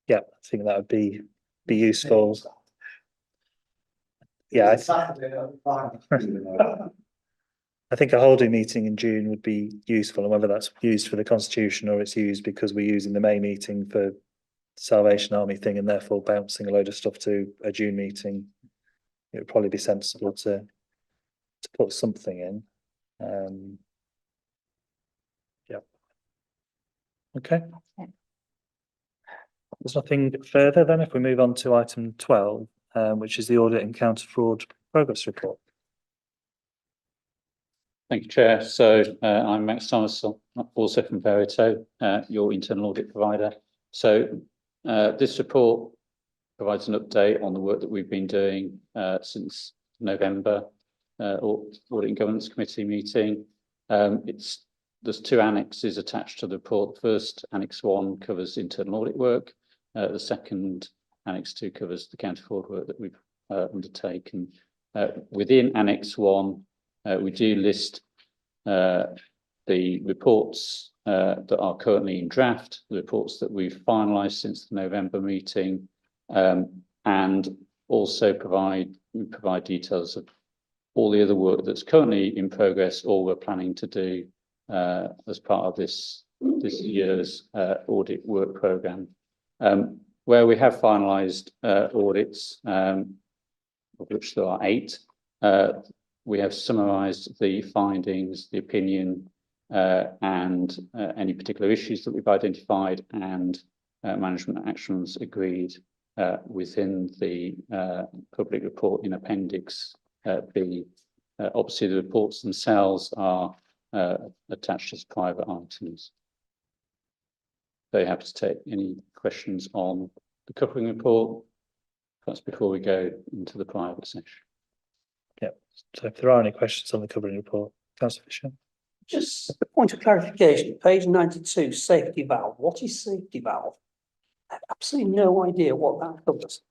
Yeah, I think that would be useful. Yeah, I think a holding meeting in June would be useful, and whether that's used for the constitution or it's used because we're using the May meeting for the Salvation Army thing and therefore bouncing a load of stuff to a June meeting, it would probably be sensible to put something in. Yeah. Okay. There's nothing further then if we move on to item 12, which is the audit and counter fraud progress report. Thank you, Chair. So I'm Max Thomas, also from Verito, your internal audit provider. So this report provides an update on the work that we've been doing since November Audit and Governance Committee meeting. There's two annexes attached to the report. The first, Annex 1, covers internal audit work. The second, Annex 2, covers the county fraud work that we've undertaken. Within Annex 1, we do list the reports that are currently in draft, the reports that we've finalised since the November meeting, and also provide details of all the other work that's currently in progress or we're planning to do as part of this year's audit work programme. Where we have finalised audits, of which there are 8, we have summarised the findings, the opinion, and any particular issues that we've identified and management actions agreed within the public report in Appendix B. Obviously, the reports themselves are attached as private items. Very happy to take any questions on the covering report. That's before we go into the private session. Yeah, so if there are any questions on the covering report, Councillor Fisher. Just a point of clarification, page 92, safety valve. What is safety valve? I have absolutely no idea what that covers.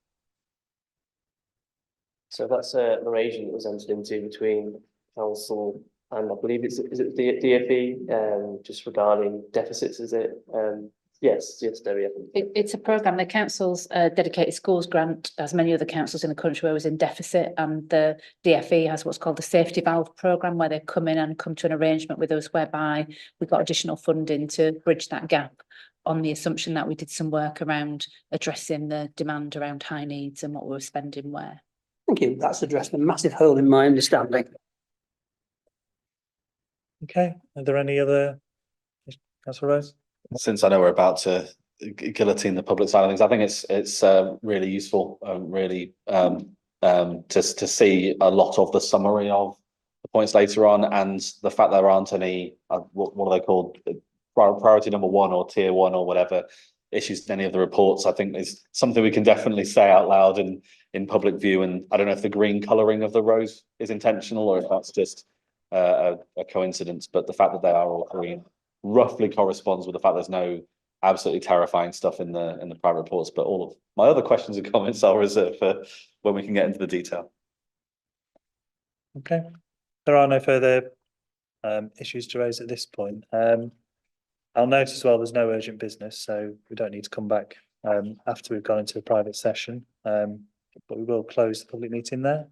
So that's an arrangement that was entered into between council and I believe is it the DFE, just regarding deficits, is it? Yes, Debbie. It's a programme. The council's dedicated schools grant, as many other councils in the country, where was in deficit, and the DFE has what's called the safety valve programme, where they come in and come to an arrangement with us whereby we've got additional funding to bridge that gap, on the assumption that we did some work around addressing the demand around high needs and what we were spending where. Thank you. That's addressed a massive hole in my understanding. Okay, are there any other, Councillor Rose? Since I know we're about to guillotine the public side of things, I think it's really useful, to see a lot of the summary of the points later on, and the fact there aren't any what are they called, priority number 1 or tier 1 or whatever issues in any of the reports. I think is something we can definitely say out loud in public view. And I don't know if the green colouring of the rows is intentional or if that's just a coincidence, but the fact that they are all green roughly corresponds with the fact there's no absolutely terrifying stuff in the private reports. But all of my other questions and comments I'll reserve for when we can get into the detail. Okay, there are no further issues to raise at this point. I'll note as well there's no urgent business, so we don't need to come back after we've gone into a private session, but we will close the public meeting there.